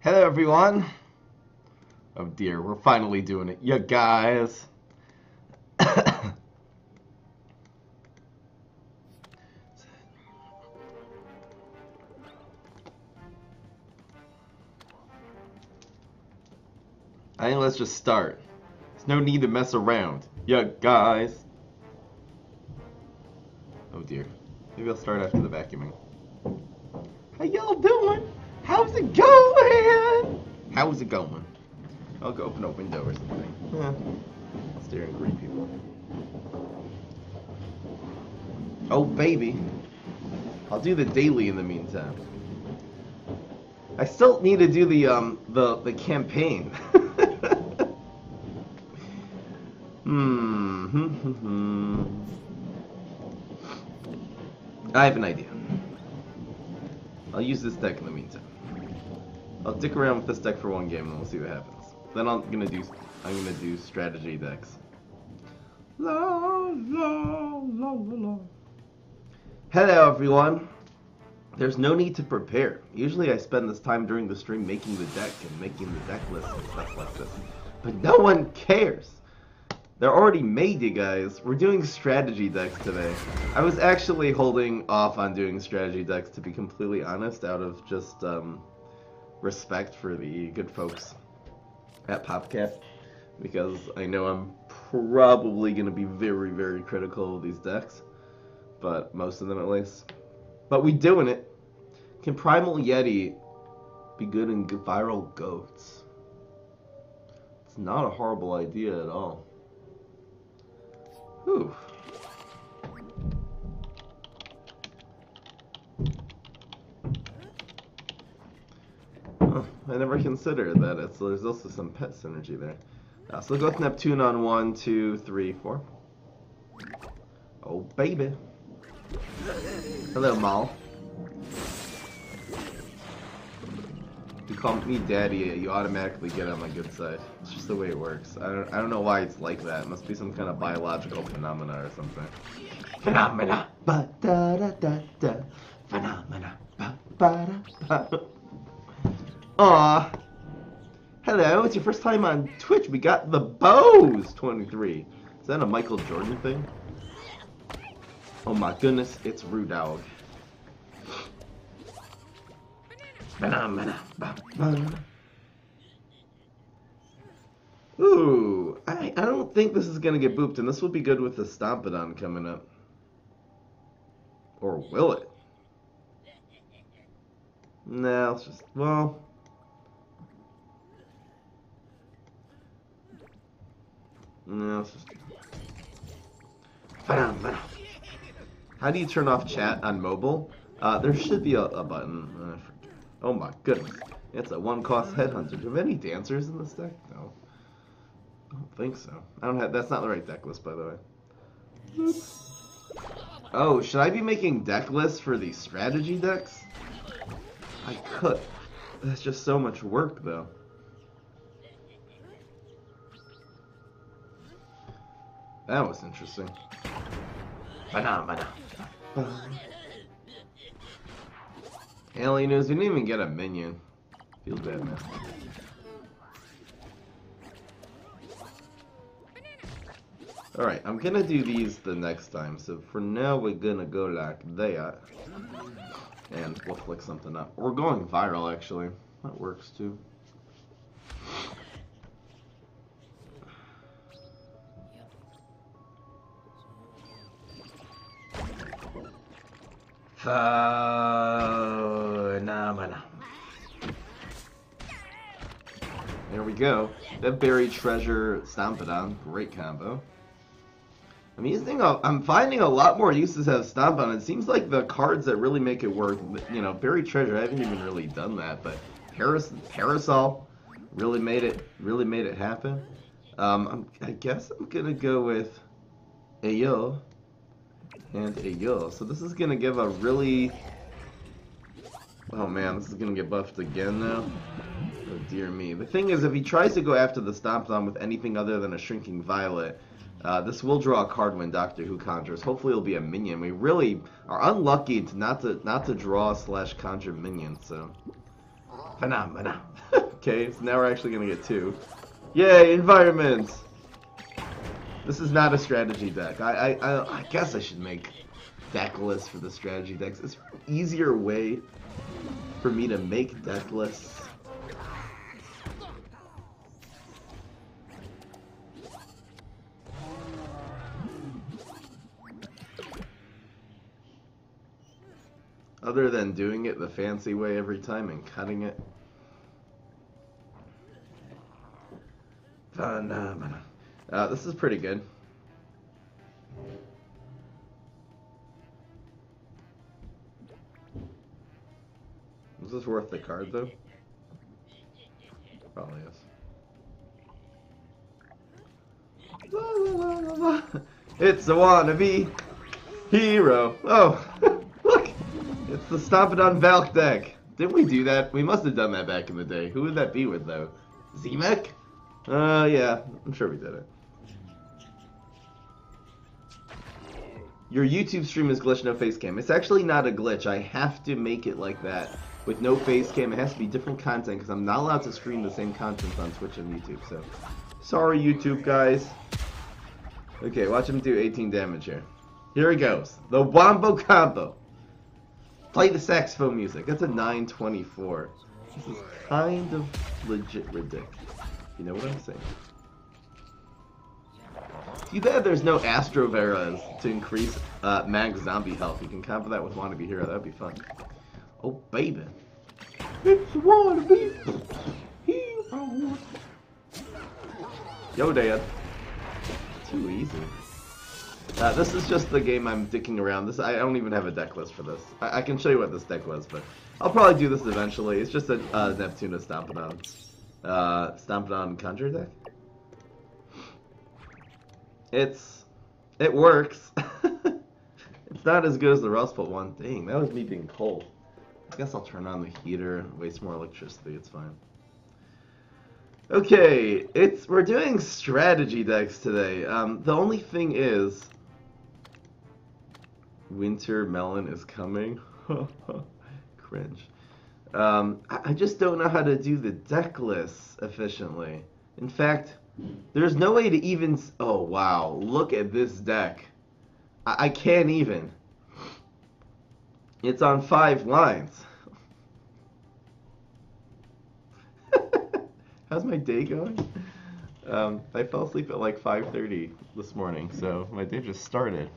Hello everyone! Oh dear, we're finally doing it. You guys! I think let's just start. There's no need to mess around. You guys! Oh dear. Maybe I'll start after the vacuuming. How y'all doing? How's it going? How's it going? I'll go open a window or something. Yeah. Stare and greet people. Oh baby. I'll do the daily in the meantime. I still need to do the campaign. I have an idea. I'll use this deck in the meantime. I'll dick around with this deck for one game and we'll see what happens. Then I'm gonna do strategy decks. La la la la la. Hello everyone. There's no need to prepare. Usually I spend this time during the stream making the deck and making the deck list and stuff like this. But no one cares. They're already made, you guys. We're doing strategy decks today. I was actually holding off on doing strategy decks, to be completely honest, out of just respect for the good folks at PopCap, because I know I'm probably going to be very, very critical of these decks, but most of them at least. But we doing it. Can Primal Yeti be good in viral goats? It's not a horrible idea at all. Whew. Oh, I never considered that. There's also some pet synergy there. So we'll go with Neptune on 1, 2, 3, 4. Oh, baby. Hello, Mal. If you call me daddy, you automatically get on my good side. It's just the way it works. I don't know why it's like that. It must be some kind of biological phenomena or something. Phenomena. Ba da da da da. Phenomena. Ba ba da ba. Aw. Hello, it's your first time on Twitch. We got the Bows 23. Is that a Michael Jordan thing? Oh my goodness, it's Rudog. Ooh, I don't think this is gonna get booped, and this would be good with the Stompodon coming up. Or will it? No, it's just, well... No, it's just... How do you turn off chat on mobile? There should be a button. Oh my goodness. It's a one-cost headhunter. Do you have any dancers in this deck? No. I don't think so. I don't have... That's not the right deck list, by the way. Oops. Oh, should I be making deck lists for these strategy decks? I could. That's just so much work, though. That was interesting. Phenomena. Alien news, we didn't even get a minion. Feels bad, man. Alright, I'm gonna do these the next time, so for now we're gonna go like that. And we'll flick something up. We're going viral, actually. That works, too. Phenomena. There we go. That Buried Treasure Stompodon, great combo. I'm finding a lot more uses of Stompodon. It seems like the cards that really make it work, you know, Buried Treasure, I haven't even really done that, but Parasol really made it happen. I guess I'm gonna go with Ayo. And Ayo. So this is gonna give a really... Oh man, this is gonna get buffed again now. Oh dear me. The thing is, if he tries to go after the Stompodon with anything other than a Shrinking Violet, this will draw a card when Doctor Who conjures. Hopefully it'll be a minion. We really are unlucky to not to draw / conjure minions, so Phenomena. Okay, so now we're actually gonna get 2. Yay, environments! This is not a strategy deck. I guess I should make deck lists for the strategy decks. Is there an easier way for me to make deck lists? Other than doing it the fancy way every time and cutting it? Phenomena. This is pretty good. Is this worth the card, though? Probably is. La, la, la, la, la. It's a wannabe hero. Oh, look! It's the Stomp It on Valk deck. Didn't we do that? We must have done that back in the day. Who would that be with, though? Zemek? Yeah, I'm sure we did it. Your YouTube stream is glitch, no face cam. It's actually not a glitch. I have to make it like that. With no face cam, it has to be different content because I'm not allowed to stream the same content on Twitch and YouTube. So, sorry, YouTube guys. Okay, watch him do 18 damage here. Here he goes. The Wombo Combo. Play the saxophone music. That's a 924. This is kind of legit ridiculous. You know what I'm saying? Too bad there's no Astro Veras to increase Mag's zombie health. You can combo that with Wannabe Hero. That'd be fun. Oh, baby. It's Wannabe Hero. Yo, Dad. Too easy. This is just the game I'm dicking around. I don't even have a deck list for this. I can show you what this deck was, but I'll probably do this eventually. It's just a Neptuna Stomp It On. Stomp It On Conjure deck. It works. It's not as good as the Rustful one. Dang, that was me being cold. I guess I'll turn on the heater, waste more electricity, it's fine. Okay, we're doing strategy decks today. The only thing is Winter Melon is coming. Cringe. I just don't know how to do the deck lists efficiently. In fact, there's no way to even... Oh, wow. Look at this deck. I can't even. It's on 5 lines. How's my day going? I fell asleep at like 5:30 this morning, so my day just started.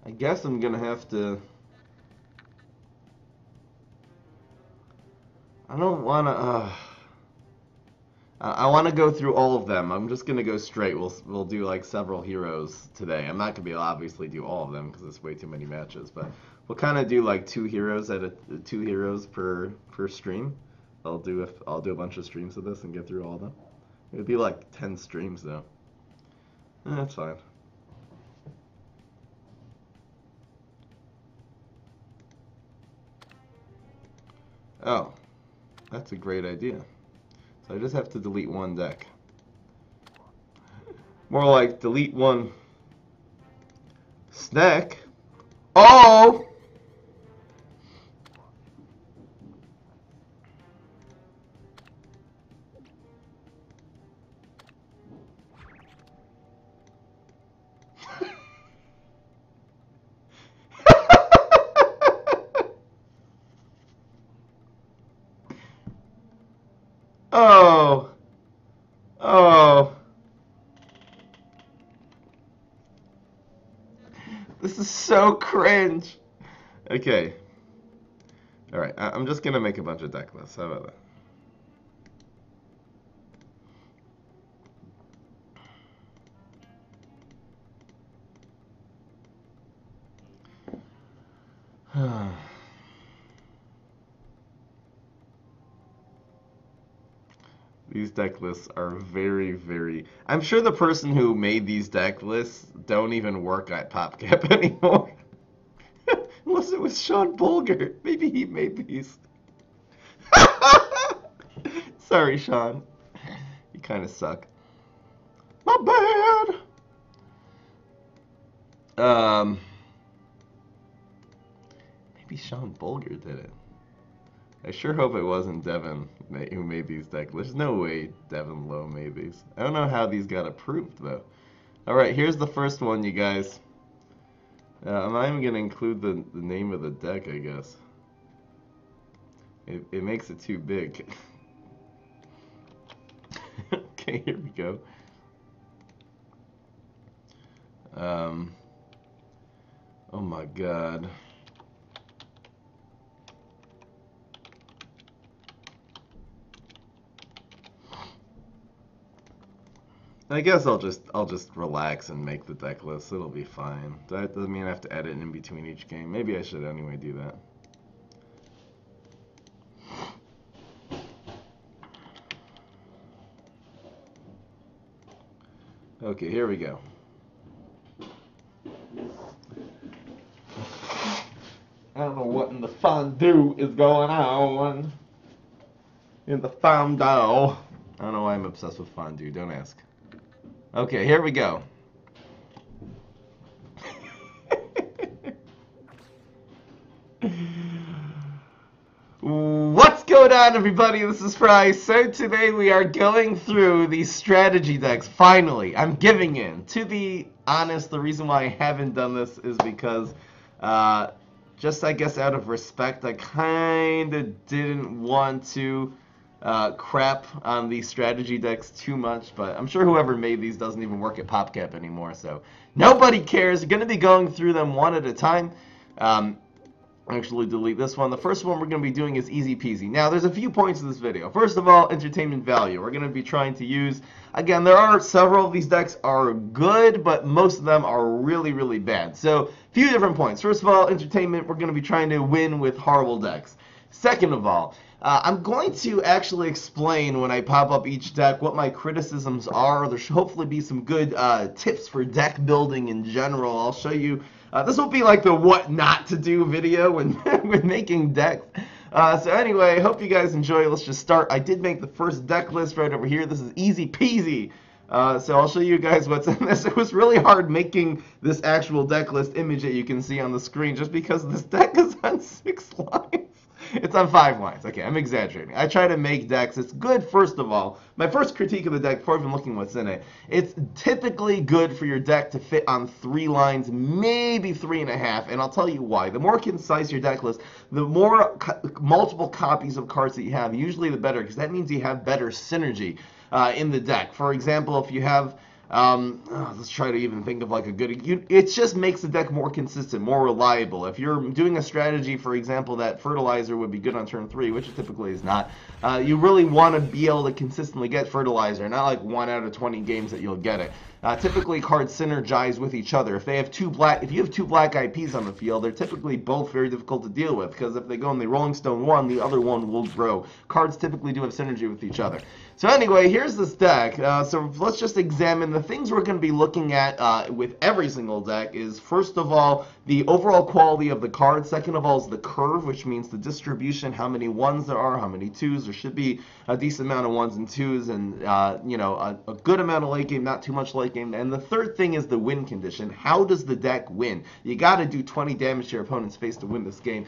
I guess I'm gonna have to... I don't wanna... I wanna go through all of them. I'm just gonna go straight. We'll do like several heroes today. I'm not gonna be able to obviously do all of them because it's way too many matches, but we'll kind of do like 2 heroes per stream. I'll do a bunch of streams of this and get through all of them. It would be like 10 streams though. That's fine. Oh, that's a great idea. So I just have to delete 1 deck. More like delete 1 snack. Oh! Oh. Oh. This is so cringe. Okay. Alright, I'm just gonna make a bunch of deck lists. How about that? These deck lists are very, very... I'm sure the person who made these deck lists don't even work at PopCap anymore. was it with Sean Bulger? Maybe he made these. Sorry, Sean. You kind of suck. My bad. Maybe Sean Bulger did it. I sure hope it wasn't Devin who made these decks. There's no way Devin Lowe made these. I don't know how these got approved, though. Alright, here's the first one, you guys. I'm not even going to include the name of the deck, I guess. It makes it too big. Okay, here we go. Oh my god. I guess I'll just relax and make the deck list. It'll be fine. That doesn't mean I have to edit in between each game. Maybe I should anyway do that. Okay, here we go. I don't know what in the fondue is going on. In the fondue. I don't know why I'm obsessed with fondue. Don't ask. Okay, here we go. What's going on, everybody? This is Fry. So today we are going through these strategy decks. Finally, I'm giving in. To be honest, the reason why I haven't done this is because, just I guess out of respect, I kind of didn't want to crap on these strategy decks too much, but I'm sure whoever made these doesn't even work at PopCap anymore, so nobody cares. We're going to be going through them one at a time. Actually delete this one. The first one we're going to be doing is easy peasy. Now, there's a few points in this video. First of all, entertainment value. We're going to be trying to use, again, there are several of these decks are good, but most of them are really, really bad. So, a few different points. First of all, entertainment, we're going to be trying to win with horrible decks. Second of all, I'm going to actually explain when I pop up each deck what my criticisms are. There should hopefully be some good tips for deck building in general. I'll show you. This will be like the what not to do video when, when making decks. So anyway, I hope you guys enjoy. Let's just start. I did make the first deck list right over here. This is easy peasy. So I'll show you guys what's in this. It was really hard making this actual deck list image that you can see on the screen just because this deck is on 6 lines. It's on 5 lines. Okay, I'm exaggerating. I try to make decks. It's good, first of all. My first critique of the deck, before even looking what's in it, it's typically good for your deck to fit on 3 lines, maybe 3.5, and I'll tell you why. The more concise your deck list, the more multiple copies of cards that you have, usually the better, because that means you have better synergy in the deck. For example, if you have... let's try to even think of like a good... It just makes the deck more consistent, more reliable. If you're doing a strategy, for example, that Fertilizer would be good on turn 3, which it typically is not, you really want to be able to consistently get Fertilizer, not like 1 out of 20 games that you'll get it. Typically, cards synergize with each other. If you have two black IPs on the field, they're typically both very difficult to deal with, because if they go in the Rolling Stone one, the other one will grow. Cards typically do have synergy with each other. So anyway, here's this deck. So let's just examine the things we're going to be looking at with every single deck is, first of all, the overall quality of the card. Second of all is the curve, which means the distribution, how many 1s there are, how many 2s. There should be a decent amount of 1s and 2s, and you know, a good amount of late game, not too much late game. And the third thing is the win condition. How does the deck win? You got to do 20 damage to your opponent's face to win this game.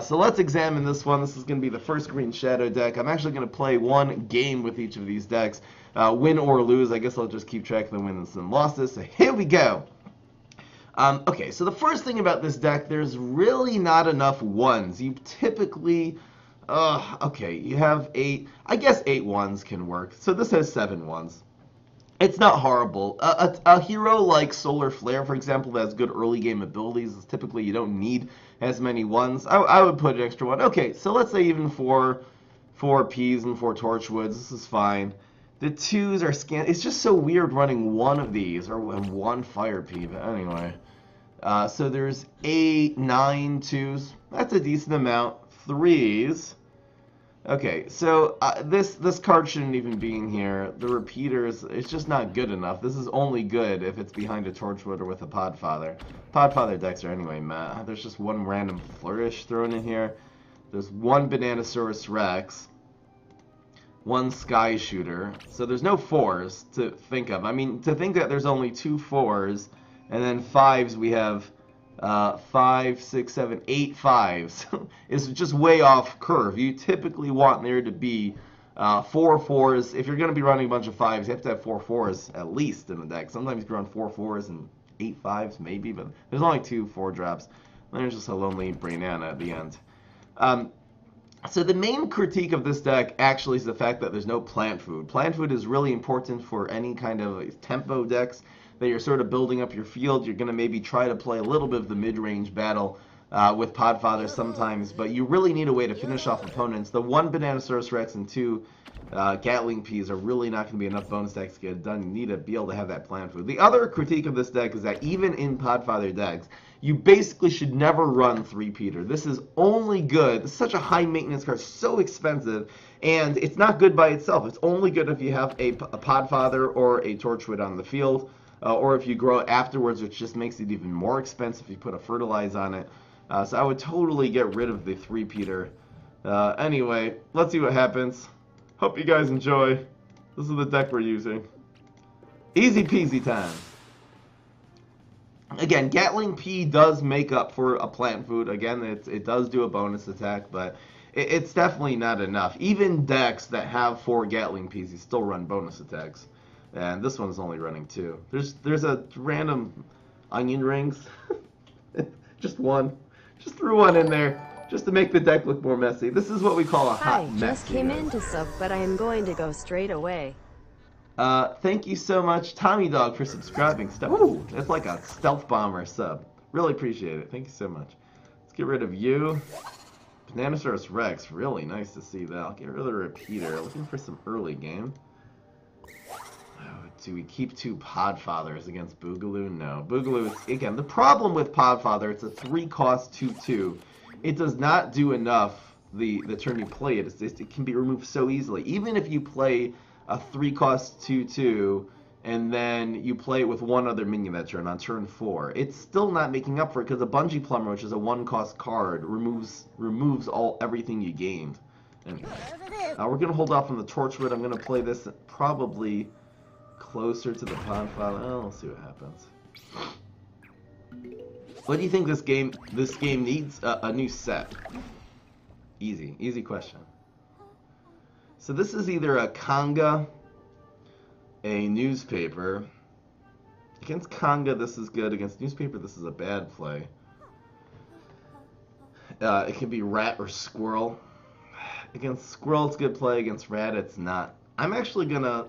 So let's examine this one. This is going to be the first Green Shadow deck. I'm actually going to play one game with each of these decks, win or lose. I guess I'll just keep track of the wins and losses. So here we go. Okay, so the first thing about this deck, there's really not enough 1s. You typically, okay, you have 8. I guess 8 1s can work. So this has 7 1s. It's not horrible. A hero like Solar Flare, for example, that has good early game abilities, is typically you don't need as many 1s. I would put an extra 1. Okay, so let's say even 4 Ps and 4 Torchwoods. This is fine. The 2s are scant. It's just so weird running 1 of these, or 1 Fire P, but anyway. So there's 8, 9 2s. That's a decent amount. 3s. Okay, so this card shouldn't even be in here. The repeaters, it's just not good enough. This is only good if it's behind a Torchwood or with a Podfather. Podfather decks are anyway, Matt. There's just one random Flourish thrown in here. There's one Bananasaurus Rex, one Sky Shooter. So there's no 4s to think of. I mean, to think that there's only 2 4s, and then 5s we have 5, 6, 7, 8 5s is just way off curve. You typically want there to be 4 4s. If you're going to be running a bunch of 5s, you have to have 4 4s at least in the deck. Sometimes you can run 4 4s and 8 5s maybe, but there's only 2 4 drops. And there's just a lonely Brainana at the end. So the main critique of this deck actually is the fact that there's no plant food. Plant food is really important for any kind of tempo decks that you're sort of building up your field. You're going to maybe try to play a little bit of the mid-range battle with Podfather sometimes, but you really need a way to finish off opponents. The 1 Bananasaurus Rex and 2 Gatling Peas are really not going to be enough bonus decks to get it done. You need to be able to have that plant food. The other critique of this deck is that even in Podfather decks, you basically should never run 3-peater. This is only good. It's such a high maintenance card, so expensive, and it's not good by itself. It's only good if you have a Podfather or a Torchwood on the field. Or if you grow it afterwards, which just makes it even more expensive if you put a fertilize on it. So I would totally get rid of the 3-peater. Anyway, let's see what happens. Hope you guys enjoy. This is the deck we're using. Easy peasy time. Again, Gatling P does make up for a plant food. Again, it does do a bonus attack, but it's definitely not enough. Even decks that have 4 Gatling Ps, you still run bonus attacks. And this one's only running 2. There's a random onion rings. Just one. Just threw one in there just to make the deck look more messy. This is what we call a hot mess. Hi, just came in to sub, but I am going to go straight away. Thank you so much, Tommy Dog, for subscribing. Ooh, that's like a stealth bomber sub. Really appreciate it. Thank you so much. Let's get rid of you. Bananasaurus Rex. Really nice to see that. I'll get rid of the repeater. Looking for some early game. Do we keep 2 Podfathers against Boogaloo? No. Boogaloo, again, the problem with Podfather, it's a 3-cost 2/2. It does not do enough the turn you play it. It can be removed so easily. Even if you play a 3-cost 2/2 and then you play it with one other minion that turn on turn 4, it's still not making up for it because a Bungee Plumber, which is a 1-cost card, removes everything you gained. Anyway, we're going to hold off on the Torchwood. I'm going to play this probably closer to the Podfather. Oh, we'll see what happens. What do you think this game needs? A new set. Easy question. So this is either a Conga, a newspaper. Against Conga, this is good. Against newspaper, this is a bad play. It can be rat or squirrel. Against squirrel, it's a good play. Against rat, it's not. I'm actually gonna,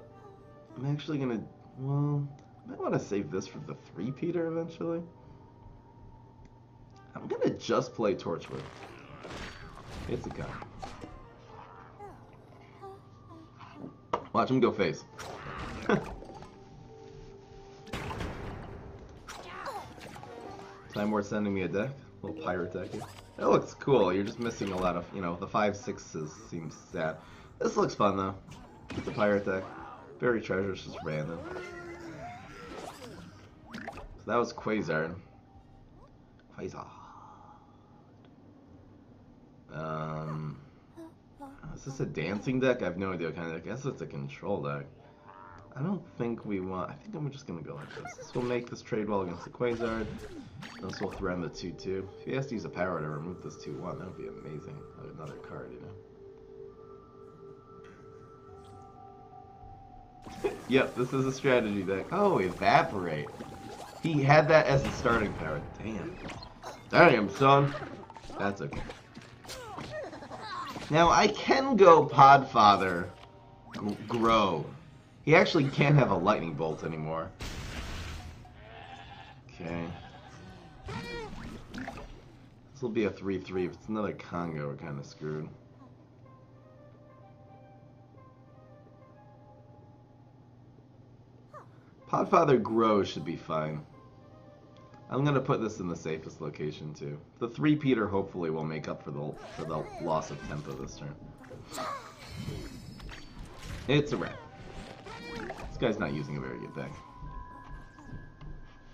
well, I might want to save this for the 3-peater eventually. I'm gonna just play Torchwood. It's a gun. Watch him go face. Time Lord sending me a deck. A little pirate deck here. That looks cool. You're just missing a lot of, the 5/6s seems sad. This looks fun though. It's a pirate deck. Very treasures, just random. So that was Quasar. Is this a dancing deck? I have no idea what kind of deck. I guess it's a control deck. I don't think we want... I think I'm just going to go like this. This will make this trade well against the Quasar. This will threaten the 2/2. If he has to use a power to remove this 2/1, that would be amazing. Another card, Yep, this is a strategy deck. Oh, Evaporate. He had that as a starting power. Damn. Damn, son. That's okay. Now, I can go Podfather, grow. He actually can't have a lightning bolt anymore. Okay. This will be a 3/3. If it's another Congo, we're kind of screwed. Podfather grow should be fine. I'm gonna put this in the safest location too. The 3-peater hopefully will make up for the loss of tempo this turn. It's a wrap. This guy's not using a very good deck.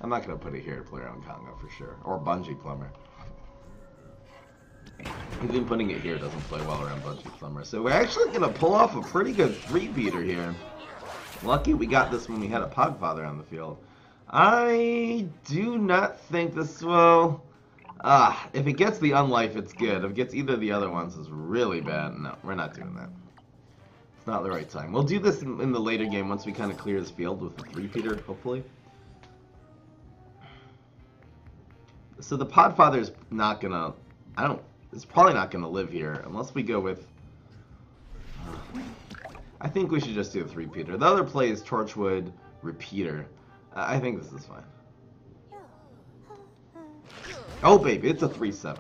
I'm not gonna put it here to play around Congo for sure, or Bungee Plumber. Even putting it here doesn't play well around Bungee Plumber. So we're actually gonna pull off a pretty good 3-peater here. Lucky we got this when we had a Podfather on the field. I do not think this will... if it gets the Unlife, it's good. If it gets either of the other ones, it's really bad. No, we're not doing that. It's not the right time. We'll do this in the later game once we kind of clear this field with the 3-peater, hopefully. So the Podfather's not gonna... It's probably not gonna live here unless we go with... I think we should just do a 3-peater. The other play is Torchwood, Repeater. I think this is fine. Oh, baby, it's a 3-7.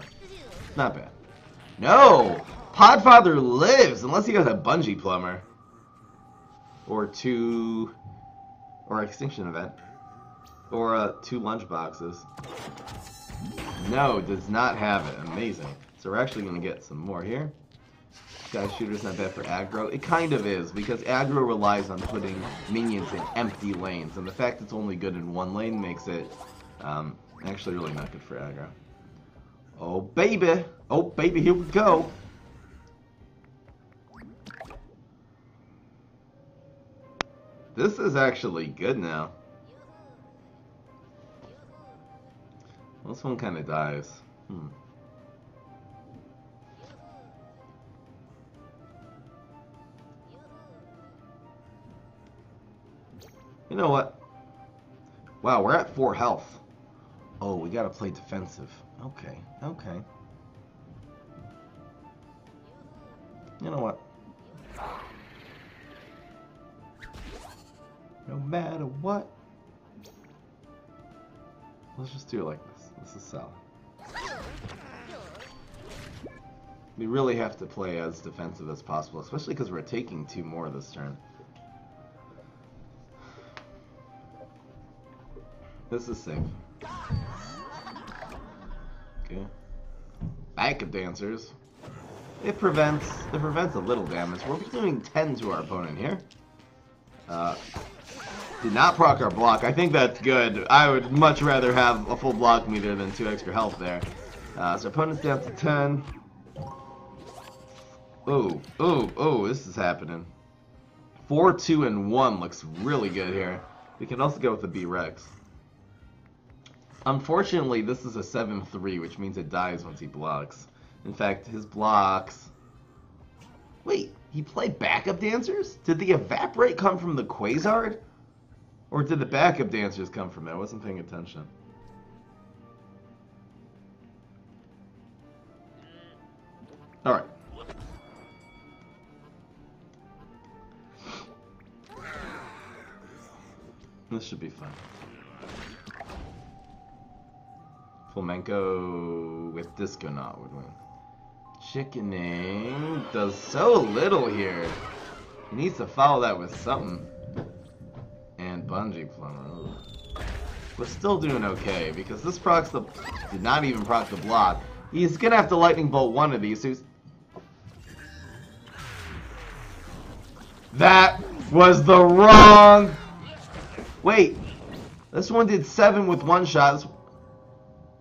Not bad. No! Podfather lives, unless he has a Bungee Plumber. Or Extinction Event. Or 2 Lunchboxes. No, does not have it. Amazing. So we're actually going to get some more here. Sky Shooter's not bad for aggro. It kind of is, because aggro relies on putting minions in empty lanes, and the fact it's only good in one lane makes it actually really not good for aggro. Oh baby! Oh baby, here we go! This is actually good now. This one kind of dies. You know what? Wow, we're at 4 health. Oh, we gotta play defensive. Okay, okay. You know what? No matter what. Let's just do it like this. This is solid. We really have to play as defensive as possible, especially because we're taking 2 more this turn. This is safe. Okay. Backup Dancers. It prevents a little damage. We're doing 10 to our opponent here. Did not proc our block. I think that's good. I would much rather have a full block meter than 2 extra health there. So opponent's down to 10. Oh, this is happening. 4, 2, and 1 looks really good here. We can also go with the B-Rex. Unfortunately, this is a 7-3, which means it dies once he blocks. In fact, his blocks... Wait, he played Backup Dancers? Did the Evaporate come from the Quasar? Or did the Backup Dancers come from it? I wasn't paying attention. Alright. This should be fun. Flamenco with Disconaut would win. Chickening does so little here. He needs to follow that with something. And Bungee Plumber. Ugh. We're still doing okay because this procs the did not even proc the block. He's gonna have to Lightning Bolt one of these. So that was the wrong. Wait, this one did 7 with 1 shot.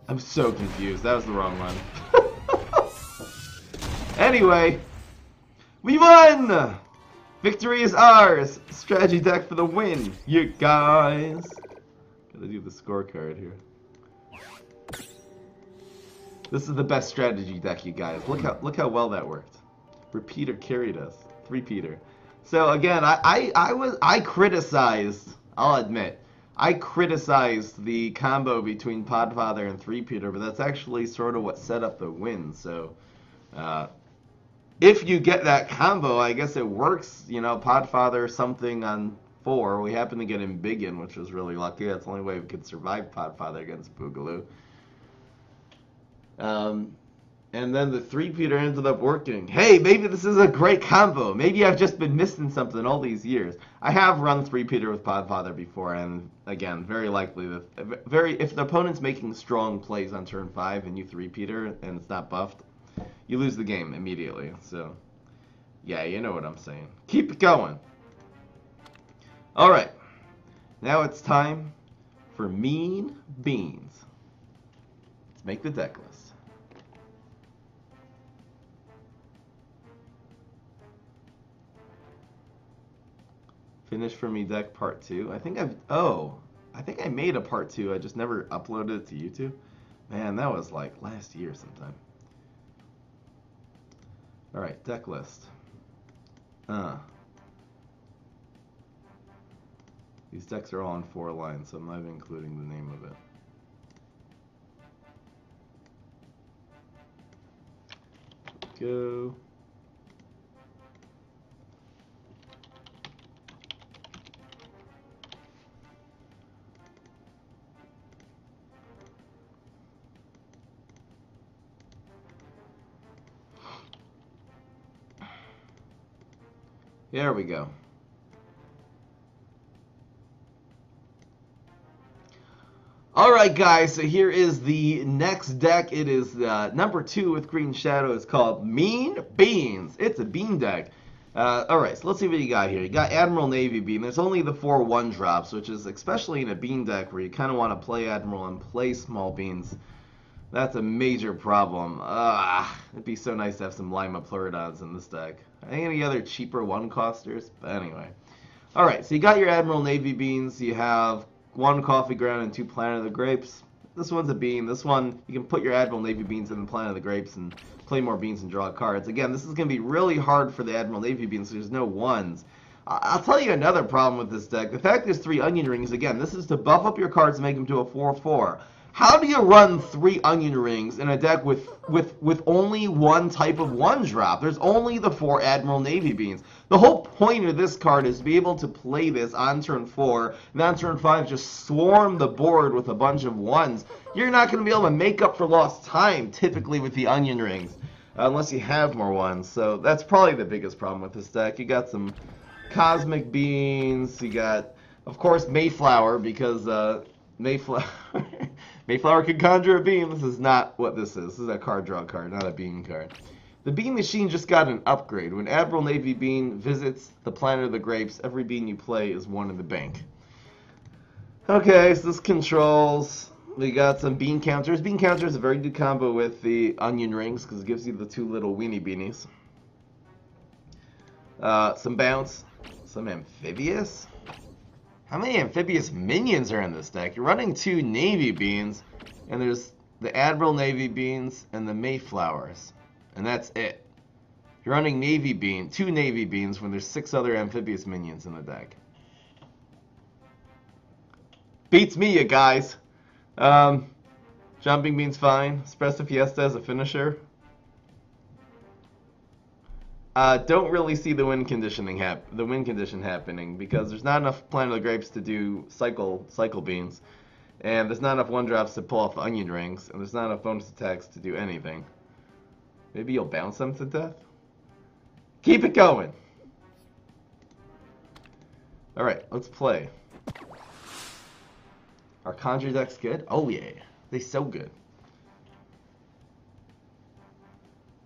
I'm so confused. That was the wrong one. Anyway, we won! Victory is ours! Strategy deck for the win, you guys! Gotta do the scorecard here. This is the best strategy deck, you guys. Look how well that worked. Repeater carried us. 3-peater. So again, I criticized, I'll admit, I criticized the combo between Podfather and 3-peater, but that's actually sort of what set up the win. So, if you get that combo, I guess it works. You know, Podfather something on 4. We happen to get him Biggin, which was really lucky. That's the only way we could survive Podfather against Boogaloo. And And then the three-peater ended up working. Hey, maybe this is a great combo. Maybe I've just been missing something all these years. I have run three-peater with Podfather before, and again, very likely that if the opponent's making strong plays on turn 5 and you three-peater and it's not buffed, you lose the game immediately. So, yeah, you know what I'm saying. Keep it going. All right, now it's time for Mean Beans. Let's make the deck list. Finish for me deck part 2. I think I made a part 2. I just never uploaded it to YouTube. Man, that was like last year sometime. All right, deck list. These decks are all on 4 lines, so I'm not even including the name of it. Go. There we go. Alright guys, so here is the next deck. It is number 2 with Green Shadow. It's called Mean Beans. It's a bean deck. Alright, so let's see what you got here. You got Admiral Navy Bean. There's only the 4 1-drops, which is especially in a bean deck where you kind of want to play Admiral and play small beans. That's a major problem. It'd be so nice to have some Lima Pleurodons in this deck. Any other cheaper 1-costers? But anyway. Alright, so you got your Admiral Navy Beans. You have 1 Coffee Ground and 2 Planet of the Grapes. This one's a bean. This one, you can put your Admiral Navy Beans in the Planet of the Grapes and play more beans and draw cards. Again, this is going to be really hard for the Admiral Navy Beans. There's no 1s. I'll tell you another problem with this deck. The fact there's 3 Onion Rings, again, this is to buff up your cards and make them to a 4/4. How do you run 3 Onion Rings in a deck with only 1 type of 1-drop? There's only the 4 Admiral Navy Beans. The whole point of this card is to be able to play this on turn 4, and on turn 5 just swarm the board with a bunch of 1s. You're not going to be able to make up for lost time, typically, with the Onion Rings, unless you have more 1s. So that's probably the biggest problem with this deck. You got some Cosmic Beans. You got, of course, Mayflower, because Mayflower can conjure a bean. This is not what this is. This is a card draw card, not a bean card. The Bean Machine just got an upgrade. When Admiral Navy Bean visits the Planet of the Grapes, every bean you play is 1 in the bank. Okay, so this controls. We got some bean counters. Bean counter is a very good combo with the Onion Rings because it gives you the 2 little weenie beanies. Some bounce. Some amphibious. How many amphibious minions are in this deck? You're running 2 Navy Beans, and there's the Admiral Navy Beans and the Mayflowers. And that's it. You're running 2 Navy Beans when there's 6 other amphibious minions in the deck. Beats me, you guys. Jumping Bean's fine. Espresso Fiesta as a finisher. Don't really see the win condition happening because there's not enough Planet of the Grapes to do cycle beans, and there's not enough 1-drops to pull off the Onion Rings, and there's not enough bonus attacks to do anything. Maybe you'll bounce them to death? Keep it going! Alright, let's play. Are Conjure decks good? Oh yeah, they're so good.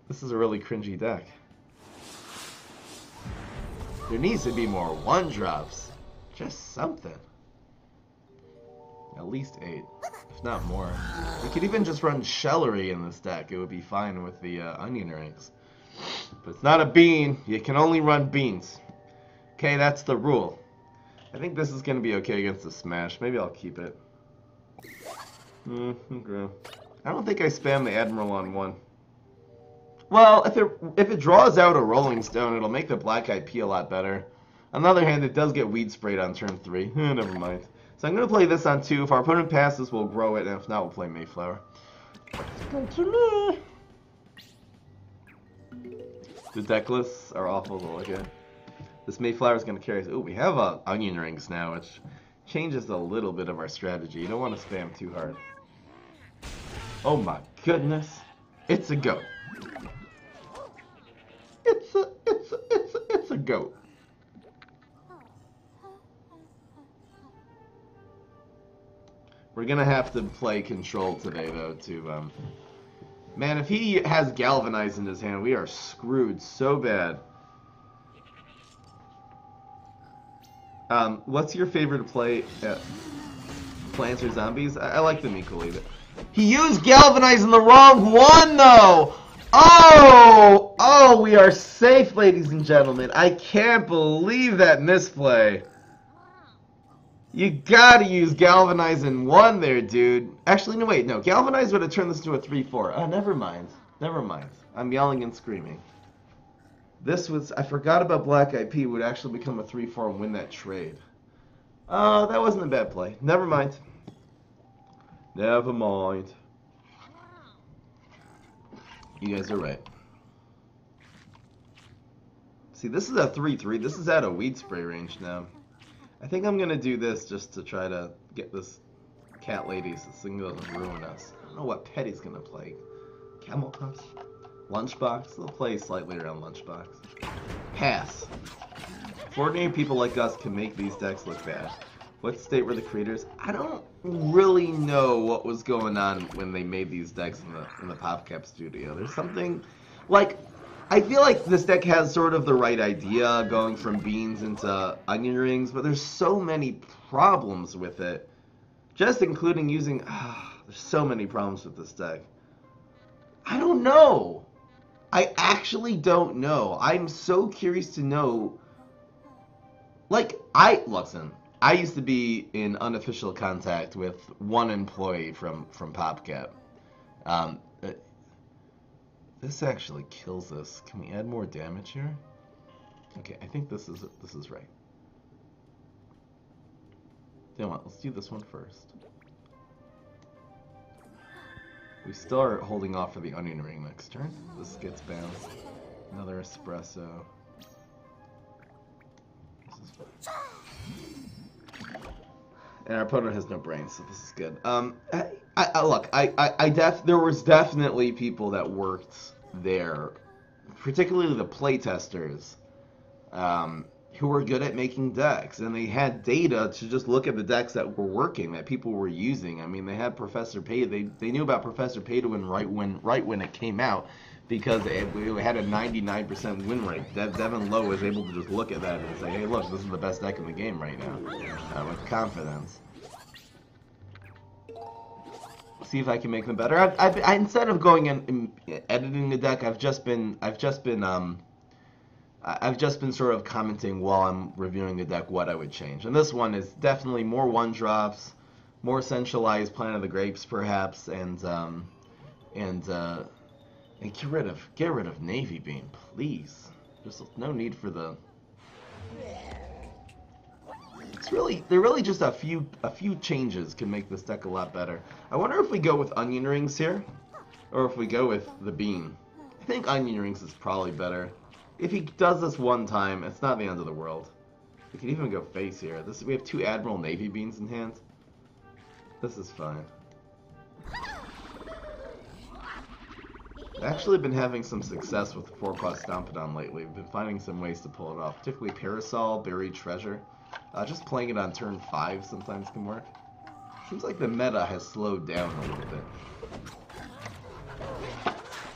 This is a really cringy deck. There needs to be more 1-drops. Just something. At least 8, if not more. We could even just run Shellery in this deck. It would be fine with the Onion Rings. But it's not a bean. You can only run beans. Okay, that's the rule. I think this is going to be okay against the Smash. Maybe I'll keep it. Okay. I don't think I spam the Admiral on 1. Well, if it draws out a Rolling Stone, it'll make the Black Eyed Pea a lot better. On the other hand, it does get Weed Sprayed on turn 3. Never mind. So I'm going to play this on 2. If our opponent passes, we'll grow it, and if not, we'll play Mayflower. The deck lists are awful to look at. This Mayflower is going to carry us. Ooh, we have Onion Rings now, which changes a little bit of our strategy. You don't want to spam too hard. Oh my goodness. It's a goat. goat. We're gonna have to play control today, though, to, Man, if he has Galvanize in his hand, we are screwed so bad. What's your favorite play at Plants or Zombies? I like them equally. But he used Galvanize in the wrong one, though! Oh! Oh, we are safe, ladies and gentlemen. I can't believe that misplay. You gotta use Galvanize in one there, dude. Actually, no, wait, no. Galvanize would have turned this into a 3-4. Oh, never mind. Never mind. I'm yelling and screaming. This was... I forgot about Black IP would actually become a 3-4 and win that trade. Oh, that wasn't a bad play. Never mind. Never mind. You guys are right. See, this is a 3-3. This is out of weed spray range now. I think I'm gonna do this just to try to get this cat lady so this thing doesn't ruin us. I don't know what pet he's gonna play. Camel Puffs? Lunchbox? They'll play slightly around Lunchbox. Pass. If ordinary people like us can make these decks look bad. What state were the creators? I don't really know what was going on when they made these decks in the PopCap studio. There's something like... I feel like this deck has sort of the right idea, going from beans into onion rings, but there's so many problems with it. Just including using... there's so many problems with this deck. I don't know. I actually don't know. I'm so curious to know... Like, listen, I used to be in unofficial contact with one employee from PopCap. This actually kills us. Can we add more damage here? Okay, I think this is right. You know what? Let's do this one first. We still are holding off for the onion ring next turn. This gets bounced. Another espresso. This is fine. And our opponent has no brains, so this is good. Look, there was definitely people that worked there, particularly the playtesters, who were good at making decks, and they had data to just look at the decks that were working, that people were using. I mean, they had Professor Pay. They knew about Professor Pay-to-Win right when it came out, because it had a 99% win rate. Devin Lowe was able to just look at that and say, hey, look, this is the best deck in the game right now, with confidence. See if I can make them better. I instead of going and editing the deck, I've just been sort of commenting while I'm reviewing the deck what I would change. And this one is definitely more 1-drops, more centralized Planet of the Grapes perhaps, and get rid of Navy Beam, please. There's no need for the... They're really just a few changes can make this deck a lot better. I wonder if we go with onion rings here, or if we go with the bean. I think onion rings is probably better. If he does this one time, it's not the end of the world. We can even go face here. We have 2 Admiral Navy Beans in hand. This is fine. I've actually been having some success with 4-cost Stompedon lately. We've been finding some ways to pull it off, particularly Parasol, Buried Treasure. Just playing it on turn 5 sometimes can work. Seems like the meta has slowed down a little bit.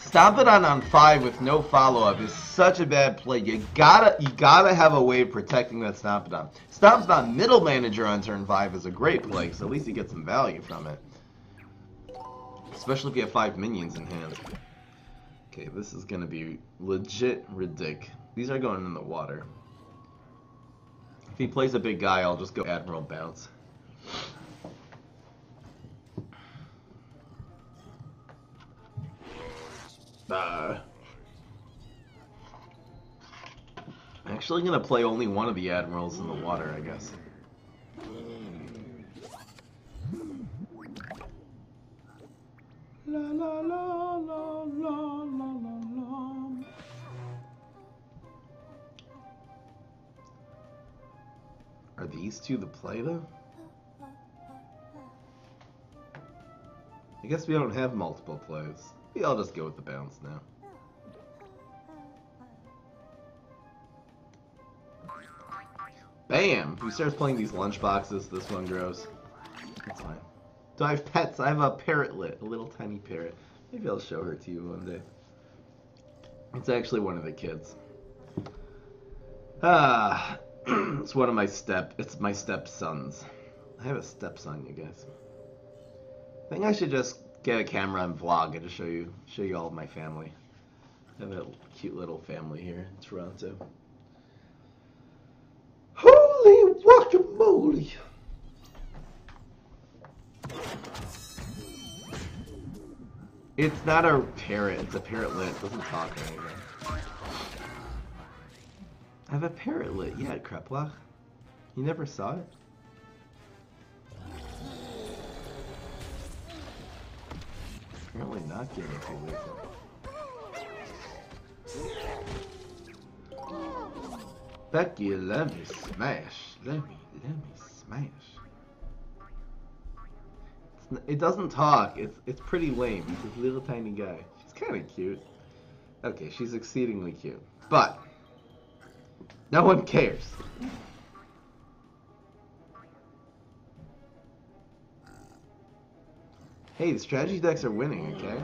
Stompedon on 5 with no follow-up is such a bad play. You gotta have a way of protecting that Stompedon. Stompedon Middle Manager on turn 5 is a great play, because at least you get some value from it. Especially if you have 5 minions in hand. Okay, this is gonna be legit ridiculous. These are going in the water. If he plays a big guy, I'll just go Admiral Bounce. I'm actually going to play only one of the Admirals in the water, I guess. La la la la la la la. Are these 2 the play, though? I guess we don't have multiple plays. Maybe I'll just go with the bounce now. Bam! He starts playing these lunchboxes. This one grows. That's fine. Do I have pets? I have a parrotlet, a little tiny parrot. Maybe I'll show her to you one day. It's actually one of the kids. It's one of my it's my stepsons. I have a stepson, you guys. I think I should just get a camera and vlog and just show you all of my family. I have a cute little family here in Toronto. Holy guacamole! It's not a parrot, it's a parrotlet. It doesn't talk or anything. I have a parrotlet. Yeah, Kreplach. You never saw it? Apparently not getting it too late. Becky, let me smash. Let me smash. It doesn't talk. It's pretty lame. It's this little tiny guy. She's kind of cute. Okay, she's exceedingly cute. But no one cares. Hey, the strategy decks are winning, okay?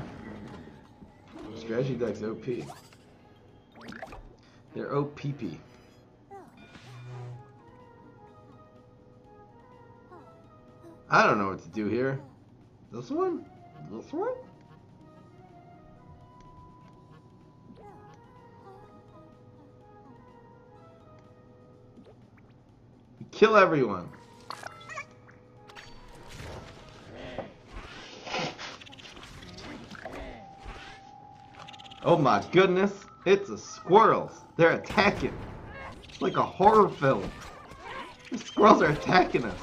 Strategy decks OP. They're OPP. I don't know what to do here. This one? This one? Kill everyone. Oh my goodness, it's the squirrels. They're attacking. It's like a horror film. The squirrels are attacking us.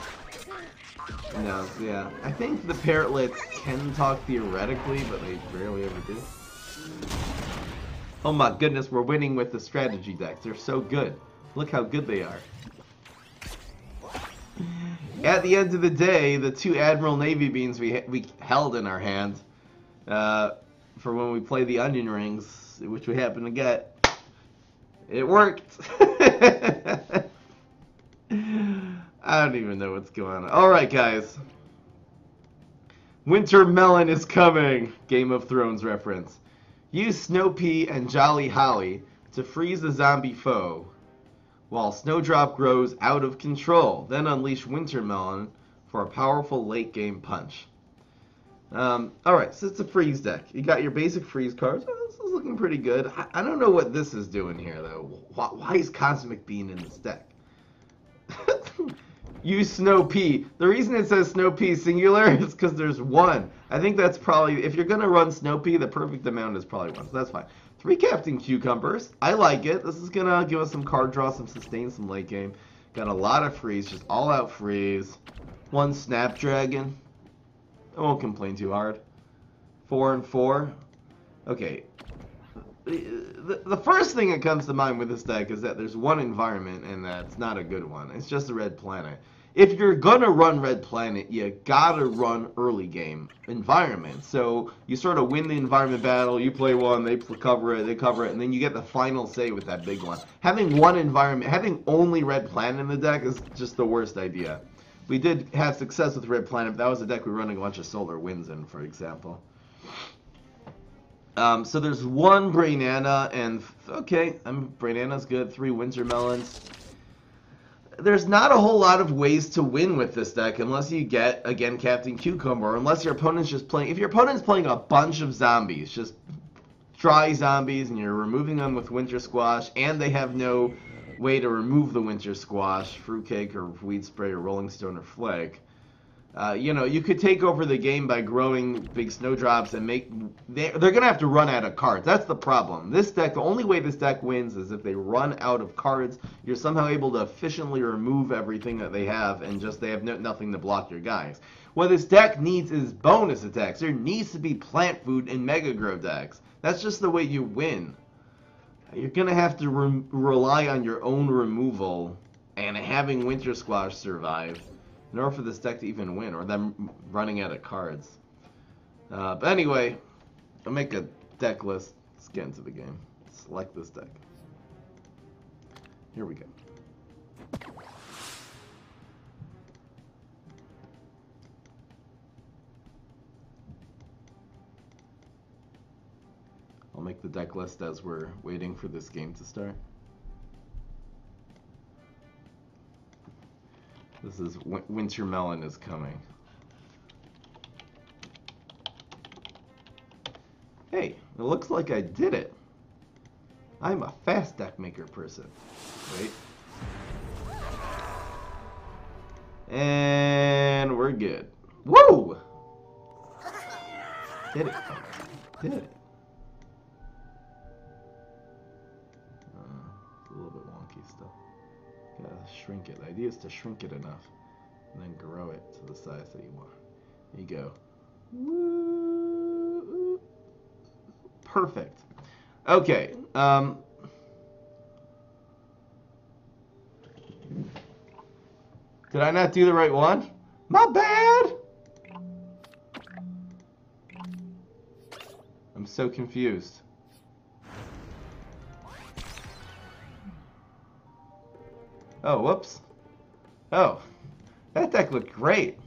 No, yeah. I think the parrotlets can talk theoretically, but they rarely ever do. Oh my goodness, we're winning with the strategy decks. They're so good. Look how good they are. At the end of the day, the 2 Admiral Navy beans we held in our hand for when we play the onion rings, which we happen to get, it worked. I don't even know what's going on. Alright, guys. Winter Melon is coming. Game of Thrones reference. Use Snow Pea and Jolly Holly to freeze a zombie foe while Snowdrop grows out of control. Then unleash Winter Melon for a powerful late game punch. Alright, so it's a freeze deck. You got your basic freeze cards. Oh, this is looking pretty good. I don't know what this is doing here, though. Why is Cosmic Bean in this deck? Use Snow Pea. The reason it says Snow Pea singular is because there's 1. I think that's probably, if you're going to run Snow Pea, the perfect amount is probably 1, so that's fine. 3 Captain Cucumbers. I like it. This is going to give us some card draw, some sustain, some late game. Got a lot of freeze, just all out freeze. 1 Snapdragon. I won't complain too hard. 4 and 4. Okay. The first thing that comes to mind with this deck is that there's 1 environment, and that's not a good one. It's just a red planet. If you're gonna run red planet, you gotta run early game environment. So you sort of win the environment battle, you play 1, they cover it, and then you get the final say with that big one. Having 1 environment, having only red planet in the deck is just the worst idea. We did have success with red planet, but that was a deck we were running a bunch of solar winds in, for example. So there's 1 Brainana, and okay, Brainana's good. 3 Winter Melons. There's not a whole lot of ways to win with this deck unless you get, again, Captain Cucumber, or unless your opponent's just playing. If your opponent's playing a bunch of zombies, just dry zombies, and you're removing them with Winter Squash, and they have no way to remove the Winter Squash, Fruitcake or Weed Spray or Rolling Stone or Flake. You know, you could take over the game by growing big snowdrops and make... They're going to have to run out of cards. That's the problem. This deck, the only way this deck wins is if they run out of cards. You're somehow able to efficiently remove everything that they have, and just they have nothing to block your guys. What this deck needs is bonus attacks. There needs to be plant food in Mega Grow decks. That's just the way you win. You're going to have to rely on your own removal and having Winter Squash survive in order for this deck to even win, or them running out of cards. But anyway, I'll make a deck list. Let's get into the game. Select this deck. Here we go. make the deck list as we're waiting for this game to start. This is Winter Melon is coming. Hey, it looks like I did it. I'm a fast deck maker person. Wait. And we're good. Woo! Did it. Did it. It's a little bit wonky still. Gotta shrink it. The idea is to shrink it enough and then grow it to the size that you want. There you go. Woo! Perfect. Okay. Did I not do the right one? My bad! I'm so confused. Oh, whoops. Oh, that deck looked great.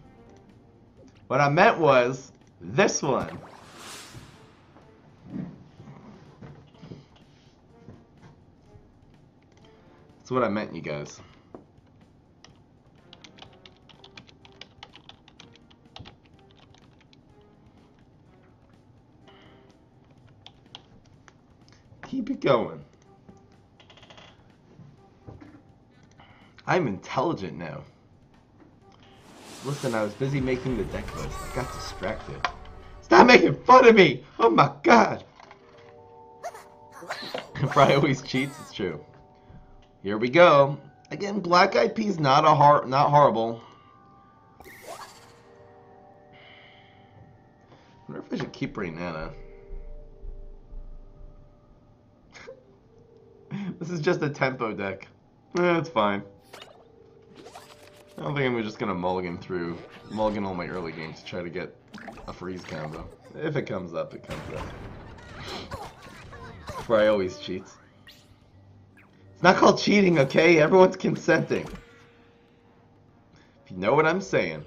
What I meant was this one. That's what I meant, you guys. Keep it going. I'm intelligent now. Listen, I was busy making the deck list. I got distracted. Stop making fun of me! Oh my god! Fry always cheats, it's true. Here we go. Again, Black Eyed Peas not horrible. I wonder if I should keep Raynana. This is just a tempo deck. It's fine. I don't think I'm just gonna mulligan all my early games to try to get a freeze combo. If it comes up, it comes up. Fry always cheats. It's not called cheating, okay? Everyone's consenting. If you know what I'm saying.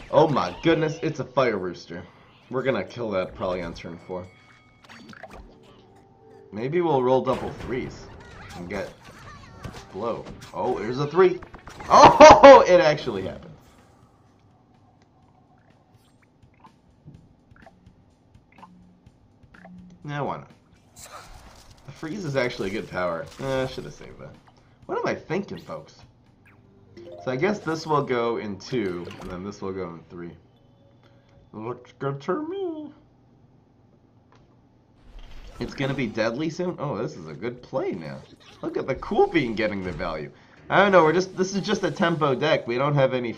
Oh my goodness, it's a Fire Rooster. We're gonna kill that probably on turn 4. Maybe we'll roll double 3s and get blow. Oh, there's a 3. Oh, it actually happened. Now why not? The freeze is actually a good power. I should have saved that. What am I thinking, folks? So I guess this will go in 2, and then this will go in 3. Looks good to me. It's gonna be deadly soon? Oh, this is a good play now. Look at the Cool Bean getting the value. I don't know, this is just a tempo deck. We don't have any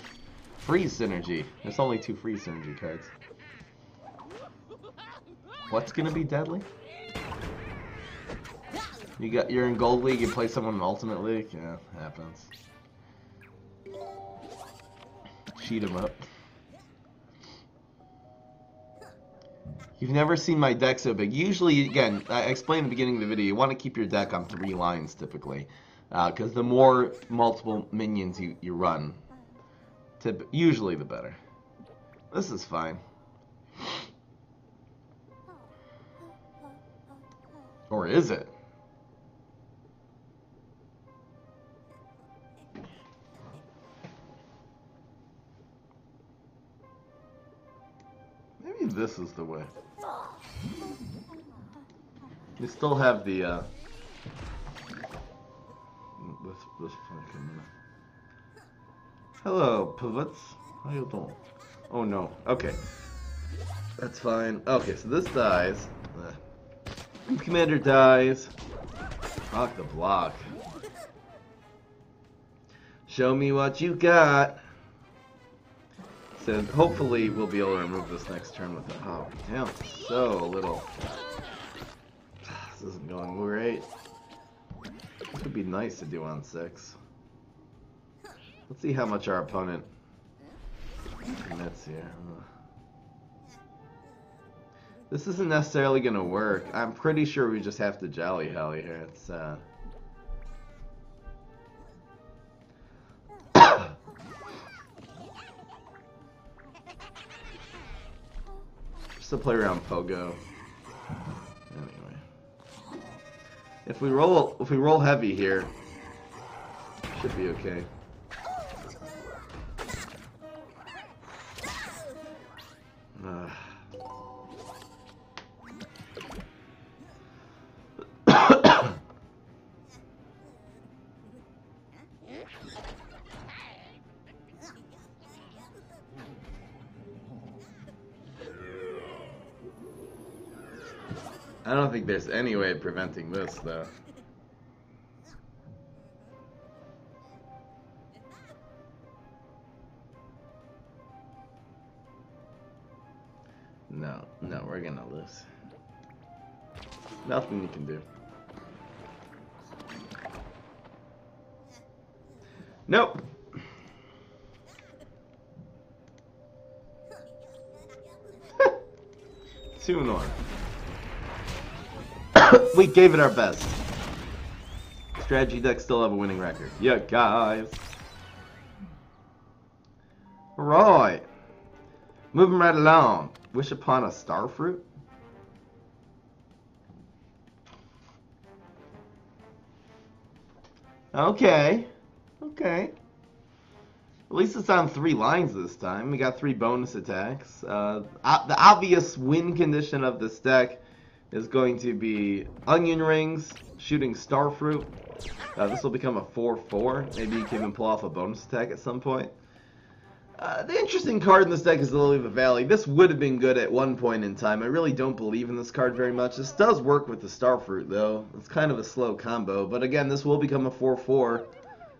freeze synergy. There's only 2 freeze synergy cards. What's gonna be deadly? You're in Gold League, you play someone in Ultimate League? Yeah, happens. Cheat him up. You've never seen my deck so big. Usually, again, I explained at the beginning of the video, you want to keep your deck on 3 lines typically. Because the more multiple minions you run, usually the better. This is fine. Or is it? Maybe this is the way. We still have the this fucking. Hello, pivots. How you doing? Oh no. Okay, that's fine. Okay, so this dies. Commander dies. Rock the block. Show me what you got. So hopefully we'll be able to remove this next turn with it. Oh, damn, so little. This isn't going great. This would be nice to do on 6. Let's see how much our opponent commits here. This isn't necessarily gonna work. I'm pretty sure we just have to Jolly Hally here. It's just to play around Pogo. If we roll heavy here, should be okay. I don't think there's any way of preventing this, though. No, we're gonna lose. Nothing you can do. Nope. Two and one. We gave it our best. Strategy decks still have a winning record. Yeah, guys. Right. Moving right along. Wish upon a star fruit? Okay. Okay. At least it's on 3 lines this time. We got 3 bonus attacks. The obvious win condition of this deck is going to be onion rings, shooting starfruit. This will become a 4/4. Maybe you can even pull off a bonus attack at some point. The interesting card in this deck is Lily of the Valley. This would have been good at one point in time. I really don't believe in this card very much. This does work with the starfruit, though. It's kind of a slow combo. But again, this will become a 4/4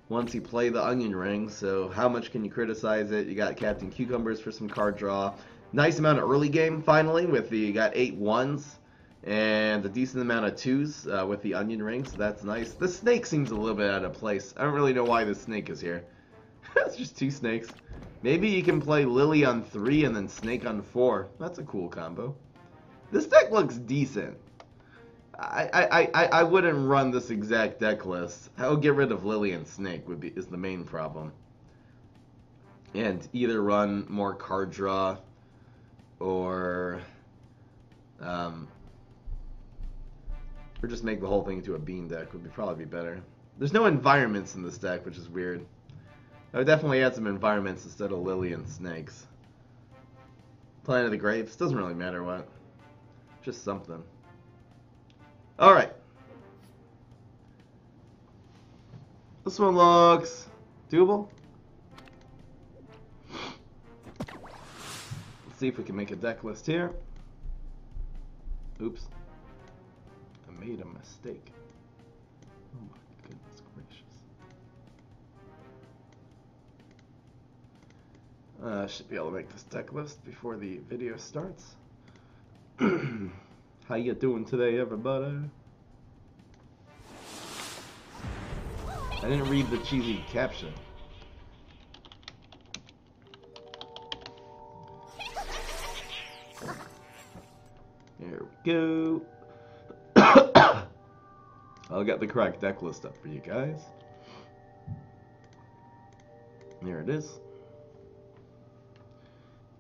once you play the onion ring. So how much can you criticize it? You got Captain Cucumbers for some card draw. Nice amount of early game, finally, with you got 8 1s. And a decent amount of 2s with the onion ring, so that's nice. The snake seems a little bit out of place. I don't really know why the snake is here. It's just 2 snakes. Maybe you can play Lily on 3 and then Snake on 4. That's a cool combo. This deck looks decent. I wouldn't run this exact deck list. I would get rid of Lily and Snake is the main problem. And either run more card draw or just make the whole thing into a bean deck would probably be better. There's no environments in this deck, which is weird. I would definitely add some environments instead of Lily and Snakes. Planet of the Graves, doesn't really matter what. Just something. Alright. This one looks doable. Let's see if we can make a deck list here. Oops. I made a mistake. Oh my goodness gracious. Should be able to make this deck list before the video starts. How you doing today, everybody? I didn't read the cheesy caption. There we go. I'll get the correct deck list up for you guys. There it is.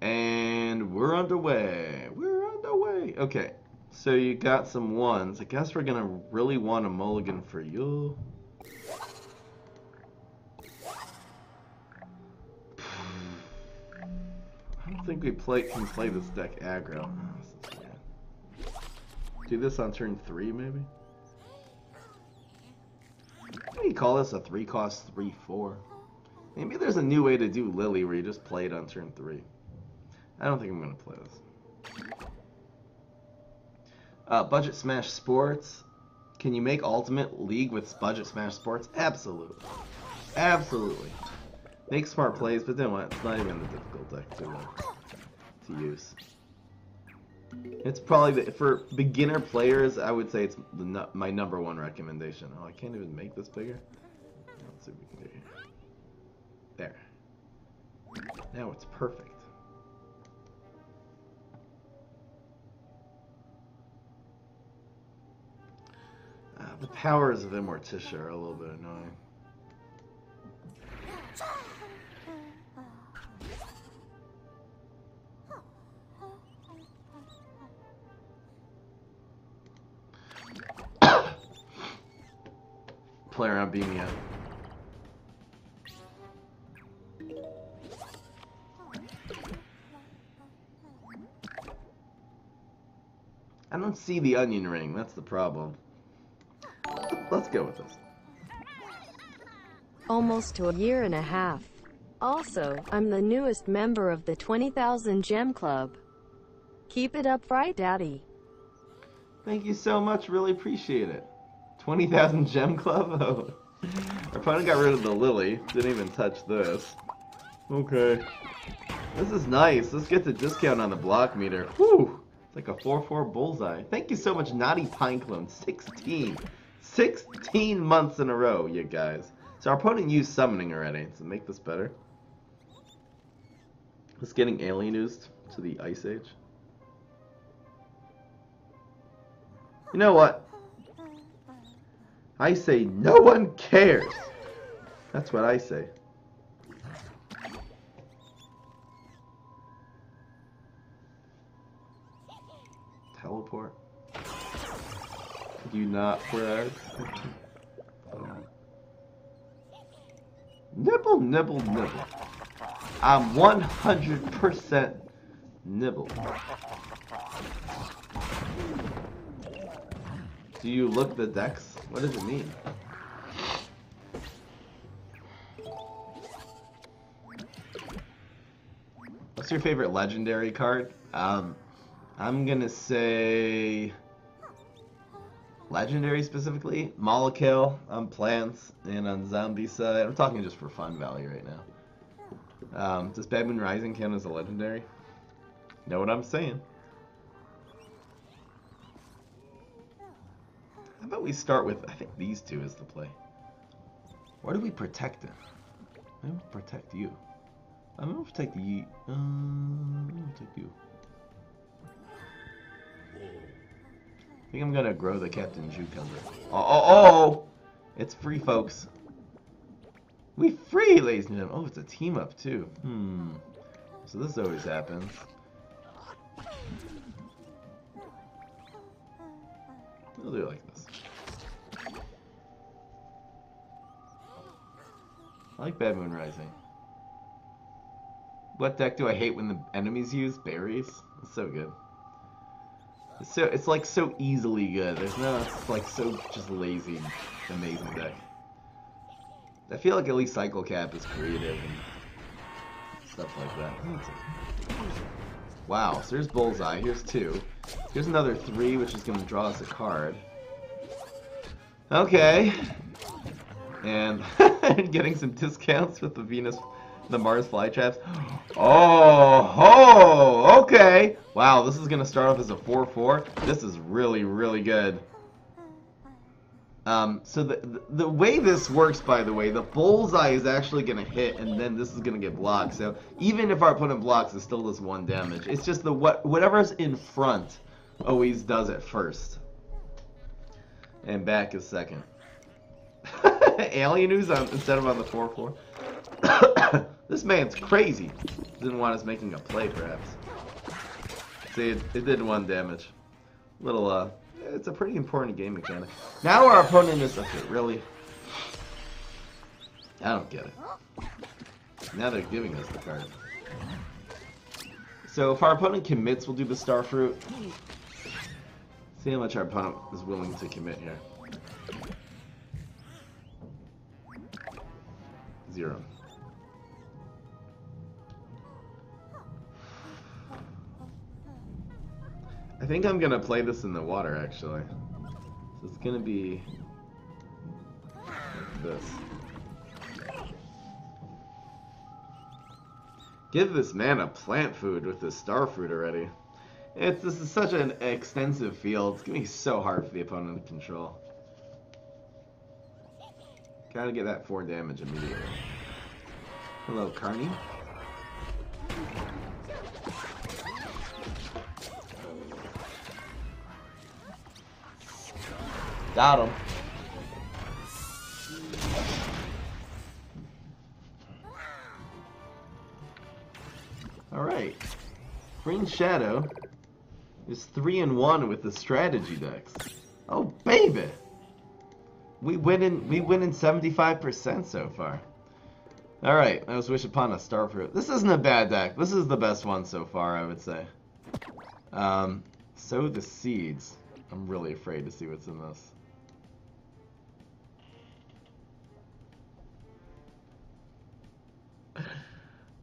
And we're underway. We're underway. Okay, so you got some 1s. I guess we're gonna really want a mulligan for you. I don't think we can play this deck aggro. Do this on turn 3, maybe? What do you call this? A 3-cost 3/4? Maybe there's a new way to do Lily where you just play it on turn 3. I don't think I'm going to play this. Budget Smash Sports. Can you make Ultimate League with Budget Smash Sports? Absolutely. Absolutely. Make smart plays, but then what? It's not even the difficult deck to use. It's probably, for beginner players, I would say it's my #1 recommendation. Oh, I can't even make this bigger? Let's see what we can do here. There. Now it's perfect. The powers of Immorticia are a little bit annoying. play around beaming out. I don't see the onion ring, that's the problem. Let's go with this. Almost to a year and a half. Also, I'm the newest member of the 20,000 Gem Club. Keep it up, right, Daddy? Thank you so much, really appreciate it. 20,000 Gem Club? Oh. Our opponent got rid of the Lily, didn't even touch this. Okay. This is nice, let's get the discount on the block meter. Whew! It's like a 4-4 bullseye. Thank you so much, Naughty Pineclone. 16 months in a row, you guys. So our opponent used summoning already, so make this better. Let's getting alien oozed to the Ice Age. You know what? I say no one cares. That's what I say. Teleport. Could you not Brad? Nibble, nibble, nibble. I'm 100% nibble. Do you look the decks? What does it mean? What's your favorite legendary card? I'm gonna say legendary specifically. Molecule on plants and on zombie side. I'm talking just for fun value right now. Does Bad Moon Rising count as a legendary? Know what I'm saying? How about we start with, I think these two is the play. Where do we protect it? I don't protect you. I'm gonna protect you. I'm gonna protect you. I think I'm gonna grow the Captain Cucumber. Oh! It's free, folks. We free, ladies and gentlemen. Oh, it's a team up too. So this always happens. We'll do it like this. I like Bad Moon Rising. What deck do I hate when the enemies use? Berries? It's so good. It's like so easily good. There's no, it's like so just lazy, amazing deck. I feel like at least Cycle Cap is creative and stuff like that. Wow, so here's Bullseye, here's 2. Here's another 3, which is going to draw us a card. Okay. And getting some discounts with the Mars Flytraps. Oh, okay. Wow, this is going to start off as a 4-4. This is really, really good. So the way this works, by the way, the bullseye is actually going to hit, and then this is going to get blocked. So even if our opponent blocks, it still does 1 damage. It's just whatever's in front always does it first, and back is second. Alien Ooze instead of on the 4-4. This man's crazy. Didn't want us making a play, perhaps. See, it did 1 damage. Little it's a pretty important game mechanic. Now our opponent is okay, really? I don't get it. Now they're giving us the card. So if our opponent commits, we'll do the Starfruit. See how much our opponent is willing to commit here. 0. I think I'm gonna play this in the water, actually. So it's gonna be like this. Give this man a plant food with this Starfruit already. This is such an extensive field. It's gonna be so hard for the opponent to control. Gotta get that 4 damage immediately. Hello, Carney. Got him. Alright. Green Shadow is 3-1 with the strategy decks. Oh, baby! We win in 75% so far. Alright, I was wish upon a star fruit. This isn't a bad deck. This is the best one so far, I would say. Sow the seeds. I'm really afraid to see what's in this.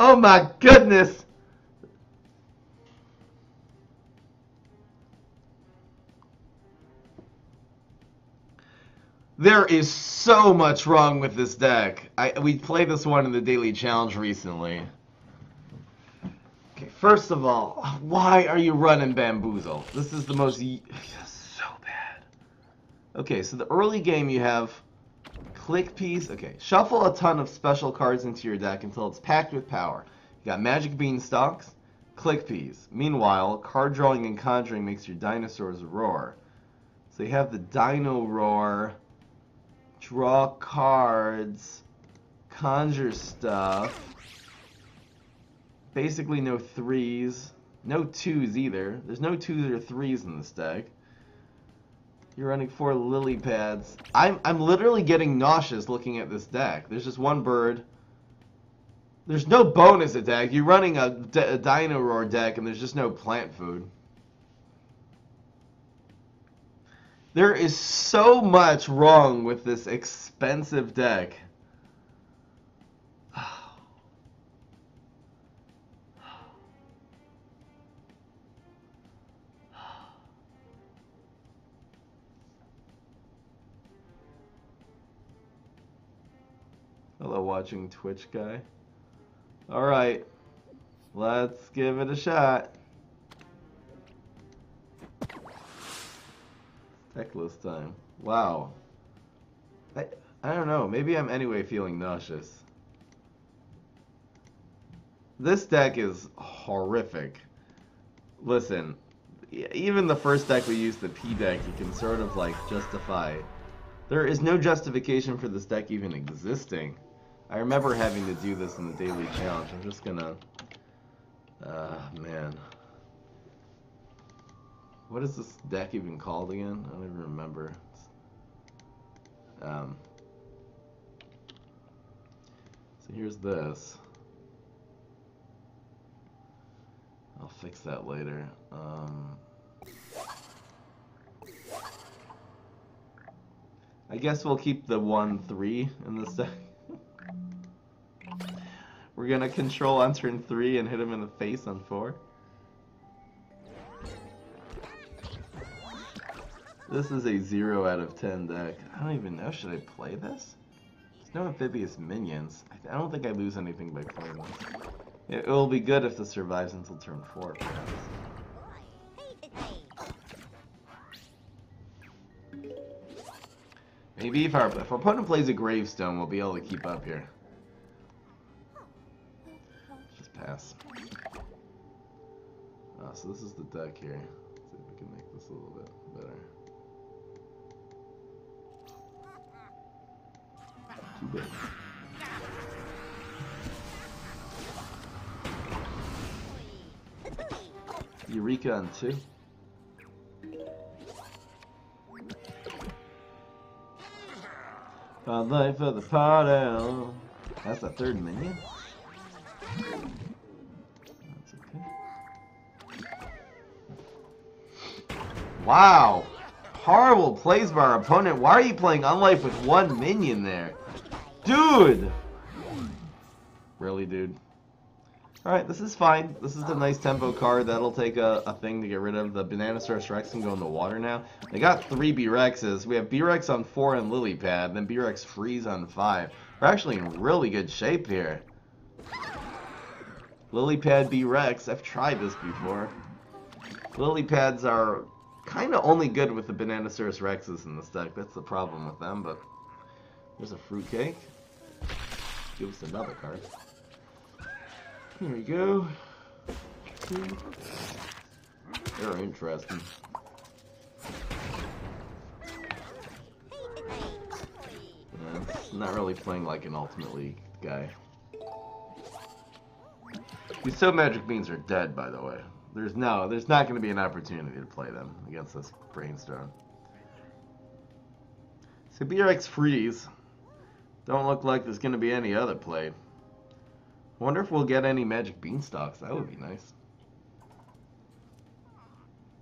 Oh my goodness! There is so much wrong with this deck. We played this one in the Daily Challenge recently. Okay, first of all, why are you running Bamboozle? This is the most... so bad. Okay, so the early game you have Click Piece. Okay, shuffle a ton of special cards into your deck until it's packed with power. You got Magic Beanstalks, Click Piece. Meanwhile, card drawing and conjuring makes your dinosaurs roar. So you have the Dino Roar, draw cards, conjure stuff. Basically no 3s, no 2s either. There's no 2s or 3s in this deck. You're running 4 lily pads. I'm literally getting nauseous looking at this deck. There's just one bird. There's no bonus attack. You're running a Dino Roar deck and there's just no plant food. There is so much wrong with this expensive deck. Hello, watching Twitch guy. Alright, let's give it a shot. Deckless time. Wow. I don't know, maybe I'm anyway feeling nauseous. This deck is horrific. Listen, even the first deck we used, the P deck, you can sort of like justify. There is no justification for this deck even existing. I remember having to do this in the daily challenge. I'm just gonna... man. What is this deck even called again? I don't even remember. So here's this. I'll fix that later. I guess we'll keep the 1-3 in this deck. We're gonna control on turn 3 and hit him in the face on 4. This is a 0 out of 10 deck. I don't even know. Should I play this? There's no amphibious minions. I don't think I lose anything by playing this. It will be good if this survives until turn 4, perhaps. Maybe if our opponent plays a gravestone, we'll be able to keep up here. Just pass. So this is the deck here. Let's see if we can make this a little bit better. Too big. Eureka on 2. Found life for the party. That's the 3rd minion. That's okay. Wow! Horrible plays by our opponent. Why are you playing Unlife with 1 minion there? Dude! Really, dude? Alright, this is fine. This is a nice tempo card. That'll take a thing to get rid of. The Bananasaurus Rex can go in the water now. They got 3 B-Rexes. We have B-Rex on 4 and Lily Pad, then B-Rex Freeze on 5. We're actually in really good shape here. Lily Pad B-Rex. I've tried this before. Lily Pads are kind of only good with the Bananasaurus Rexes in this deck. That's the problem with them, but there's a fruitcake. Give us another card. Here we go. They're interesting. Yeah, it's not really playing like an Ultimate League guy. These So Magic Beans are dead, by the way. There's not going to be an opportunity to play them against this Brainstorm. So BRX Freeze. Don't look like there's going to be any other play. I wonder if we'll get any Magic Beanstalks. That would be nice.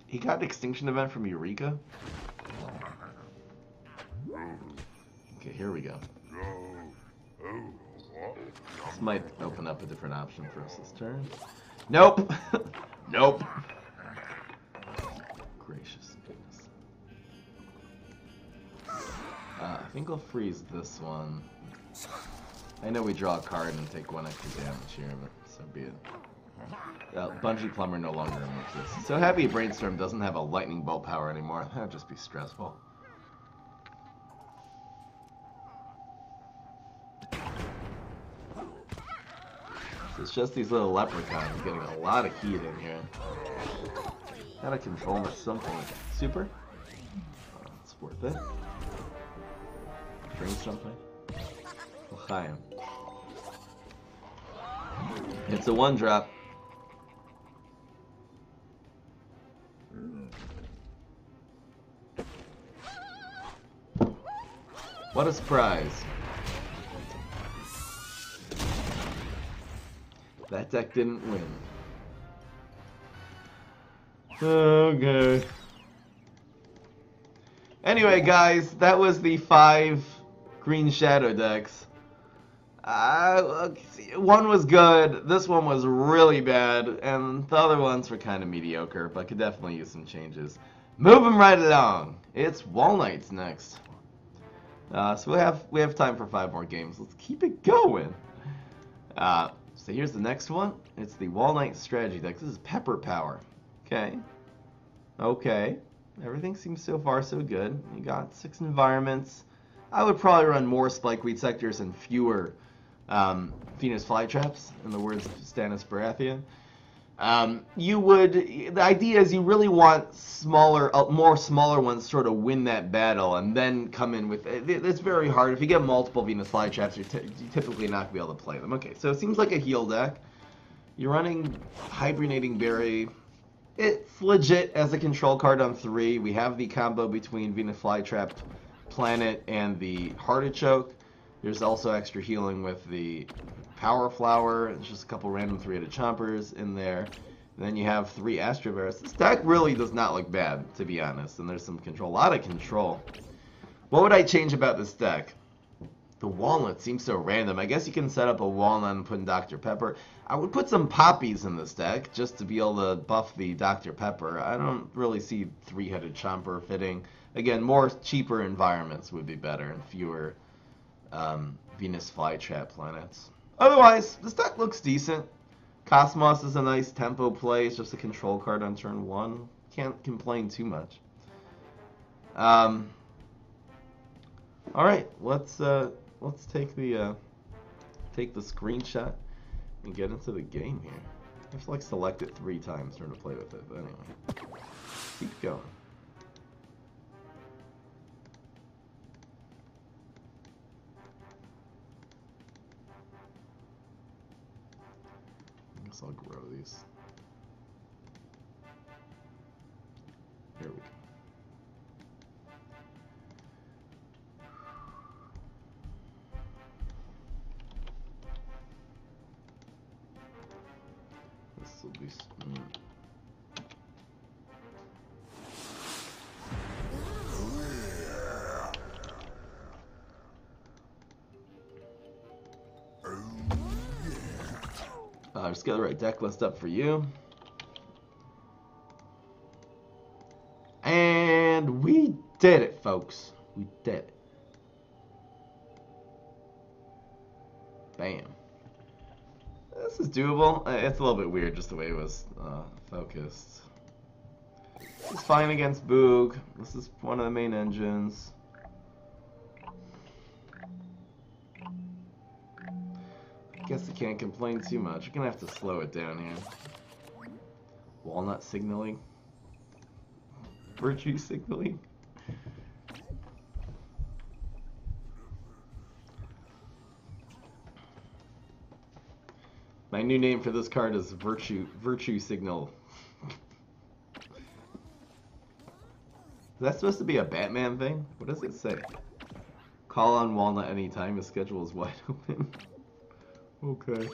He got an Extinction Event from Eureka? Okay, here we go. This might open up a different option for us this turn. Nope! Nope! Gracious goodness. I think I'll freeze this one. I know we draw a card and take 1 extra damage here, but so be it. Bungee Plumber no longer exists. So Heavy Brainstorm doesn't have a lightning bolt power anymore. That would just be stressful. So it's just these little leprechauns getting a lot of heat in here. Gotta control them at some point. Super? It's worth it. Drink something. L'chaim. It's a 1-drop. What a surprise. That deck didn't win. Okay. Anyway, guys, that was the 5 green shadow decks. One was good, this one was really bad, and the other ones were kind of mediocre, but could definitely use some changes. Moving right along. It's Wall Knights next. So we have time for 5 more games. Let's keep it going. So here's the next one. It's the Wall Knight strategy deck. This is Pepper Power. Okay. Okay. Everything seems so far so good. You got 6 environments. I would probably run more Spikeweed Sectors and fewer Venus Flytraps, in the words of Stannis Baratheon. The idea is you really want more smaller ones sort of win that battle and then come in with, it's very hard. If you get multiple Venus Flytraps, you're typically not going to be able to play them. Okay, so it seems like a heal deck. You're running Hibernating Berry. It's legit as a control card on 3. We have the combo between Venus Flytrap, Planet, and the Artichoke. There's also extra healing with the Power Flower. It's just a couple random 3-headed chompers in there. And then you have 3 Astroveras. This deck really does not look bad, to be honest. And there's some control, a lot of control. What would I change about this deck? The walnut seems so random. I guess you can set up a walnut and put in Dr. Pepper. I would put some poppies in this deck just to be able to buff the Dr. Pepper. I don't really see 3-headed chomper fitting. Again, more cheaper environments would be better and fewer Venus Flytrap planets. Otherwise, this deck looks decent. Cosmos is a nice tempo play. It's just a control card on turn 1. Can't complain too much. All right, let's take the screenshot and get into the game here. I have to like select it 3 times in order to play with it. But anyway, keep going. I'll grow these. Here we go. This will be. Just got the right deck list up for you. And we did it, folks. We did it. Bam. This is doable. It's a little bit weird just the way it was focused. It's fine against Boog. This is one of the main engines. I guess I can't complain too much. You're gonna have to slow it down here. Walnut signaling. Virtue signaling. My new name for this card is Virtue Signal. Is that supposed to be a Batman thing? What does it say? Call on Walnut anytime. His schedule is wide open. Okay.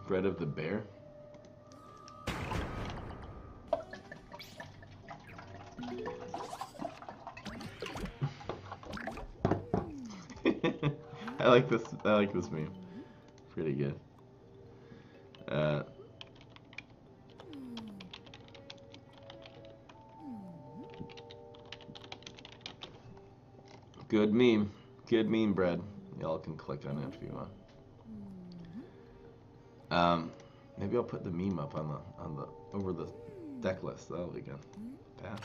Bread of the bear. I like this. I like this meme. Pretty good. Good meme. Good meme, Brad. Y'all can click on it if you want. Maybe I'll put the meme up on the over the deck list. That'll be good. Pass.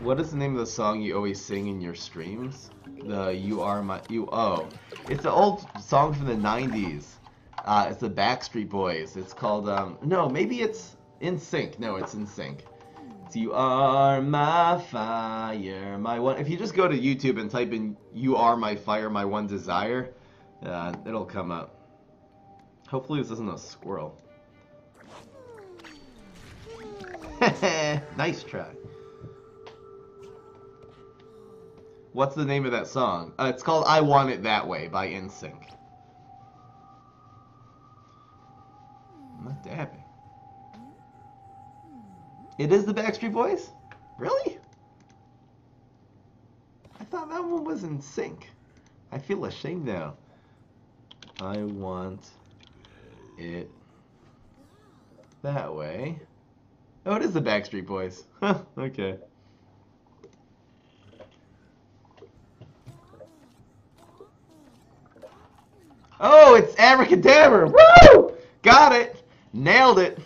What is the name of the song you always sing in your streams? The You Are My Oh. It's an old song from the 90s. It's the Backstreet Boys. It's called no, maybe it's In Sync. No, it's In Sync. It's You Are My Fire, My One. If you just go to YouTube and type in You Are My Fire, My One Desire, it'll come up. Hopefully this isn't a squirrel. Nice try. What's the name of that song? It's called I Want It That Way by NSYNC. I'm not dabbing. It is the Backstreet Boys? Really? I thought that one was NSYNC. I feel ashamed now. I want it that way. Oh, it is the Backstreet Boys. Huh, okay. Oh, it's Abracadabra! Woo! Got it! Nailed it!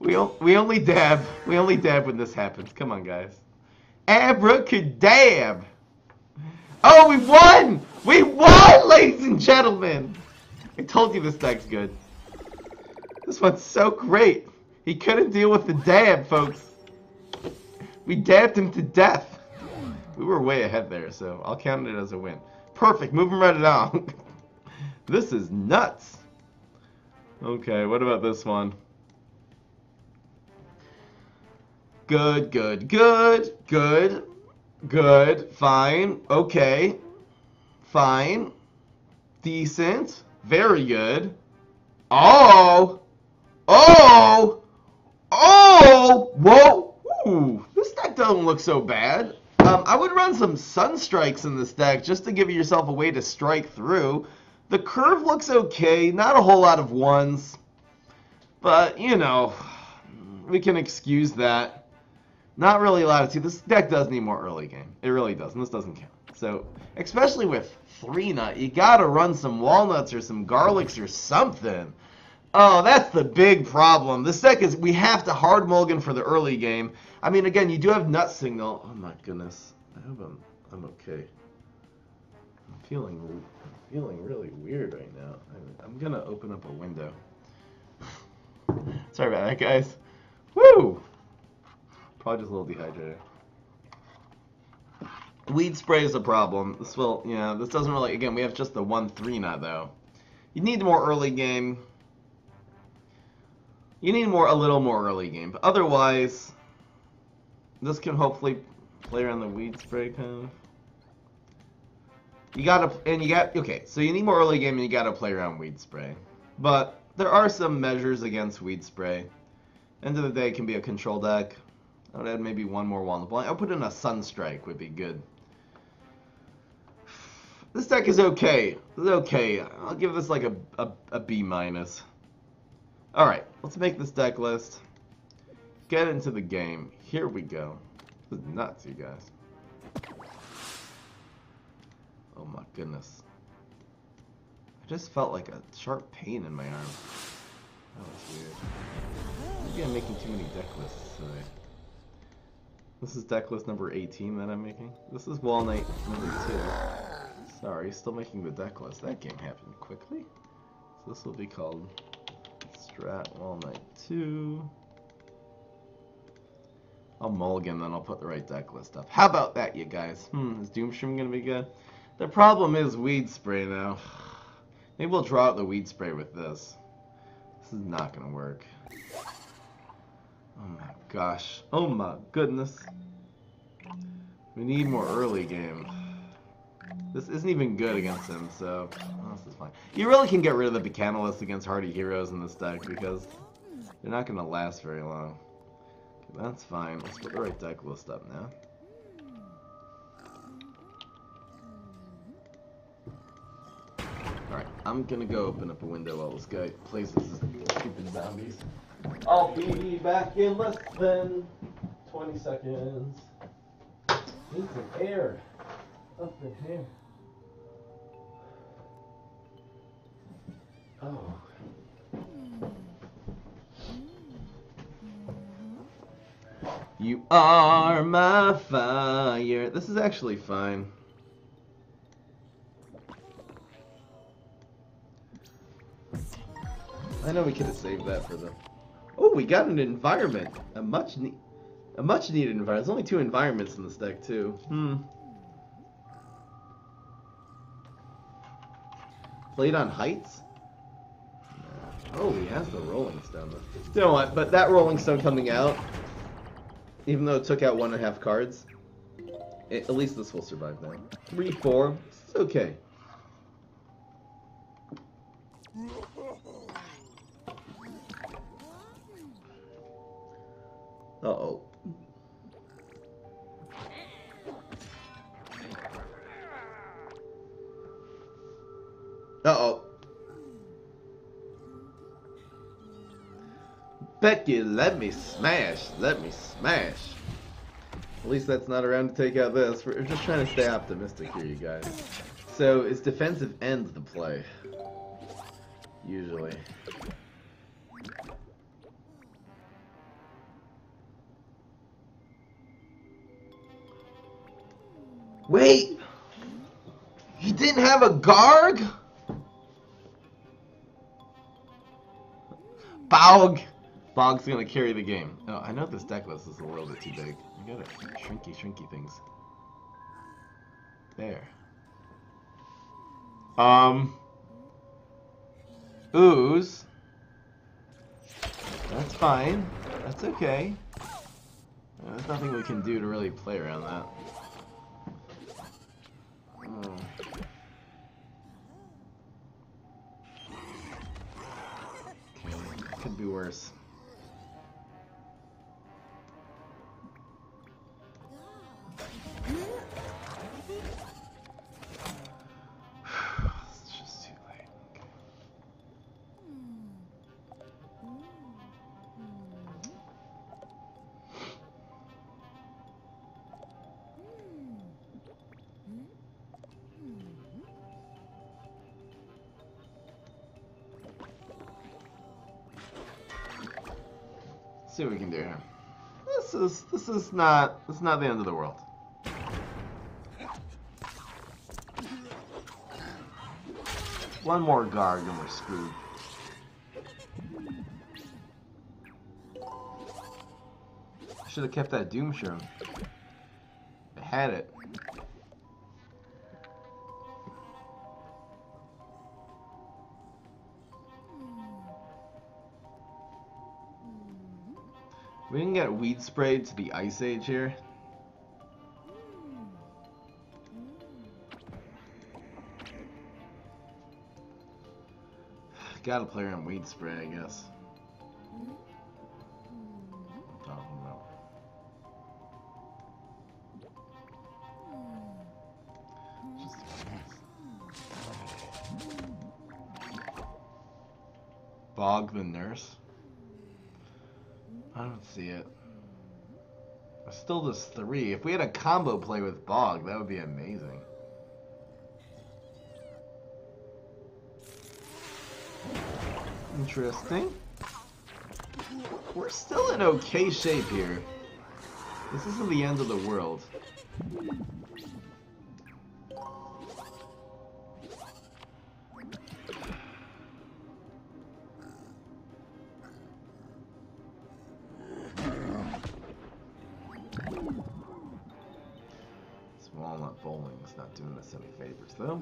we only dab. We only dab when this happens. Come on, guys. Abracadab! Oh, we won! We won, ladies and gentlemen! I told you this deck's good. This one's so great. He couldn't deal with the dab, folks. We dabbed him to death. We were way ahead there, so I'll count it as a win. Perfect, moving right along. This is nuts. Okay, what about this one? Good, good, good, good, good, fine, okay, fine, decent, very good. Oh, oh, oh, whoa, ooh, this deck doesn't look so bad. I would run some Sunstrikes in this deck just to give yourself a way to strike through. The curve looks okay, not a whole lot of ones, but, you know, we can excuse that. Not really a lot of two. This deck does need more early game. It really does, and this doesn't count. So, especially with 3-nut, you gotta run some walnuts or some garlics or something. Oh, that's the big problem. This deck is, we have to hard mulligan for the early game. I mean, again, you do have nut signal. Oh my goodness. I hope I'm okay. I'm feeling really weird right now. I'm gonna open up a window. Sorry about that, guys. Woo! Probably just a little dehydrated. Weed spray is a problem. This will, yeah, this doesn't really, again, we have just the 1-3 nut though. You need more early game. You need a little more early game, but otherwise, this can hopefully play around the weed spray kind of. Okay, so you need more early game and you gotta play around weed spray. But there are some measures against weed spray. End of the day, it can be a control deck. I would add maybe one more walnut blind. I'll put in a Sunstrike would be good. This deck is okay. It's okay. I'll give this like a B minus. Alright, let's make this deck list. Get into the game. Here we go. This is nuts, you guys. Oh my goodness. I just felt like a sharp pain in my arm. That was weird. Maybe I'm making too many deck lists today. This is deck list number 18 that I'm making. This is Walnut number 2. Sorry, still making the deck list. That game happened quickly. So this will be called Strat Walnut 2. I'll mulligan, then I'll put the right deck list up. How about that, you guys? Is Doomstream gonna be good? The problem is weed spray now. Maybe we'll draw out the weed spray with this. This is not gonna work. Oh my gosh. Oh my goodness. We need more early game. This isn't even good against him, so this is fine. You really can get rid of the Mechanolist against hardy heroes in this deck because they're not gonna last very long. Okay, that's fine. Let's put the right deck list up now. Alright, I'm gonna go open up a window while this guy plays his stupid zombies. I'll be back in less than 20 seconds. Need some air up in here. Oh. You are my fire. This is actually fine. I know we could have saved that for the... Oh, we got an environment. A much needed environment. There's only 2 environments in this deck, too. Played on Heights? Oh, he has the Rolling Stone. You know what? But that Rolling Stone coming out, even though it took out 1.5 cards, at least this will survive now. 3-4. It's okay. Uh-oh. Uh-oh. Becky, let me smash. Let me smash. At least that's not around to take out this. We're just trying to stay optimistic here, you guys. So, is defensive end the play? Usually. Wait! He didn't have a Garg? Bog! Bog's gonna carry the game. Oh, I know this deck list is a little bit too big. I gotta shrinky things. There. Ooze. That's fine. That's okay. There's nothing we can do to really play around that. Okay, could be worse. It's just too late. Okay. See what we can do here. This is not the end of the world. One more Garg and we're screwed. I should have kept that Doom Shroom. I had it. We can get Weed Sprayed to the Ice Age here. Gotta play around Weed Spray, I guess. What I'm talking about. Bog the Nurse? I don't see it. There's still this 3. If we had a combo play with Bog, that would be amazing. Interesting. We're still in okay shape here. This isn't the end of the world. This walnut bowling's not doing us any favors, though.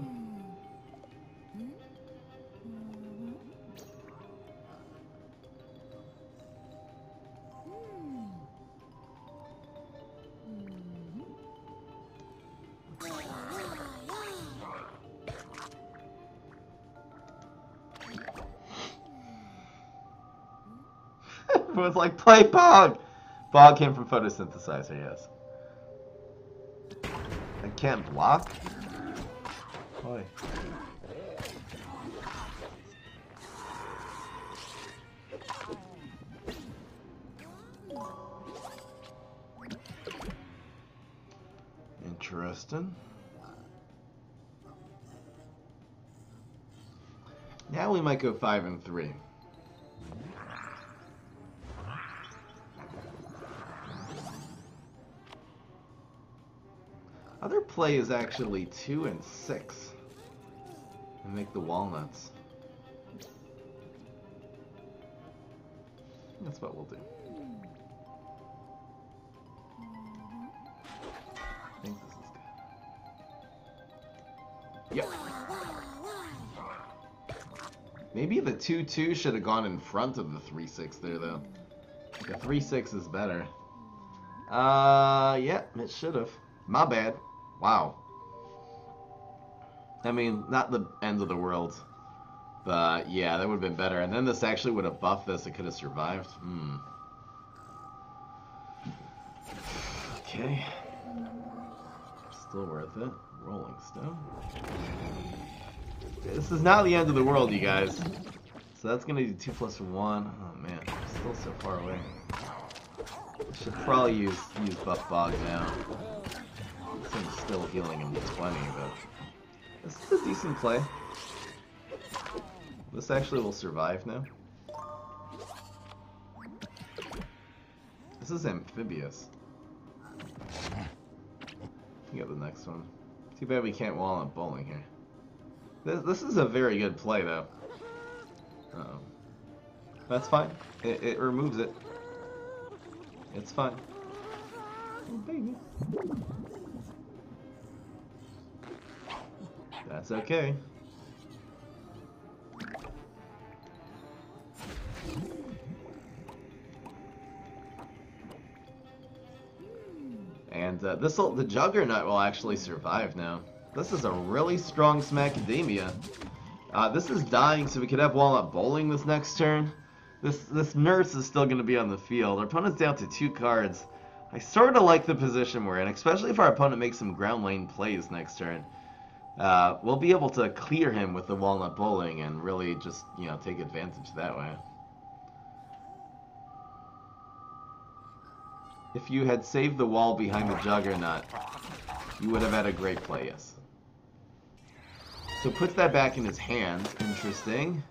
Everyone's like, play Bog! Bog came from photosynthesizer, yes. I can't block? Why? Interesting. Now we might go 5 and 3. Other play is actually 2 and 6. And make the walnuts. That's what we'll do. I think this is good. Yep. Maybe the 2-2 should have gone in front of the 3-6 there, though. The 3-6 is better. Yeah, it should have. My bad. Wow. I mean, not the end of the world. But, yeah, that would have been better. And then this actually would have buffed this. It could have survived. Okay. Still worth it. Rolling Stone. This is not the end of the world, you guys. So that's going to do 2 plus 1. Oh, man. I'm still so far away. I should probably use Buff Bog now. This thing's still healing him to 20, but... This is a decent play. This actually will survive now. This is amphibious. You got the next one. Too bad we can't wall up bowling here. This is a very good play, though. Uh-oh. That's fine. It removes it. It's fine. Oh, baby. That's okay. And the Juggernaut will actually survive now. This is a really strong Smackademia. This is dying, so we could have Walnut bowling this next turn. This Nurse is still going to be on the field. Our opponent's down to 2 cards. I sort of like the position we're in, especially if our opponent makes some ground lane plays next turn. We'll be able to clear him with the Walnut bowling and really just, you know, take advantage that way. If you had saved the wall behind the Juggernaut, you would have had a great play, yes. So puts that back in his hand. Interesting.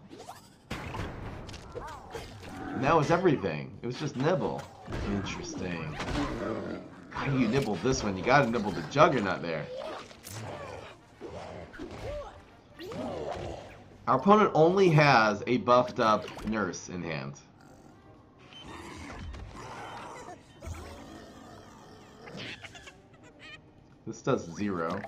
And that was everything. It was just nibble. Interesting. How do you nibble this one? You gotta nibble the Juggernaut there. Our opponent only has a buffed up Nurse in hand. This does 0.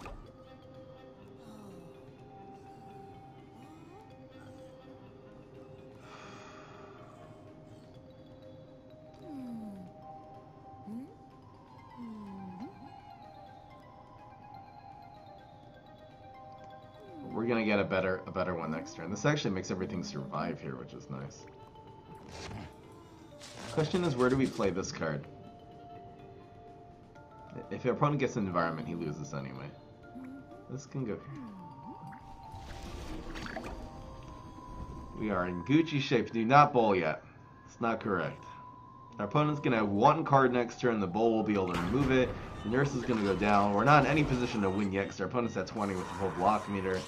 We're gonna get a better one next turn. This actually makes everything survive here, which is nice. Question is, where do we play this card? If your opponent gets an environment, he loses anyway. This can go here. We are in Gucci shape. Do not bowl yet. It's not correct. Our opponent's going to have 1 card next turn. The bowl will be able to remove it. The Nurse is going to go down. We're not in any position to win yet because our opponent's at 20 with the full block meter.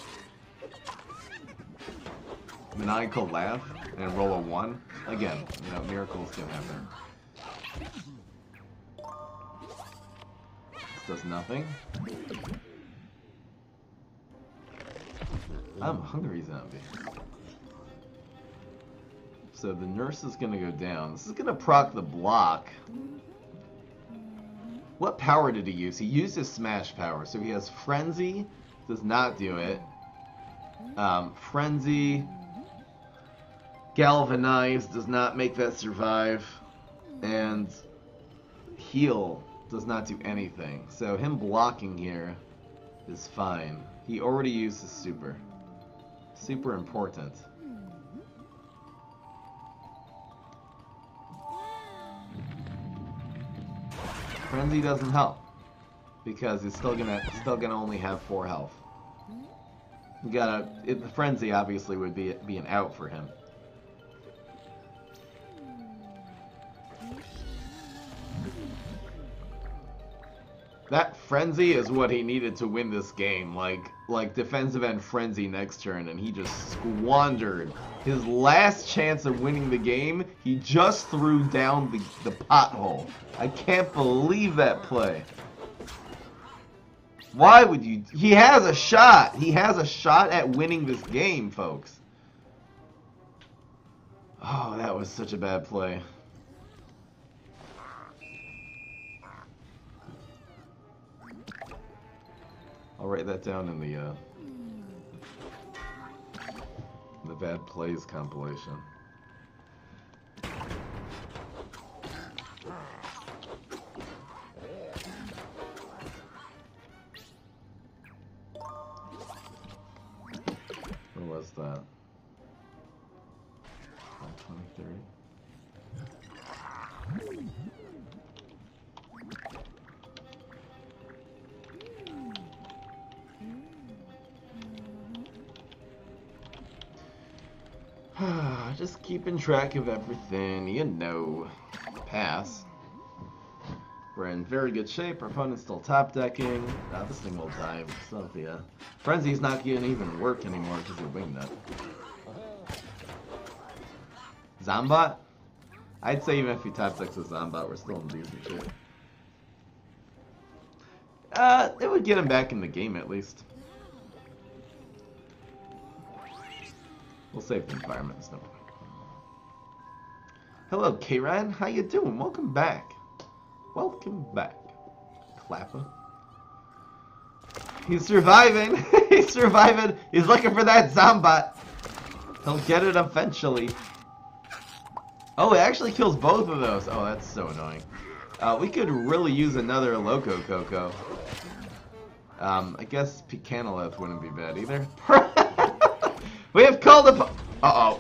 Maniacal laugh and roll a 1. Again, you know, miracles can happen. Does nothing. I'm hungry, zombie. So the Nurse is gonna go down. This is gonna proc the block. What power did he use? He used his smash power. So he has Frenzy, does not do it. Frenzy, Galvanize does not make that survive. And Heal does not do anything. So him blocking here is fine. He already used his super. Super important. Frenzy doesn't help because he's still gonna only have 4 health. You gotta. The Frenzy obviously would be an out for him. That Frenzy is what he needed to win this game. Like defensive end Frenzy next turn, and he just squandered his last chance of winning the game. He just threw down the pothole. I can't believe that play. Why would you? He has a shot. He has a shot at winning this game, folks. Oh, that was such a bad play. I'll write that down in the bad plays compilation. Where was that? 23. Just keeping track of everything, you know. Pass. We're in very good shape. Our opponent's still top decking. This thing will die. So the Frenzy's not gonna even work anymore because of Wingnut. Zombot? I'd say even if he top decks with Zombot, we're still in decent shape. It would get him back in the game at least. We'll save the environment. No. Hello, K-Ryan. How you doing? Welcome back. Welcome back. Clapper. He's surviving. He's surviving. He's looking for that Zombot. He'll get it eventually. Oh, it actually kills both of those. Oh, that's so annoying. We could really use another Loco Coco. I guess Pecanolith wouldn't be bad either. We have called upon. Uh-oh.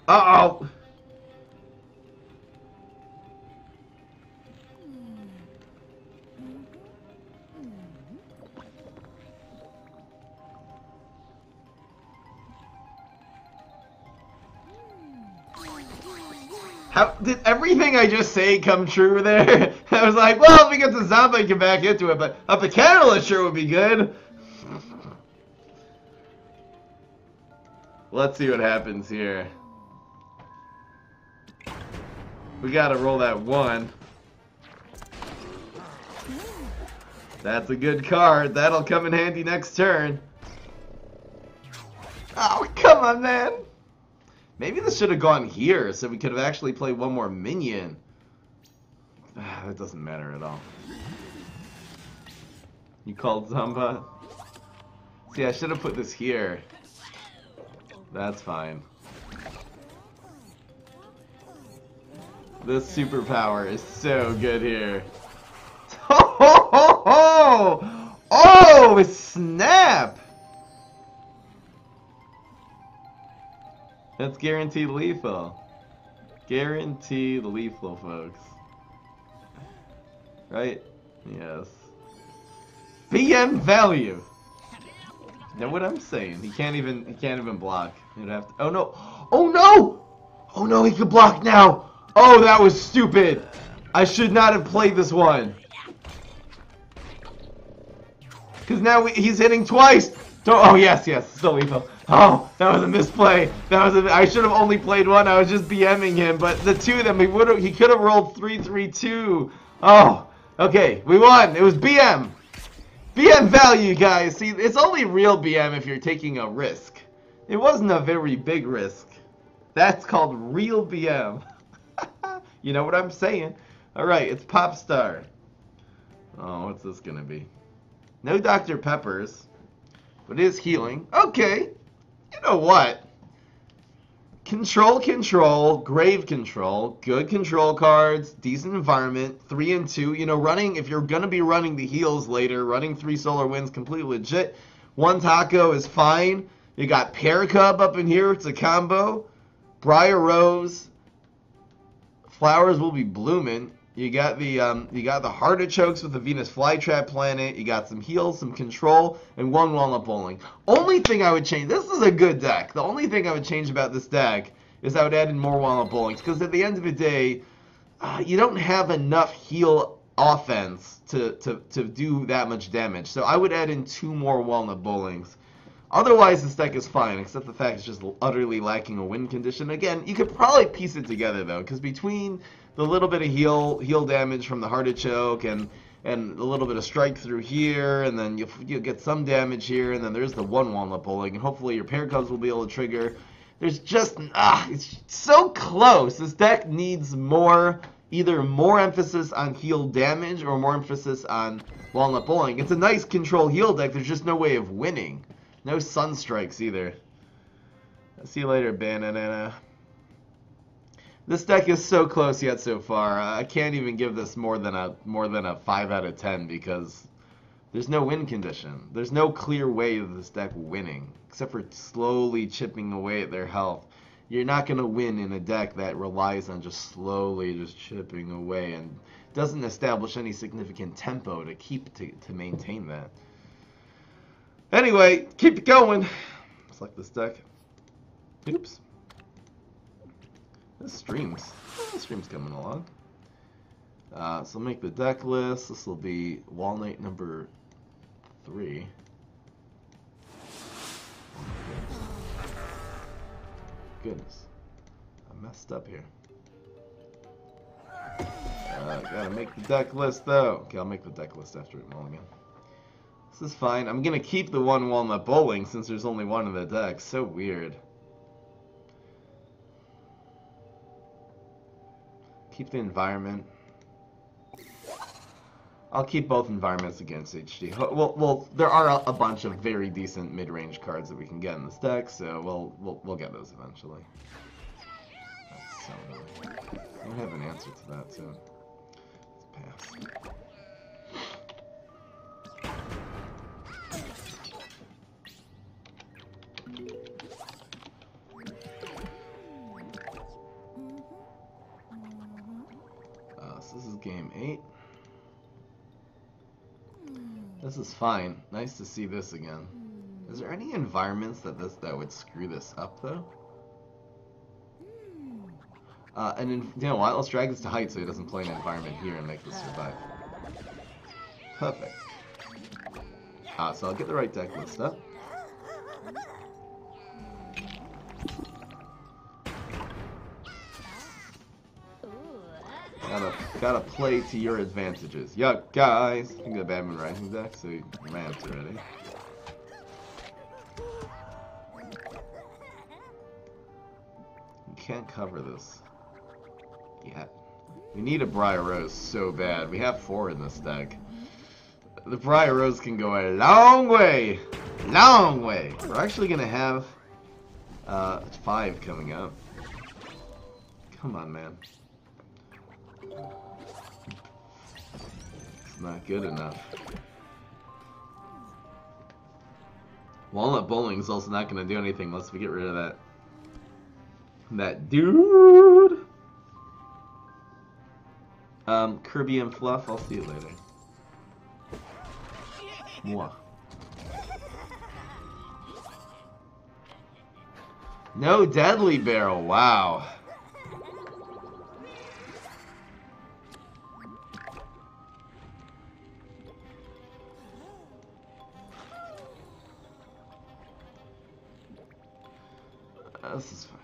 Uh-oh. How did everything I just say come true there? I was like, well, if we get the zombie, I can back into it, but a Pecanolith sure would be good. Let's see what happens here. We gotta roll that 1. That's a good card. That'll come in handy next turn. Oh, come on, man. Maybe this should have gone here, so we could have actually played one more minion. That doesn't matter at all. You called Zamba? See, I should have put this here. That's fine. This superpower is so good here. Ho ho ho ho! Oh, snap! That's guaranteed lethal. Guaranteed lethal, folks. Right? Yes. BM value. Know what I'm saying? He can't even block. He'd have to. Oh no! Oh no! Oh no! He can block now. Oh, that was stupid. I should not have played this one. Because now he's hitting twice. Oh yes, still lethal. Oh, that was a misplay. I should have only played one. I was just BMing him, but the two of them, he could have rolled 3-3-2. Oh, okay, we won. It was BM. BM value, guys. See, it's only real BM if you're taking a risk. It wasn't a very big risk. That's called real BM. You know what I'm saying? All right, it's Popstar. Oh, what's this gonna be? No Dr. Peppers, but it is healing. Okay. You know what? Control, grave control, good control cards, decent environment, 3 and 2. You know, running, if you're going to be running the heals later, running 3 solar winds, completely legit. One Taco is fine. You got Pear Cub up in here. It's a combo. Briar Rose. Flowers will be blooming. You got the Artichokes with the Venus Flytrap planet. You got some heals, some control, and one Walnut Bowling. Only thing I would change. This is a good deck. The only thing I would change about this deck is I would add in more Walnut Bowlings, because at the end of the day, you don't have enough heal offense to do that much damage. So I would add in 2 more Walnut Bowlings. Otherwise, this deck is fine, except the fact it's just utterly lacking a win condition. Again, you could probably piece it together, though, because between the little bit of heal damage from the Artichoke and a little bit of strike through here, and then you'll get some damage here, and then there's the 1 Walnut Bowling, and hopefully your Pear Cubs will be able to trigger. There's just, it's so close. This deck needs either more emphasis on heal damage or more emphasis on Walnut Bowling. It's a nice control heal deck, there's just no way of winning. No Sunstrikes either. See you later, Banana. This deck is so close yet so far. I can't even give this more than a 5 out of 10 because there's no win condition. There's no clear way of this deck winning, except for slowly chipping away at their health. You're not going to win in a deck that relies on just slowly just chipping away and doesn't establish any significant tempo to maintain that. Anyway, keep it going. Select this deck. Oops. This stream's coming along. So make the deck list. This will be Walnut number 3. Goodness, I messed up here. Gotta make the deck list though. Okay, I'll make the deck list after it mulligan. This is fine. I'm gonna keep the 1 Walnut Bowling since there's only 1 in the deck. So weird. Keep the environment. I'll keep both environments against HD. Well, there are a bunch of very decent mid-range cards that we can get in this deck, so we'll get those eventually. That's so annoying. I don't have an answer to that, so let's pass. So this is game 8. This is fine. Nice to see this again. Is there any environments that would screw this up though? And then, you know what? Let's drag this to height so he doesn't play an environment here and make this survive. Perfect. So I'll get the right deck list up. Gotta play to your advantages. Yup, guys! You can go Badman Rising deck, so you ramped already. You can't cover this yet. We need a Briar Rose so bad. We have 4 in this deck. The Briar Rose can go a long way! Long way! We're actually gonna have 5 coming up. Come on, man. Not good enough. Walnut Bowling is also not going to do anything unless we get rid of that dude. Kirby and Fluff, I'll see you later. Mwah. No Deadly Barrel, wow. This is fine.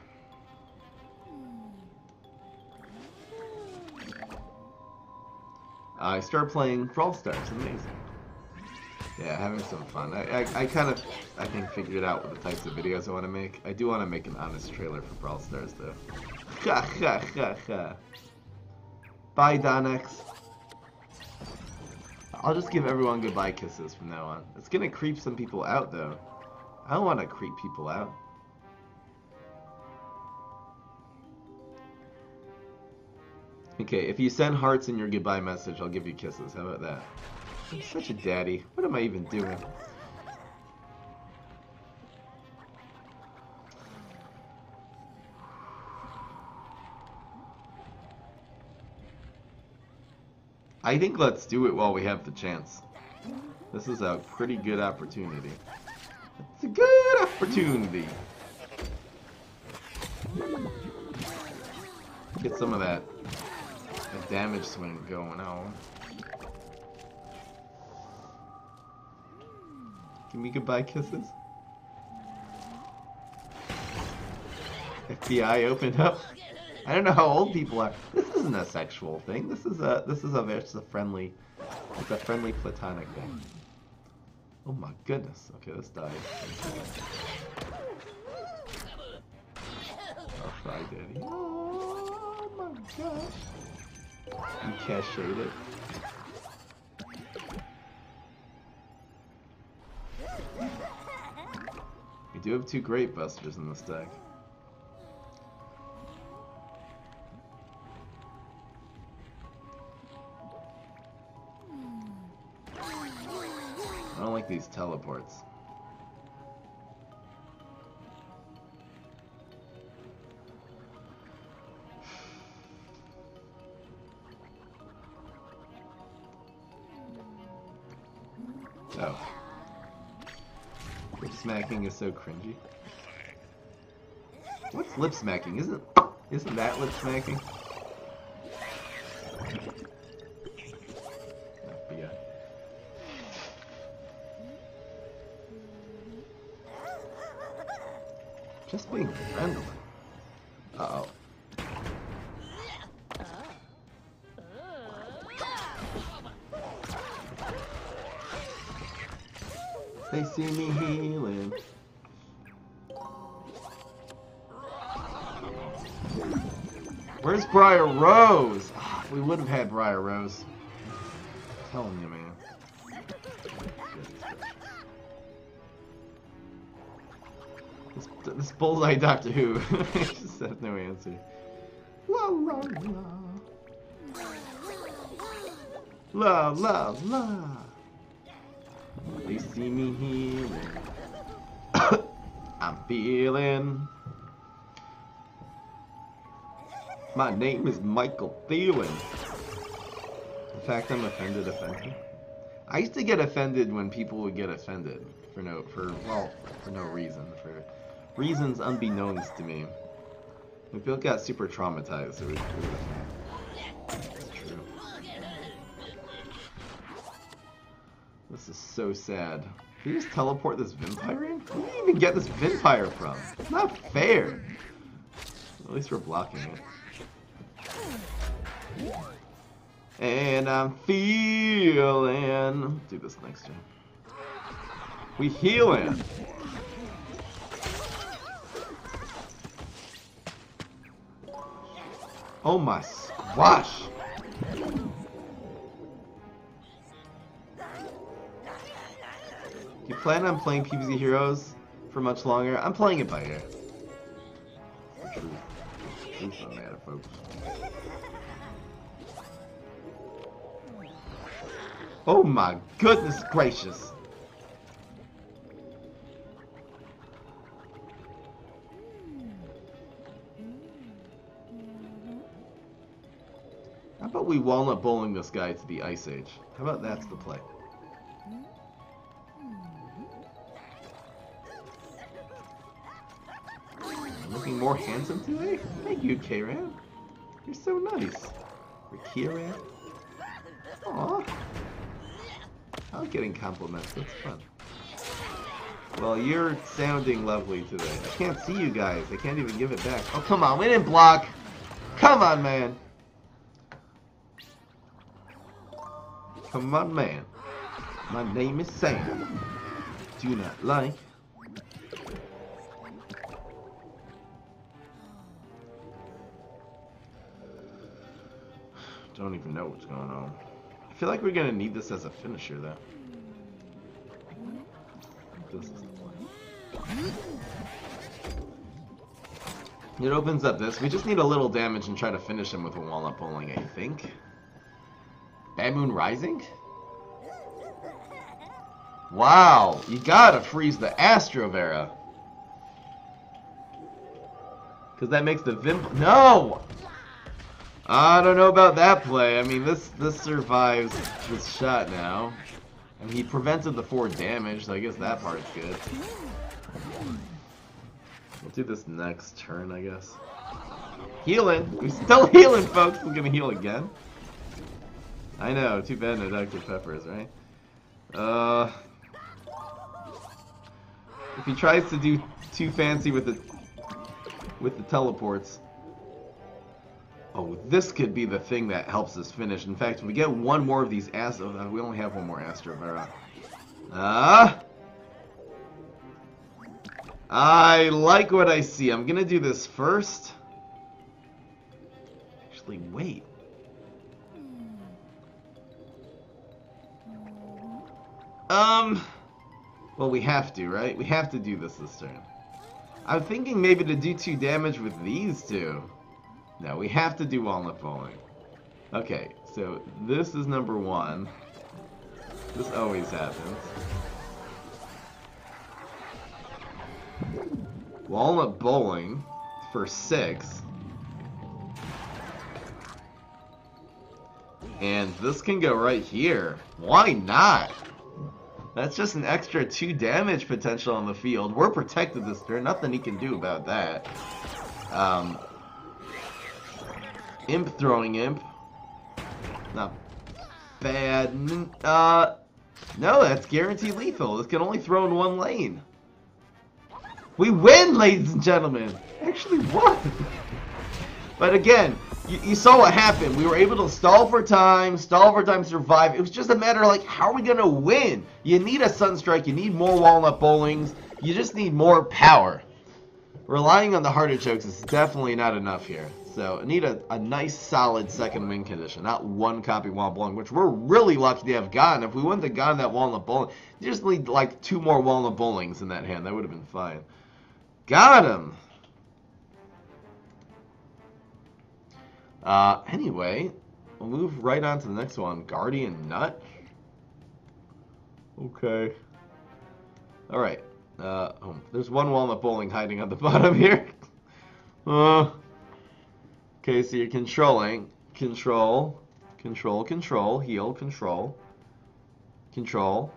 I started playing Brawl Stars. Amazing. Yeah, having some fun. I kind of, I think, figured out what the types of videos I want to make. I do want to make an honest trailer for Brawl Stars, though. Ha ha ha ha. Bye, Donex. I'll just give everyone goodbye kisses from now on. It's gonna creep some people out, though. I don't want to creep people out. Okay, if you send hearts in your goodbye message, I'll give you kisses. How about that? I'm such a daddy. What am I even doing? I think let's do it while we have the chance. This is a pretty good opportunity. It's a good opportunity. Get some of that damage swing going on. Give me goodbye kisses. FBI opened up. I don't know how old people are. This isn't a sexual thing. This is just a friendly, it's a friendly platonic thing. Oh my goodness. Okay, this died. I'll try, Daddy. Oh my gosh. You cached it. We do have 2 Great Busters in this deck. I don't like these teleports. Oh. Lip smacking is so cringy. What's lip smacking? Isn't that lip smacking? FBI. Just being friendly. Uh-oh. They see me healing. Where's Briar Rose? We would have had Briar Rose. I'm telling you, man. This bullseye Doctor Who just has no answer. La la la. La la la. They see me healing. I'm feeling. My name is Michael Thielen. In fact, I'm offended. I used to get offended when people would get offended for no reason, for reasons unbeknownst to me. When people got super traumatized, it was it's true. This is so sad. Did you just teleport this vampire in? Where did you even get this vampire from? It's not fair. At least we're blocking it. And I'm feeling. Do this next time. We healing. Oh my squash! You plan on playing PvZ Heroes for much longer? I'm playing it by ear. It's the truth. Truth on that, folks. Oh my goodness gracious! How about we walnut bowling this guy to the Ice Age? How about that's the play? Looking more handsome today? Thank you, K-Ran. You're so nice. Or K-Ran. Aww. I like getting compliments. That's fun. Well, you're sounding lovely today. I can't see you guys. I can't even give it back. Oh, come on. We didn't block. Come on, man. Come on, man. My name is Sam. Do not like. Don't even know what's going on. I feel like we're gonna need this as a finisher, though. This is the plan. It opens up this. We just need a little damage and try to finish him with a walnut bowling, I think. Bad Moon Rising? Wow, you gotta freeze the Astro Vera. Because that makes the Vimp. No! I don't know about that play. I mean, this survives this shot now. And he prevented the 4 damage, so I guess that part's good. We'll do this next turn, I guess. Healing! We're still healing, folks! We're gonna heal again. I know, too bad no Dr. Peppers, right? If he tries to do too fancy with the teleports. Oh, this could be the thing that helps us finish. In fact, if we get one more of these Astro... we only have one more Astro Vera. I like what I see. I'm gonna do this first. Actually, wait. Well, we have to, right? We have to do this turn. I'm thinking maybe to do 2 damage with these two. No, we have to do Walnut Bowling. Okay, so this is number 1. This always happens. Walnut Bowling for 6. And this can go right here. Why not? That's just an extra 2 damage potential on the field. We're protected this turn. Nothing he can do about that. Imp throwing Imp. Not bad. No, that's guaranteed lethal. This can only throw in 1 lane. We win, ladies and gentlemen. Actually won. But again, you saw what happened. We were able to stall for time, survive. It was just a matter of, like, how are we going to win? You need a Sunstrike. You need more Walnut Bowlings. You just need more power. Relying on the Artichokes is definitely not enough here. So I need a nice, solid second win condition. Not 1 copy Walnut Bowling, which we're really lucky to have gotten. If we wouldn't have gotten that Walnut Bowling, you just need, like, 2 more Walnut Bowlings in that hand. That would have been fine. Got him! Anyway, we'll move right on to the next one. Guardian Nut? Okay. Alright. There's 1 Walnut Bowling hiding on the bottom here. Okay, so you're controlling. Control. Control, control. Heal, control. Control.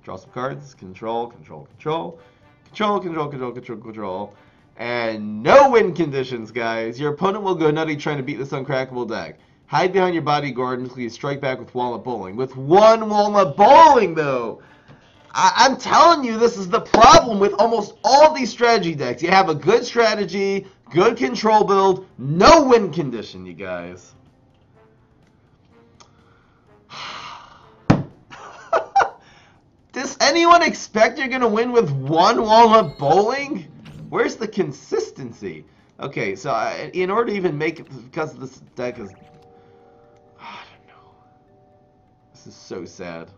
Draw some cards. Control, control, control. Control, control, control, control, control. And no win conditions, guys. Your opponent will go nutty trying to beat this uncrackable deck. Hide behind your body guard until you strike back with Walnut Bowling. With 1 Walnut Bowling, though. I'm telling you, this is the problem with almost all these strategy decks. You have a good strategy, good control build, no win condition, you guys. Does anyone expect you're going to win with 1 Walnut Bowling? Where's the consistency? Okay, so in order to even make it, because this deck is... I don't know. This is so sad.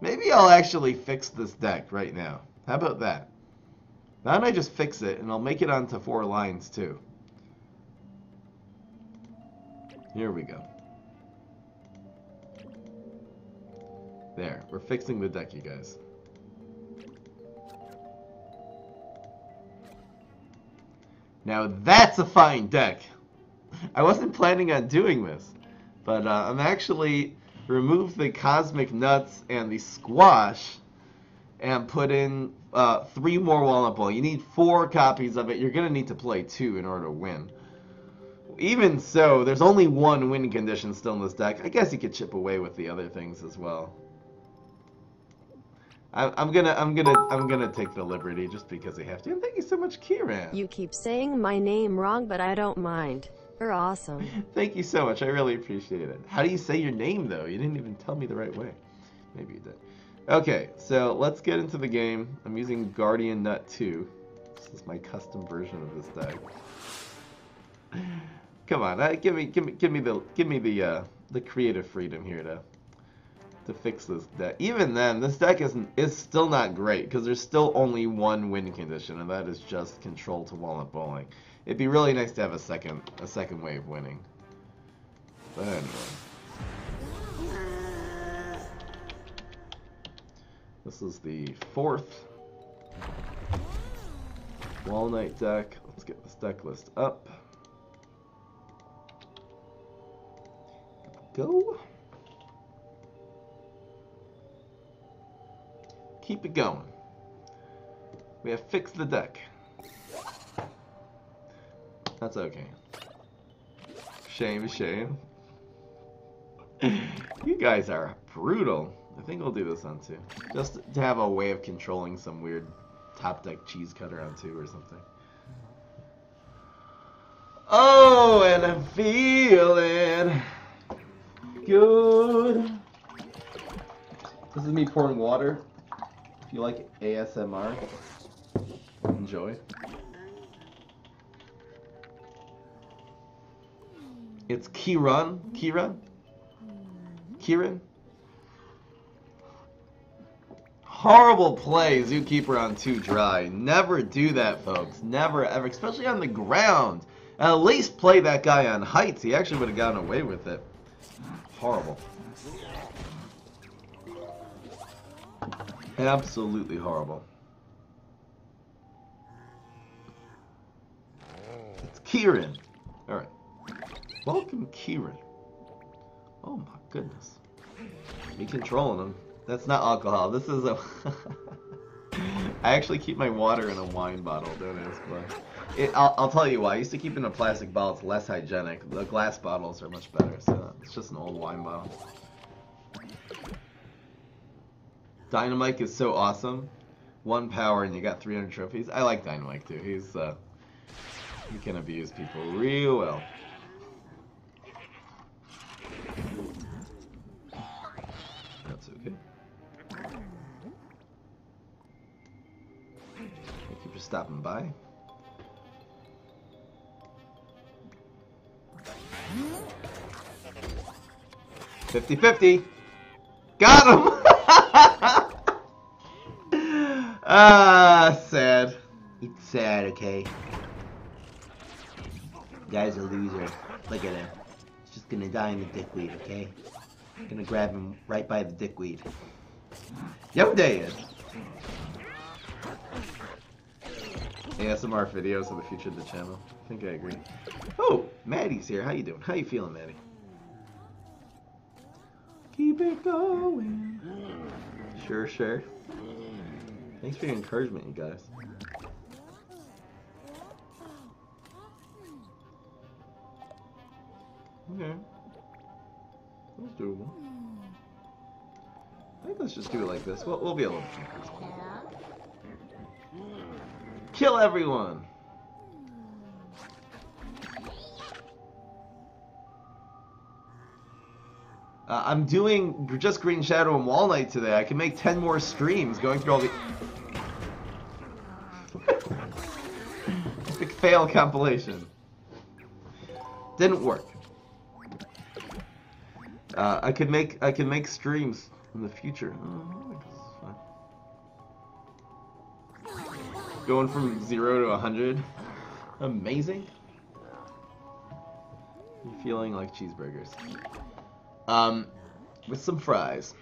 Maybe I'll actually fix this deck right now. How about that? Why don't I just fix it, and I'll make it onto 4 lines, too. Here we go. There, we're fixing the deck, you guys. Now that's a fine deck. I wasn't planning on doing this, but I'm actually remove the Cosmic Nuts and the Squash and put in 3 more Walnut Bowling. You need 4 copies of it. You're going to need to play 2 in order to win. Even so, there's only 1 win condition still in this deck. I guess you could chip away with the other things as well. I'm gonna take the liberty just because I have to. And thank you so much, Kieran. You keep saying my name wrong, but I don't mind. You're awesome. Thank you so much. I really appreciate it. How do you say your name, though? You didn't even tell me the right way. Maybe you did. Okay, so let's get into the game. I'm using Guardian Nut 2. This is my custom version of this deck. Come on, give me the creative freedom here to fix this deck. Even then, this deck is still not great because there's still only 1 win condition, and that is just control to Walnut Bowling. It'd be really nice to have a second way of winning. But anyway, this is the 4th Walnut deck. Let's get this deck list up. go. Keep it going. We have fixed the deck. That's okay. Shame, shame. You guys are brutal. I think we'll do this on 2. Just to have a way of controlling some weird top deck cheese cutter on 2 or something. Oh, and I'm feeling good. This is me pouring water. If you like ASMR, enjoy. It's Kieran. Horrible play, Zookeeper on 2 dry. Never do that, folks. Never, ever. Especially on the ground. At least play that guy on heights. He actually would have gotten away with it. Horrible. Absolutely horrible. It's Kieran. Alright. Welcome, Kieran. Oh my goodness. Me controlling him. That's not alcohol. This is a... I actually keep my water in a wine bottle, don't ask why. I'll tell you why. I used to keep it in a plastic bottle. It's less hygienic. The glass bottles are much better, so it's just an old wine bottle. Dynamite is so awesome. 1 power and you got 300 trophies. I like Dynamite too. He can abuse people real well. That's okay. Thank you for stopping by. $50-50. Got him! Sad. It's sad, okay? Guy's a loser. Look at him. He's just gonna die in the dickweed, okay? Gonna grab him right by the dickweed. Yo, Dad! ASMR videos are the future of the channel. I think I agree. Oh, Maddie's here. How you doing? How you feeling, Maddie? Keep it going. Sure, sure. Thanks for your encouragement, you guys. Okay. That's doable. I think let's just do it like this. We'll be able to. Kill everyone! I'm doing just Green Shadow and Wall Knight today. I can make 10 more streams going through all the... Epic fail compilation. Didn't work. I can make streams in the future. Oh, this is fine. Going from 0 to 100. Amazing. I'm feeling like cheeseburgers. With some fries.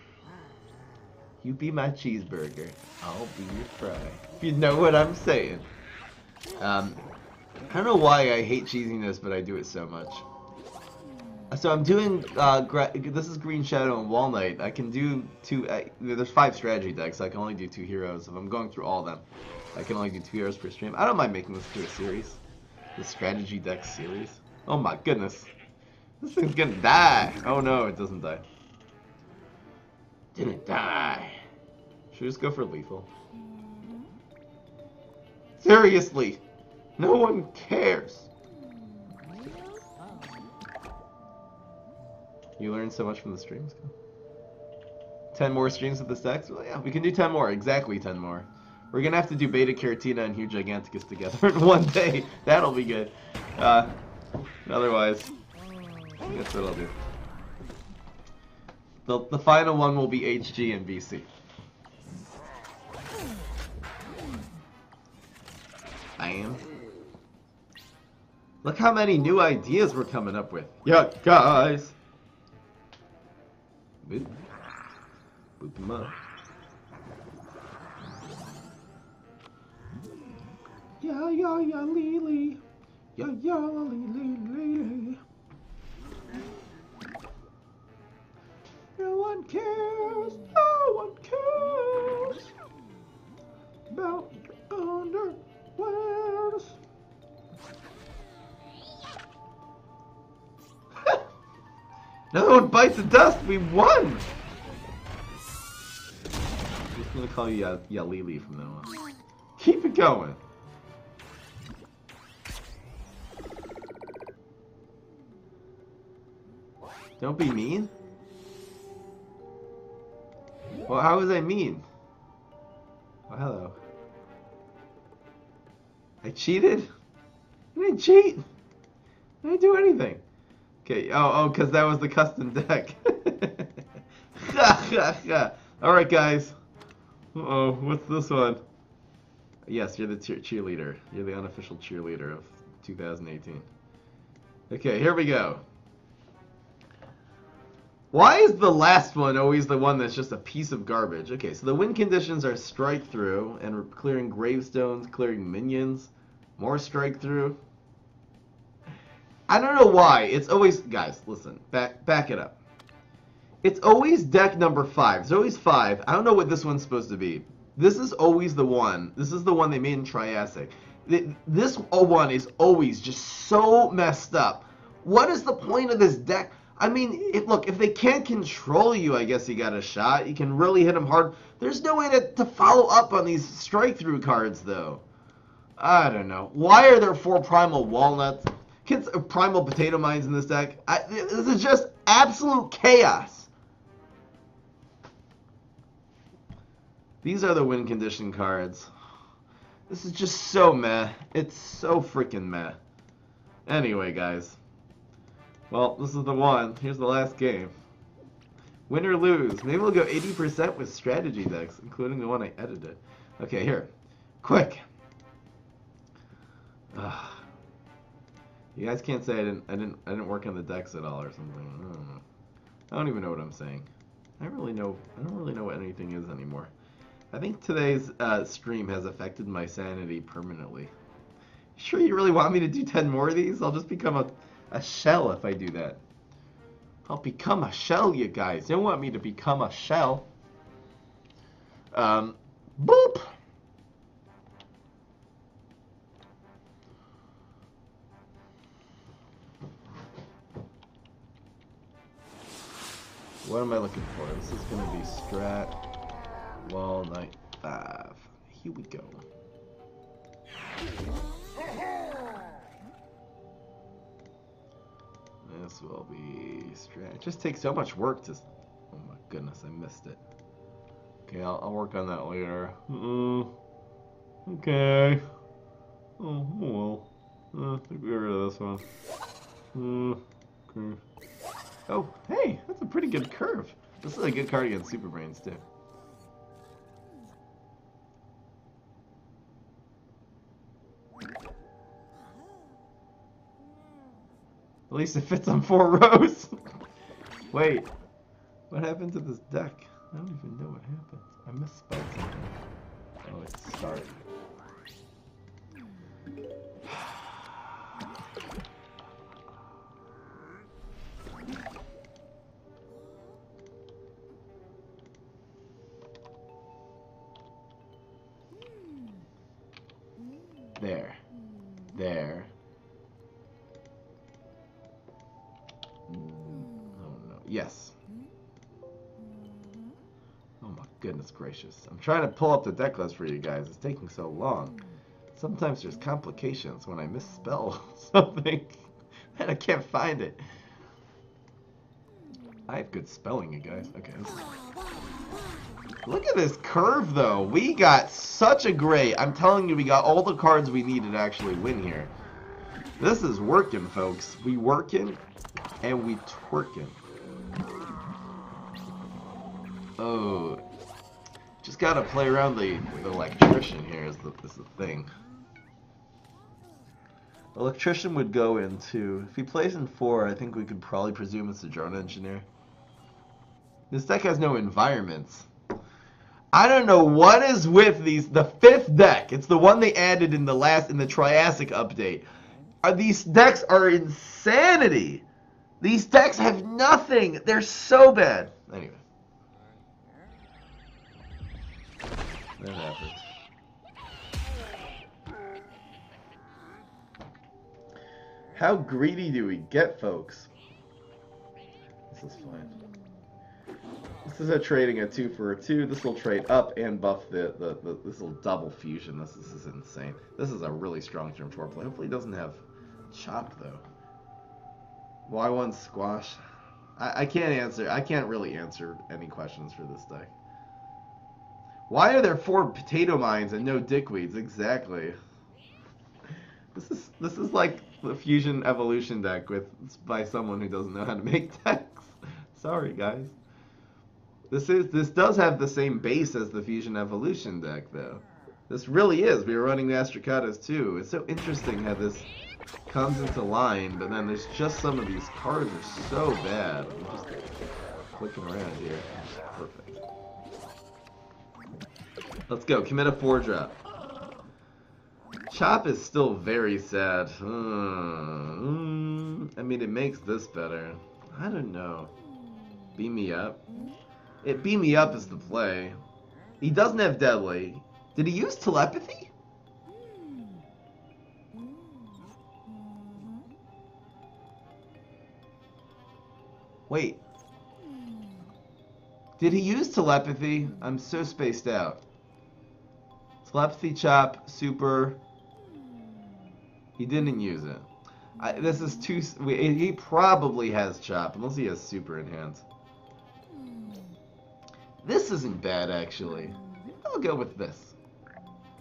You be my cheeseburger, I'll be your fry. If you know what I'm saying. I don't know why I hate cheesiness, but I do it so much. So I'm doing, this is Green Shadow and Wall Knight. I can do 2, there's 5 strategy decks, so I can only do 2 heroes. If I'm going through all of them, I can only do 2 heroes per stream. I don't mind making this to a series. The strategy deck series. Oh my goodness. This thing's gonna die. Oh no, it doesn't die. Didn't die. Should we just go for lethal? Seriously, no one cares. You learned so much from the streams. 10 more streams with this deck? Well, yeah, we can do 10 more. Exactly 10 more. We're gonna have to do Beta Caratina and Hugh Giganticus together in one day. That'll be good. Otherwise, that's what I'll do. The final one will be HG and BC. Bam. Look how many new ideas we're coming up with. Yeah, guys. Boop. Boop them up. Yeah, yeah, yeah, Lily. Yeah, yeah, Lily, Lily. cares. No one cares about underwears. No one bites the dust. We won. I'm just gonna call you Yalili from now on. Keep it going. Don't be mean. Well, how was I mean? Oh, hello. I cheated? I didn't cheat. I didn't do anything. Okay, oh, because that was the custom deck. Alright, guys. Uh-oh, what's this one? Yes, you're the cheerleader. You're the unofficial cheerleader of 2018. Okay, here we go. Why is the last one always the one that's just a piece of garbage? Okay, so the win conditions are strike through, and we're clearing gravestones, clearing minions, more strike through. I don't know why. It's always, guys, listen, back it up. It's always deck number 5. It's always 5. I don't know what this one's supposed to be. This is always the one. This is the one they made in Triassic. This one is always just so messed up. What is the point of this deck? I mean, look, if they can't control you, I guess you got a shot. You can really hit them hard. There's no way to follow up on these strike-through cards, though. I don't know. Why are there 4 Primal Walnuts? Kids, Primal Potato Mines in this deck? This is just absolute chaos. These are the win condition cards. This is just so meh. It's so freaking meh. Anyway, guys. Well, this is the one. Here's the last game. Win or lose. Maybe we'll go 80% with strategy decks, including the one I edited. Okay, here. Quick. You guys can't say I didn't work on the decks at all or something. I don't know. I don't even know what I'm saying. I don't really know what anything is anymore. I think today's stream has affected my sanity permanently. Sure you really want me to do 10 more of these? I'll just become a shell if I do that. I'll become a shell, you guys. You don't want me to become a shell. Boop! What am I looking for? This is going to be Strat Wall Knight 5. Here we go. This will be Strat. It just takes so much work to... Oh my goodness, I missed it. Okay, I'll work on that later. Okay. Oh, well. I think we got rid of this one. Okay. Oh, hey, that's a pretty good curve. This is a good card against Super Brains, too. At least it fits on 4 rows. Wait, what happened to this deck? I don't even know what happened. I misspelled something. Oh, it's started. There. Oh no. Yes. Oh my goodness gracious. I'm trying to pull up the deck list for you guys. It's taking so long. Sometimes there's complications when I misspell something and I can't find it. I have good spelling, you guys. Okay. Look at this curve, though. We got such a great... I'm telling you, we got all the cards we needed to actually win here. This is working, folks. We working, and we twerking. Oh. Just gotta play around the electrician here is the thing. Electrician would go into... If he plays in 4, I think we could probably presume it's a drone engineer. This deck has no environments. I don't know what is with these. The 5th deck. It's the one they added in the Triassic update. These decks are insanity. These decks have nothing. They're so bad. Anyway. That happens. How greedy do we get, folks? This is fine. This is a trading a 2 for a 2. This will trade up and buff this will double fusion. This is insane. This is a really strong turn 4 play. Hopefully it doesn't have chop though. Why one squash? I can't answer. I can't really answer any questions for this deck. Why are there 4 potato mines and no dickweeds? Exactly. This is like the fusion evolution deck by someone who doesn't know how to make decks. Sorry guys. This does have the same base as the fusion evolution deck though. This really is. We were running the Astracatas too. It's so interesting how this comes into line, but then there's just some of these cards are so bad. I'm just clicking around here. Perfect. Let's go. Commit a 4-drop. Chop is still very sad. I mean, it makes this better. I don't know. Beam me up. Beam me up is the play. He doesn't have deadly. Did he use telepathy? Wait. Did he use telepathy? I'm so spaced out. Telepathy, chop, super. He didn't use it. This is too... He probably has chop, unless he has super in hand. This isn't bad, actually. I'll go with this.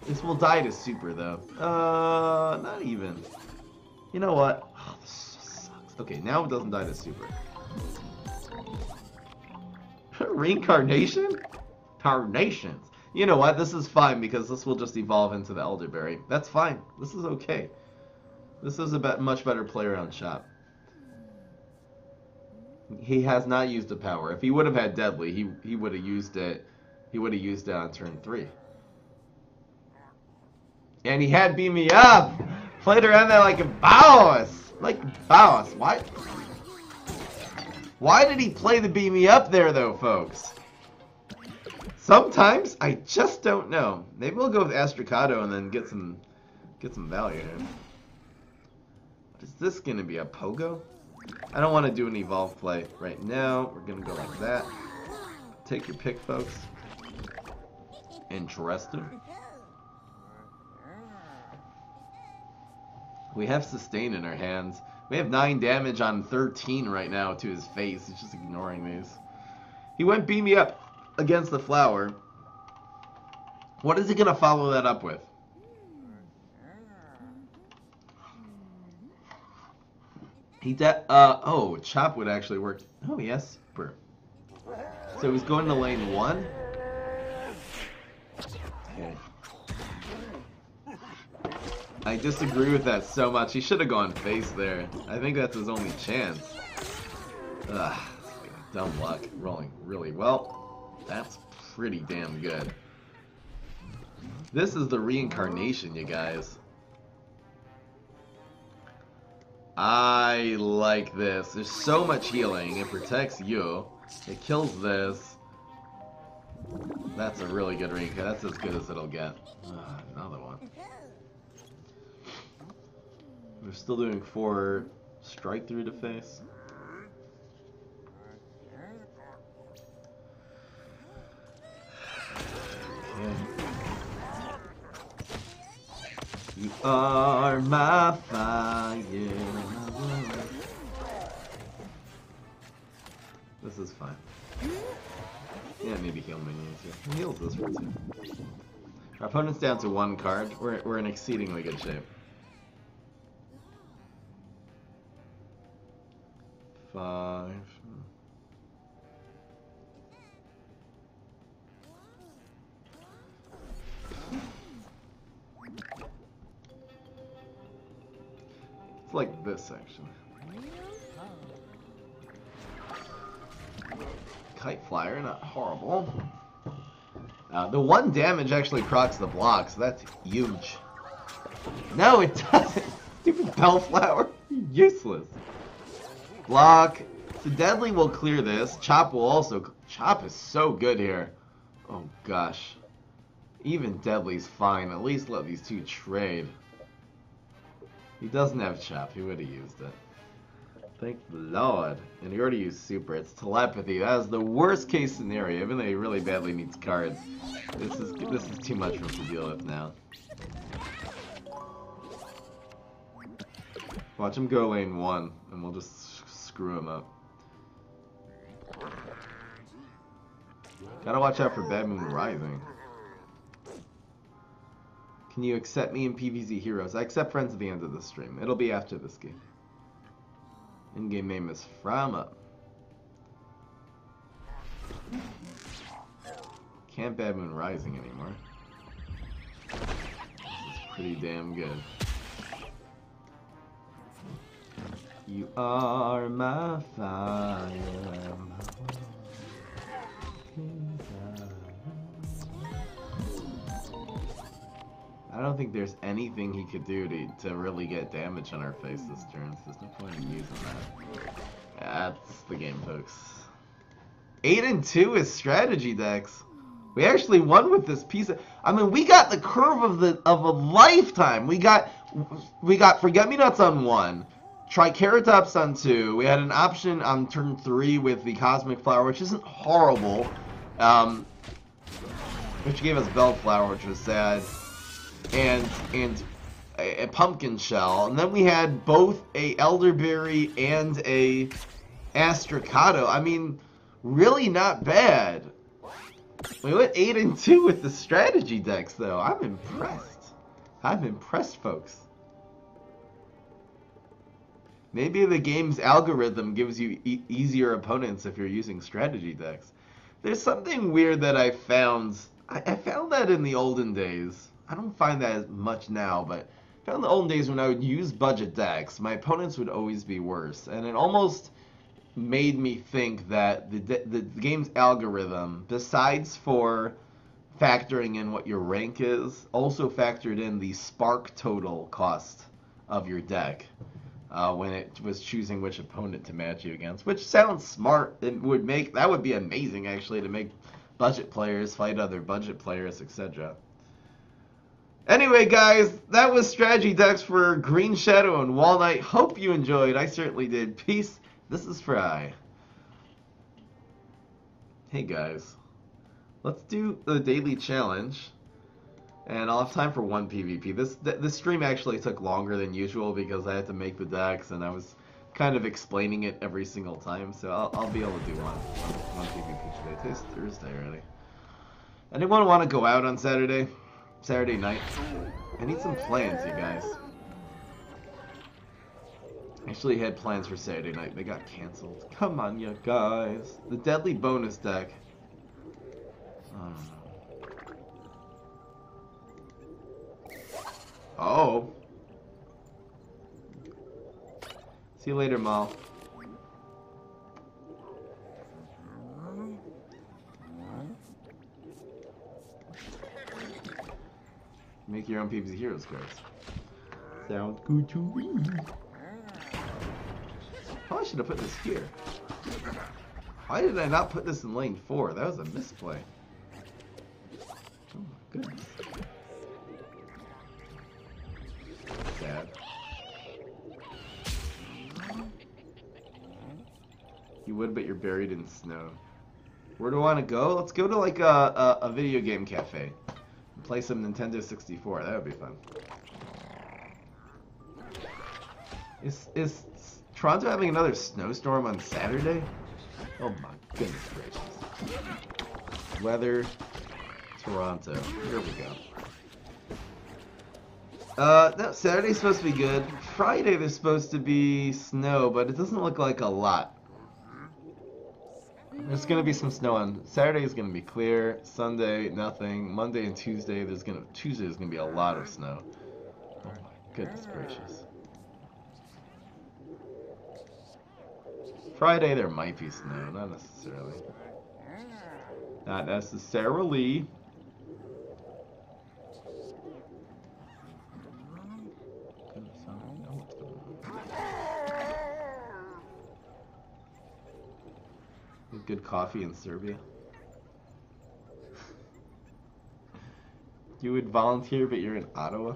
This will die to super, though. Not even. You know what? Oh, this just sucks. Okay, now it doesn't die to super. Reincarnation? Carnations. You know what? This is fine because this will just evolve into the Elderberry. That's fine. This is okay. This is a much better play around Chop. He has not used the power. If he would have had Deadly, he would have used it. He would have used it on turn 3. And he had Beam Me Up! Played around there like a boss! Like boss. Why did he play the Beam Me Up there, though, folks? Sometimes I just don't know. Maybe we'll go with Astracado and then get some value here. Is this gonna be a Pogo? I don't want to do an evolve play right now. We're gonna go like that. Take your pick, folks. Interesting. We have sustain in our hands. We have 9 damage on 13 right now to his face. He's just ignoring these. He went Beam Me Up against the flower. What is he gonna follow that up with? Oh, Chop would actually work. Oh, yes, super. So he's going to lane 1. Okay. I disagree with that so much. He should have gone face there. I think that's his only chance. Ugh, dumb luck. Rolling really well. That's pretty damn good. This is the reincarnation, you guys. I like this. There's so much healing. It protects you. It kills this. That's a really good reincarnation. That's as good as it'll get. Another one. We're still doing 4 strike through to face. Okay. You are my fire. This is fine. Yeah, maybe heal minions here. He heals this one too. Our opponent's down to 1 card. We're in exceedingly good shape. 5. It's like this, actually. Kite Flyer, not horrible. The 1 damage actually procs the block, so that's huge. No, it doesn't! Stupid Bellflower. Useless. Block. So Deadly will clear this. Chop will also... Chop is so good here. Oh, gosh. Even Deadly's fine. At least let these two trade. He doesn't have Chop. He would have used it. Thank the Lord. And he already used Super. It's telepathy. That is the worst case scenario. Even though he really badly needs cards. This is too much for him to deal with now. Watch him go lane 1, and we'll just screw him up. Gotta watch out for Bad Moon Rising. Can you accept me in PvZ Heroes? I accept friends at the end of the stream. It'll be after this game. In-game name is Frama. Can't Bad Moon Rising anymore. This is pretty damn good. You are my fire. I don't think there's anything he could do to really get damage on our face this turn. So there's no point in using that. That's the game, folks. 8-2 is strategy decks. We actually won with this piece of. I mean, we got the curve of a lifetime. We got Forget-Me-Nots on 1, Triceratops on 2. We had an option on turn 3 with the Cosmic Flower, which isn't horrible. Which gave us Bellflower, which was sad. And a Pumpkin Shell, and then we had both a Elderberry and a Astracado. I mean, really not bad. We went 8-2 with the strategy decks, though. I'm impressed. I'm impressed, folks. Maybe the game's algorithm gives you easier opponents if you're using strategy decks. There's something weird that I found. I found that in the olden days. I don't find that as much now, but I found in the olden days when I would use budget decks, my opponents would always be worse. And it almost made me think that the game's algorithm, besides for factoring in what your rank is, also factored in the spark total cost of your deck when it was choosing which opponent to match you against, which sounds smart. It would make, that would be amazing, actually, to make budget players fight other budget players, etc. Anyway, guys, that was strategy decks for Green Shadow and Wall Knight. Hope you enjoyed. I certainly did. Peace. This is Fry. Hey, guys. Let's do the daily challenge. And I'll have time for one PvP. This stream actually took longer than usual because I had to make the decks and I was kind of explaining it every single time. So I'll be able to do one PvP today. Today's Thursday already. Anyone want to go out on Saturday? Saturday night. I need some plans, you guys. I actually had plans for Saturday night. They got canceled. Come on, you guys. The deadly bonus deck. I don't know. Oh. See you later, Mal. Make your own PvZ Heroes cards. Sounds good to me. Probably should have put this here. Why did I not put this in lane 4? That was a misplay. Oh my goodness. Sad. You would, but you're buried in snow. Where do I want to go? Let's go to like a video game cafe. Play some Nintendo 64. That would be fun. Is Toronto having another snowstorm on Saturday? Oh my goodness gracious. Weather, Toronto. Here we go. No, Saturday's supposed to be good. Friday there's supposed to be snow, but it doesn't look like a lot. There's gonna be some snow on Saturday. Is gonna be clear. Sunday, nothing. Monday and Tuesday, Tuesday is gonna be a lot of snow. Oh my goodness gracious. Friday there might be snow, not necessarily. Not necessarily. Goodness, I don't know what's going on. Good coffee in Serbia. You would volunteer, but you're in Ottawa?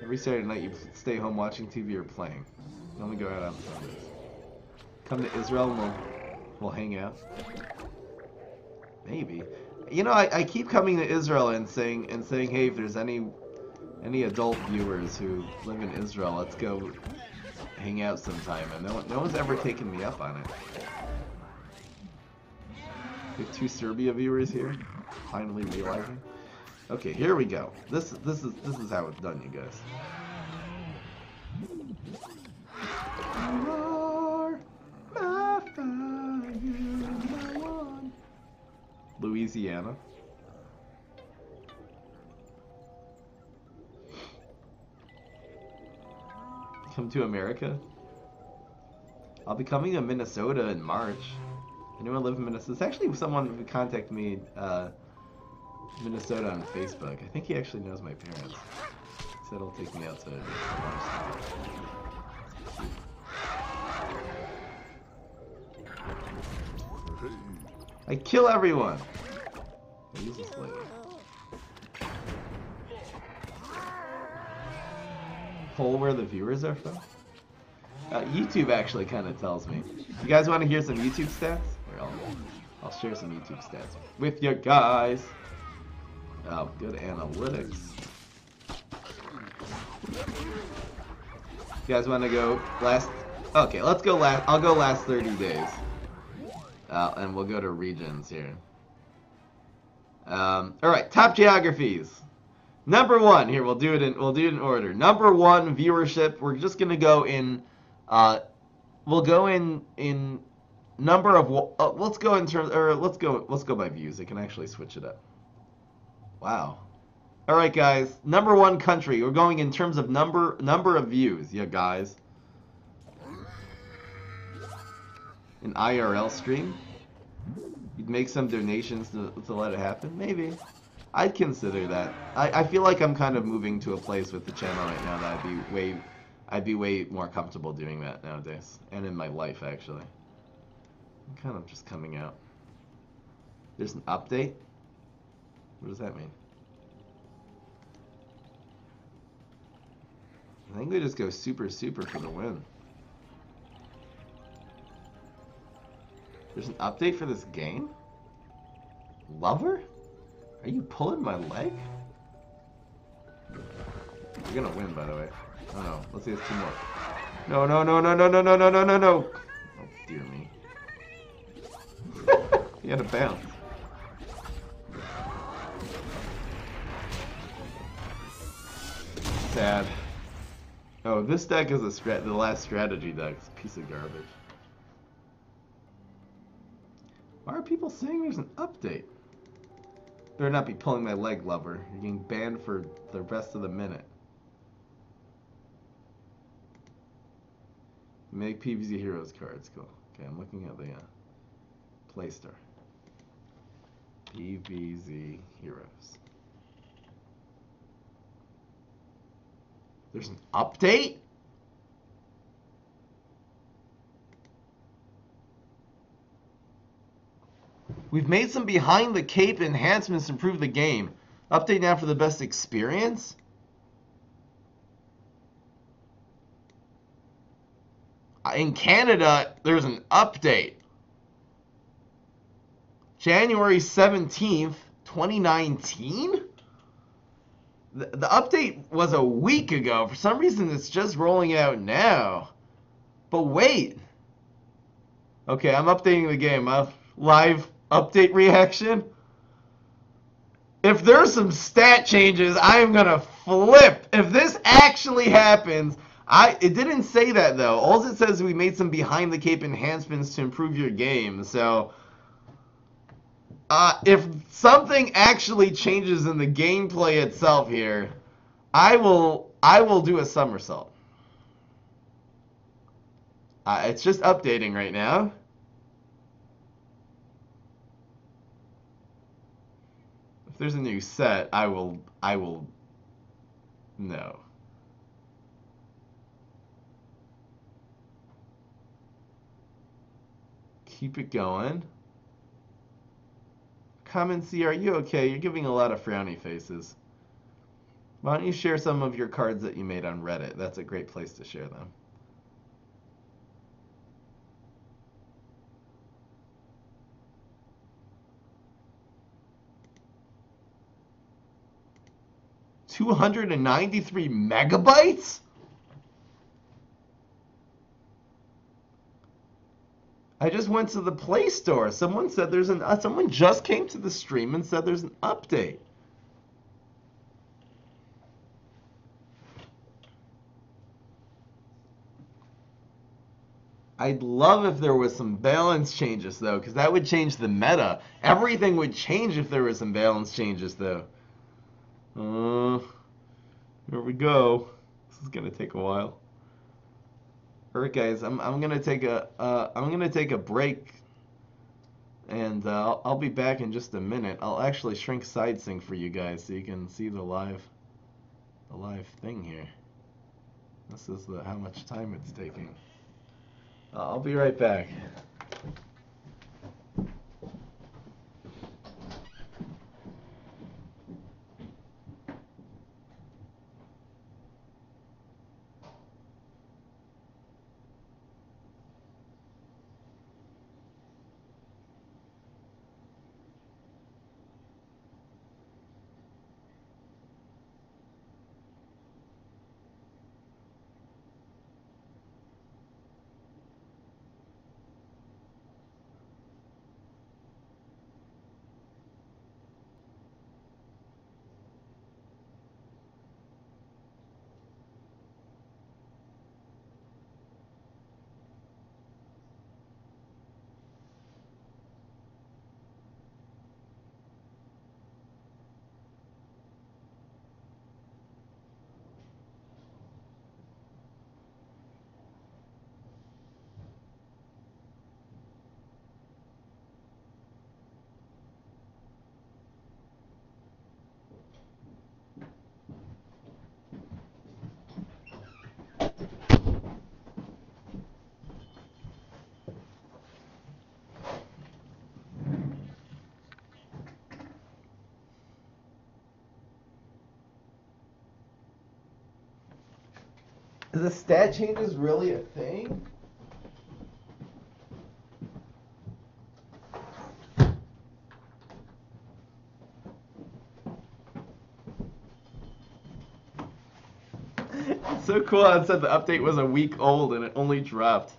Every Saturday night you stay home watching TV or playing. You only go out on Sundays. Come to Israel and we'll hang out. Maybe. You know, I keep coming to Israel and saying, hey, if there's any adult viewers who live in Israel, let's go hang out sometime. And no one's ever taken me up on it. We have 2 Serbia viewers here. Finally realizing. Okay, here we go. This is how it's done, you guys. You are my fire, my one. Louisiana. Come to America? I'll be coming to Minnesota in March. Anyone live in Minnesota? It's actually someone who contacted me, Minnesota on Facebook. I think he actually knows my parents. He said he'll take me out to lunch. I kill everyone! Use this lady. Poll where the viewers are from? YouTube actually kind of tells me. You guys want to hear some YouTube stats? Here, I'll share some YouTube stats with you guys. Oh, good analytics. You guys want to go last? Okay, let's go last. I'll go last 30 days. And we'll go to regions here. All right, top geographies. Number 1 here. We'll do it in order. Number 1 viewership. We're just gonna go in. We'll go in number of. Let's go in terms. Or let's go by views. I can actually switch it up. Wow. All right, guys. Number 1 country. We're going in terms of number of views. Yeah, guys. An IRL stream. You'd make some donations to let it happen. Maybe. I'd consider that. I feel like I'm kind of moving to a place with the channel right now that I'd be way more comfortable doing that nowadays, and in my life actually. I'm kind of just coming out. There's an update. What does that mean? I think we just go super for the win. There's an update for this game? Lover? Are you pulling my leg? You're gonna win, by the way. Oh no, let's see, there's 2 more. No. Oh, dear me. He had a bounce. Sad. Oh, this deck is the last strategy deck. It's a piece of garbage. Why are people saying there's an update? Better not be pulling my leg, lover. You're getting banned for the rest of the minute. Make PvZ Heroes cards. Cool. Okay, I'm looking at the Play Store. PvZ Heroes. There's an update? We've made some behind the cape enhancements to improve the game. Update now for the best experience? In Canada, there's an update. January 17th, 2019? The update was a week ago. For some reason, it's just rolling out now. But wait. Okay, I'm updating the game. Live update reaction. If there's some stat changes, I am gonna flip. If this actually happens, it didn't say that though. All it says is we made some behind the cape enhancements to improve your game. So if something actually changes in the gameplay itself here, I will do a somersault. It's just updating right now. If there's a new set, I will no. Keep it going. Common C, are you okay? You're giving a lot of frowny faces. Why don't you share some of your cards that you made on Reddit? That's a great place to share them. $293 megabytes? I just went to the Play Store. Someone said there's an someone just came to the stream and said there's an update. I'd love if there was some balance changes though, because that would change the meta. Everything would change if there was some balance changes though. Here we go. This is gonna take a while. Alright guys, I'm gonna take a break, and I'll be back in just a minute. I'll actually shrink side sync for you guys so you can see the live thing here. This is how much time it's taking. I'll be right back. Is the stat changes really a thing? It's so cool how it said the update was a week old and it only dropped.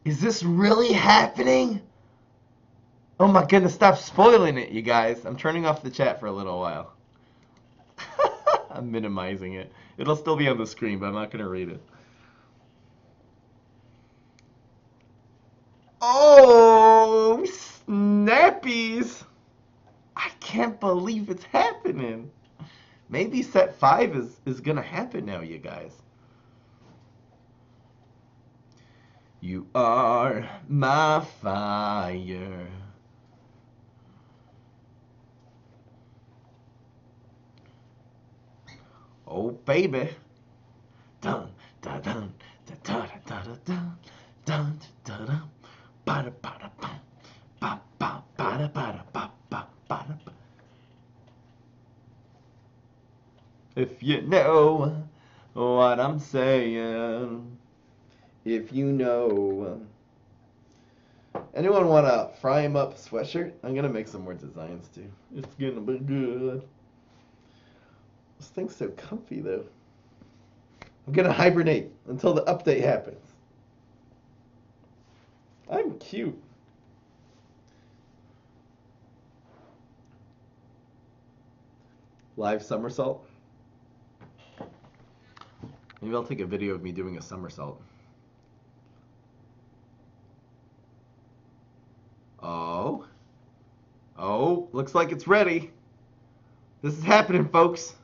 Is this really happening? Oh my goodness, stop spoiling it, you guys. I'm turning off the chat for a little while. I'm minimizing it. It'll still be on the screen, but I'm not going to read it. Oh, snappies! I can't believe it's happening. Maybe set 5 is going to happen now, you guys. You are my fire. Oh baby, dun dun dun dun dun dun dun dun dun dun ba ba ba ba ba ba ba ba ba. If you know what I'm saying, if you know. Anyone want a fry 'em up sweatshirt? I'm gonna make some more designs too. It's gonna be good. This thing's so comfy though. I'm gonna hibernate until the update happens. I'm cute. Live somersault. Maybe I'll take a video of me doing a somersault. Oh. Oh, looks like it's ready. This is happening, folks.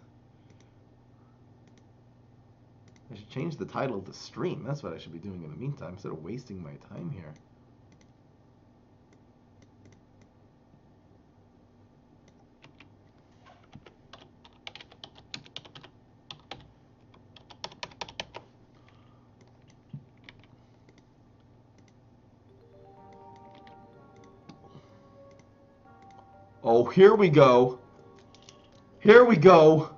I should change the title to stream. That's what I should be doing in the meantime, instead of wasting my time here. Oh, here we go. Here we go.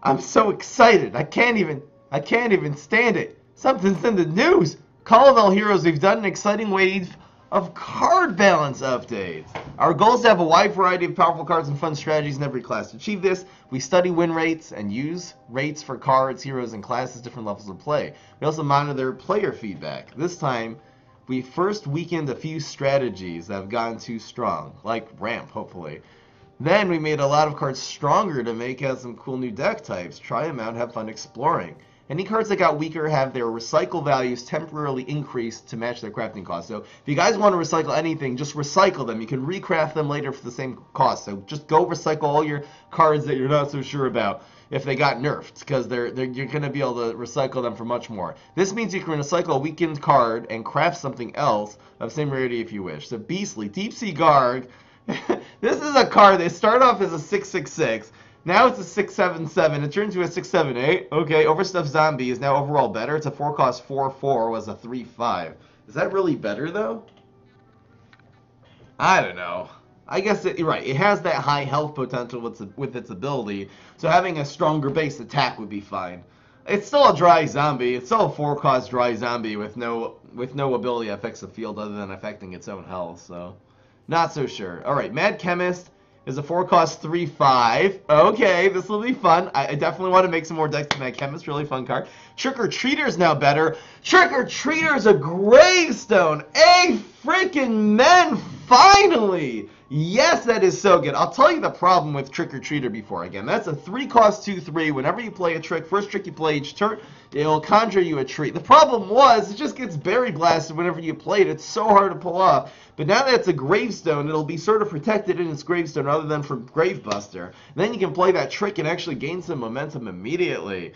I'm so excited. I can't even stand it. Something's in the news. Call of All Heroes, we've done an exciting wave of card balance updates. Our goal is to have a wide variety of powerful cards and fun strategies in every class. To achieve this, we study win rates and use rates for cards, heroes, and classes, different levels of play. We also monitor player feedback. This time, we first weakened a few strategies that have gotten too strong, like ramp, hopefully. Then we made a lot of cards stronger to make out some cool new deck types. Try them out, have fun exploring. Any cards that got weaker have their recycle values temporarily increased to match their crafting cost. So if you guys want to recycle anything, just recycle them. You can recraft them later for the same cost. So just go recycle all your cards that you're not so sure about if they got nerfed, because you're going to be able to recycle them for much more. This means you can recycle a weakened card and craft something else of same rarity if you wish. So Beastly, Deep Sea Garg. This is a card that started off as a 666. Now it's a 677. It turned to a 678. Okay, Overstuffed Zombie is now overall better. It's a 4-cost 4/4, was a 3/5. Is that really better though? I don't know. I guess you're right. It has that high health potential with its ability, so having a stronger base attack would be fine. It's still a dry zombie. It's still a 4-cost dry zombie with no ability that affects the field other than affecting its own health. So, not so sure. All right, Mad Chemist is a 4-cost 3/5. Okay, this will be fun. I definitely want to make some more decks of Mad Chemist. Really fun card. Trick or Treater's now better. Trick or Treater's a gravestone. A freaking men, finally! Yes, that is so good. I'll tell you the problem with Trick or Treater before. Again, that's a 3-cost 2/3. Whenever you play a trick, first trick you play each turn, it'll conjure you a treat. The problem was, it just gets berry blasted whenever you play it. It's so hard to pull off. But now that it's a gravestone, it'll be sort of protected in its gravestone rather than from Gravebuster. And then you can play that trick and actually gain some momentum immediately.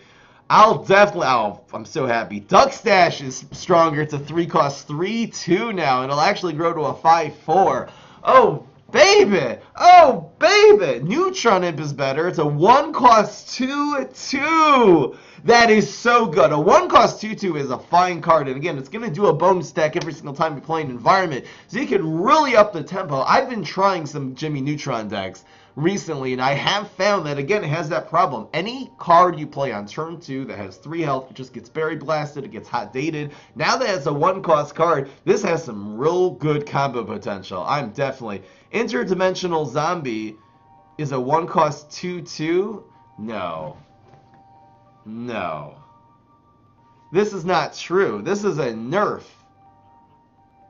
I'm so happy. Duck Stash is stronger. It's a 3-cost 3/2 now, and it'll actually grow to a 5/4. Oh, baby! Oh, baby! Neutron Imp is better. It's a 1-cost 2/2. That is so good. A 1-cost 2/2 is a fine card, and again, it's going to do a bonus stack every single time you play an environment, so you can really up the tempo. I've been trying some Jimmy Neutron decks recently, and I have found that, again, it has that problem. Any card you play on turn 2 that has 3 health, it just gets berry blasted, it gets hot dated. Now that it's a 1-cost card, this has some real good combo potential. I'm definitely... Interdimensional Zombie is a 1-cost 2/2? No. No. This is not true. This is a nerf.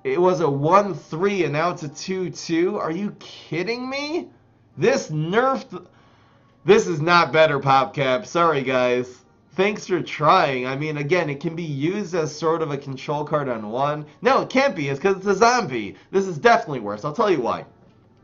It was a 1/3 and now it's a 2/2? Are you kidding me? This nerfed... This is not better, PopCap. Sorry, guys. Thanks for trying. I mean, again, it can be used as sort of a control card on one. No, it can't be. It's because it's a zombie. This is definitely worse. I'll tell you why.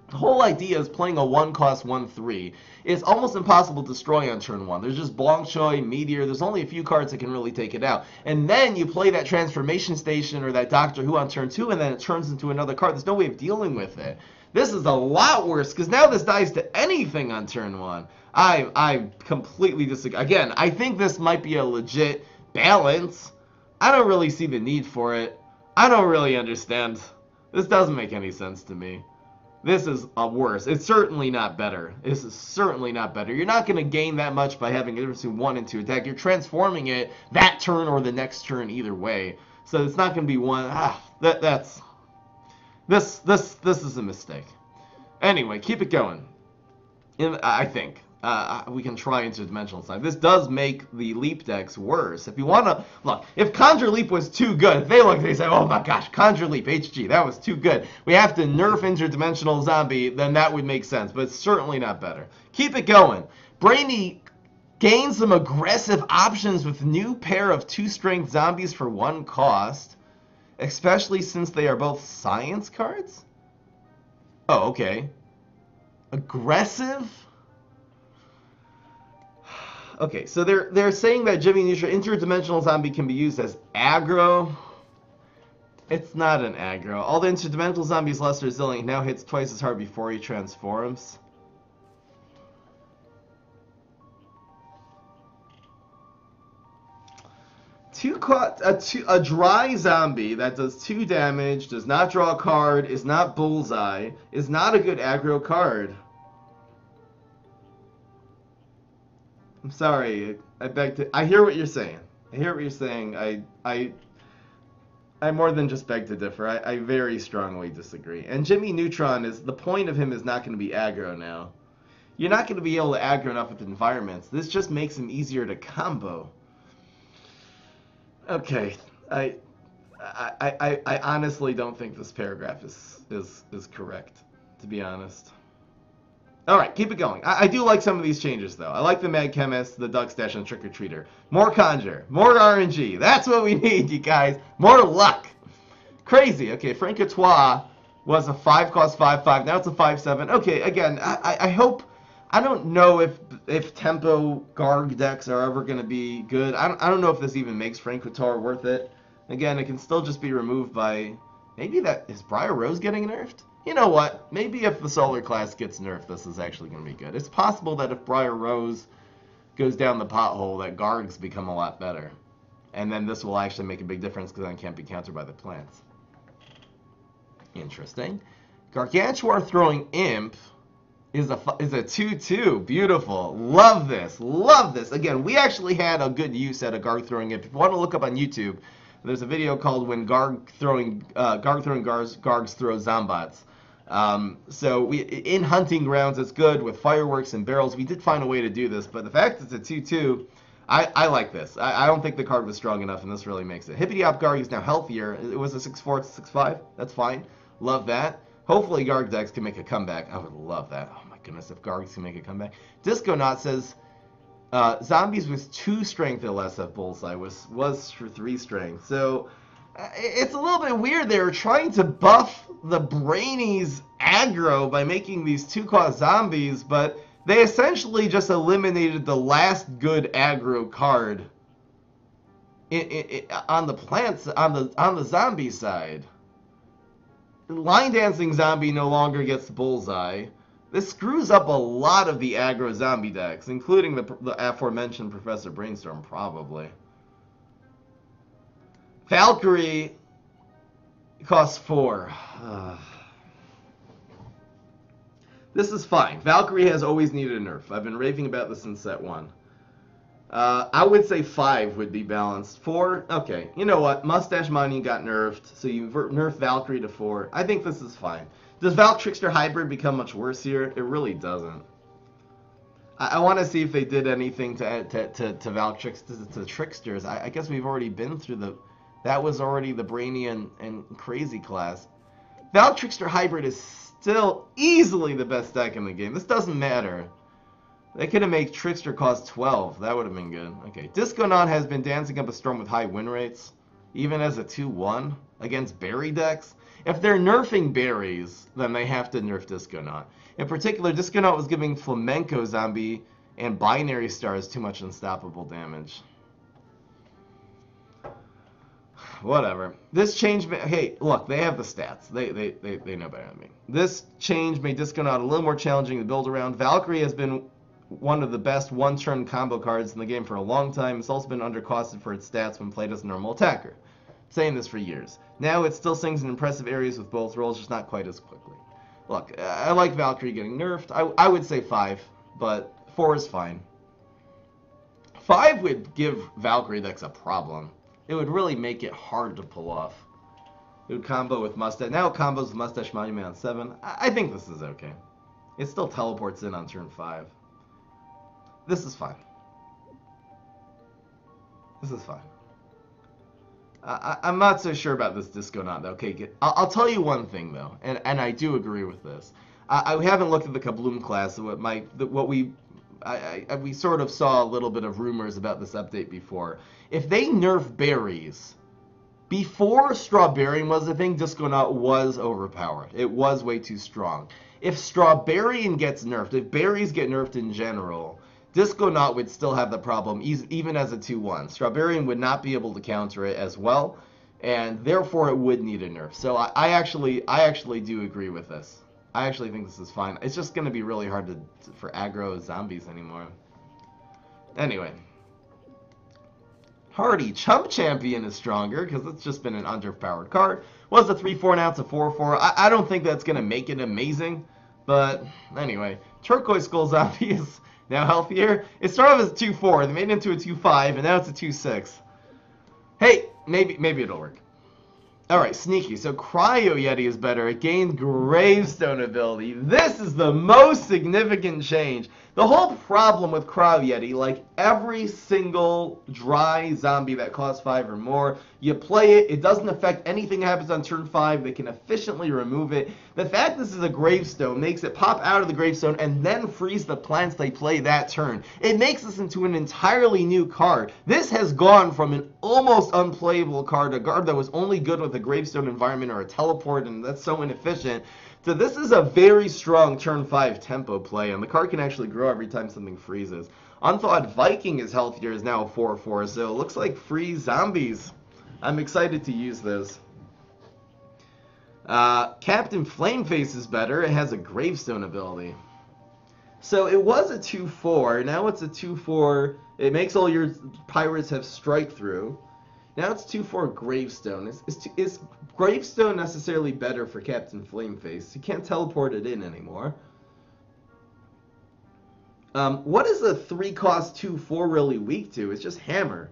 The whole idea is playing a 1-cost 1/3. It's almost impossible to destroy on turn 1. There's just Blanc Choi, Meteor. There's only a few cards that can really take it out. And then you play that Transformation Station or that Doctor Who on turn 2, and then it turns into another card. There's no way of dealing with it. This is a lot worse, because now this dies to anything on turn 1. I completely disagree. Again, I think this might be a legit balance. I don't really see the need for it. I don't really understand. This doesn't make any sense to me. This is worse. It's certainly not better. This is certainly not better. You're not going to gain that much by having a difference between 1 and 2 attack. You're transforming it that turn or the next turn either way. So it's not going to be one. This is a mistake. Anyway, keep it going. I think. We can try interdimensional side. This does make the Leap decks worse. If you want to... Look, if Conjure Leap was too good, if they look, they say, oh my gosh, Conjure Leap, HG, that was too good. We have to nerf interdimensional zombie, then that would make sense. But it's certainly not better. Keep it going. Brainy gains some aggressive options with new pair of 2-strength zombies for 1 cost. Especially since they are both science cards? Oh, okay. Aggressive? Okay, so they're saying that Jimmy Neutron Interdimensional Zombie can be used as aggro. It's not an aggro. All the interdimensional zombies less resilient now hits twice as hard before he transforms. a dry zombie that does 2 damage, does not draw a card, is not bullseye, is not a good aggro card. I'm sorry. I hear what you're saying. I hear what you're saying. I more than just beg to differ. I very strongly disagree. And Jimmy Neutron the point of him is not going to be aggro now. You're not going to be able to aggro enough with environments. This just makes him easier to combo. Okay, I honestly don't think this paragraph is correct, to be honest. Alright, keep it going. I do like some of these changes, though. I like the Mad Chemist, the Duck Stash, and Trick or Treater. More Conjure, more RNG. That's what we need, you guys. More luck. Crazy. Okay, Frank Courtois was a 5 cost 5/5. Now it's a 5/7. Okay, again, I hope... I don't know if tempo Garg decks are ever going to be good. I don't know if this even makes Frank Couture worth it. Again, it can still just be removed by... Maybe that... Is Briar Rose getting nerfed? You know what? Maybe if the Solar class gets nerfed, this is actually going to be good. It's possible that if Briar Rose goes down the pothole, that Gargs become a lot better. And then this will actually make a big difference because then it can't be countered by the plants. Interesting. Gargantuar throwing Imp... is a 2/2. Beautiful. Love this. Love this. Again, we actually had a good use at a Garg throwing Imp. If you want to look up on YouTube, there's a video called When Gargs Throw Zombots. So in hunting grounds, it's good with fireworks and barrels. We did find a way to do this, but the fact it's a 2/2, I like this. I don't think the card was strong enough, and this really makes it. Hippity Hop Garg is now healthier. It was a 6/4, 6/5. That's fine. Love that. Hopefully Garg decks can make a comeback. I would love that. Oh my goodness, if Gargs can make a comeback. Disconaut says zombies with 2 strength or less have bullseye was for 3 strength. So it's a little bit weird. They were trying to buff the Brainies aggro by making these 2-cost zombies, but they essentially just eliminated the last good aggro card on the plants on the zombie side. Line Dancing Zombie no longer gets Bullseye. This screws up a lot of the aggro zombie decks, including the aforementioned Professor Brainstorm, probably. Valkyrie costs 4. This is fine. Valkyrie has always needed a nerf. I've been raving about this since set 1. I would say 5 would be balanced. 4, okay. You know what? Mustache Money got nerfed, so you nerf Valkyrie to 4. I think this is fine. Does Valk Trickster Hybrid become much worse here? It really doesn't. I want to see if they did anything to Valk Tricksters. I guess we've already been through that was already the Brainy and Crazy class. Valk Trickster Hybrid is still easily the best deck in the game. This doesn't matter. They could have made Trickster cost 12. That would have been good. Okay, Disconaut has been dancing up a storm with high win rates, even as a 2/1 against berry decks. If they're nerfing berries, then they have to nerf Disconaut. In particular, Disconaut was giving Flamenco Zombie and Binary Stars too much unstoppable damage. Whatever. This change... Hey, look, they have the stats. They know better than me. This change made Disconaut a little more challenging to build around. Valkyrie has been one of the best one-turn combo cards in the game for a long time. It's also been undercosted for its stats when played as a normal attacker. Saying this for years. Now it still sings in impressive areas with both roles, just not quite as quickly. Look, I like Valkyrie getting nerfed. I would say 5, but 4 is fine. 5 would give Valkyrie decks a problem. It would really make it hard to pull off. It would combo with Mustache. Now it combos with Mustache Monument on 7. I think this is okay. It still teleports in on turn 5. This is fine. This is fine. I'm not so sure about this Disconaut, though. Okay, I'll tell you one thing, though, and I do agree with this. I haven't looked at the Kabloom class. We sort of saw a little bit of rumors about this update before. If they nerf berries, before Strawberry was a thing, Disconaut was overpowered. It was way too strong. If Strawberry gets nerfed, if berries get nerfed in general, Disconaut would still have the problem, even as a 2/1. Strawberry would not be able to counter it as well, and therefore it would need a nerf. So I actually do agree with this. I actually think this is fine. It's just going to be really hard for aggro zombies anymore. Anyway. Hardy. Chump Champion is stronger because it's just been an underpowered card. Was a 3-4, now it's a 4-4. I don't think that's going to make it amazing. But anyway, Turquoise Skull Zombie is now healthier. It started off as a 2-4, they made it into a 2-5, and now it's a 2-6. Hey, maybe it'll work. Alright, Sneaky. So Cryo Yeti is better. It gained Gravestone ability. This is the most significant change. The whole problem with Cryo Yeti, like every single dry zombie that costs 5 or more, you play it, it doesn't affect anything that happens on turn 5, they can efficiently remove it. The fact this is a Gravestone makes it pop out of the Gravestone and then freeze the plants they play that turn. It makes this into an entirely new card. This has gone from an almost unplayable card, a card that was only good with a Gravestone environment or a teleport, and that's so inefficient. So this is a very strong turn 5 tempo play, and the card can actually grow every time something freezes. Unthawed Viking is healthier, is now a 4-4, so it looks like free zombies. I'm excited to use this. Captain Flameface is better. It has a Gravestone ability. So it was a 2-4, now it's a 2-4. It makes all your pirates have strike through. Now it's 2-4 Gravestone. Is Gravestone necessarily better for Captain Flameface? You can't teleport it in anymore. What is a 3-cost 2-4 really weak to? It's just Hammer.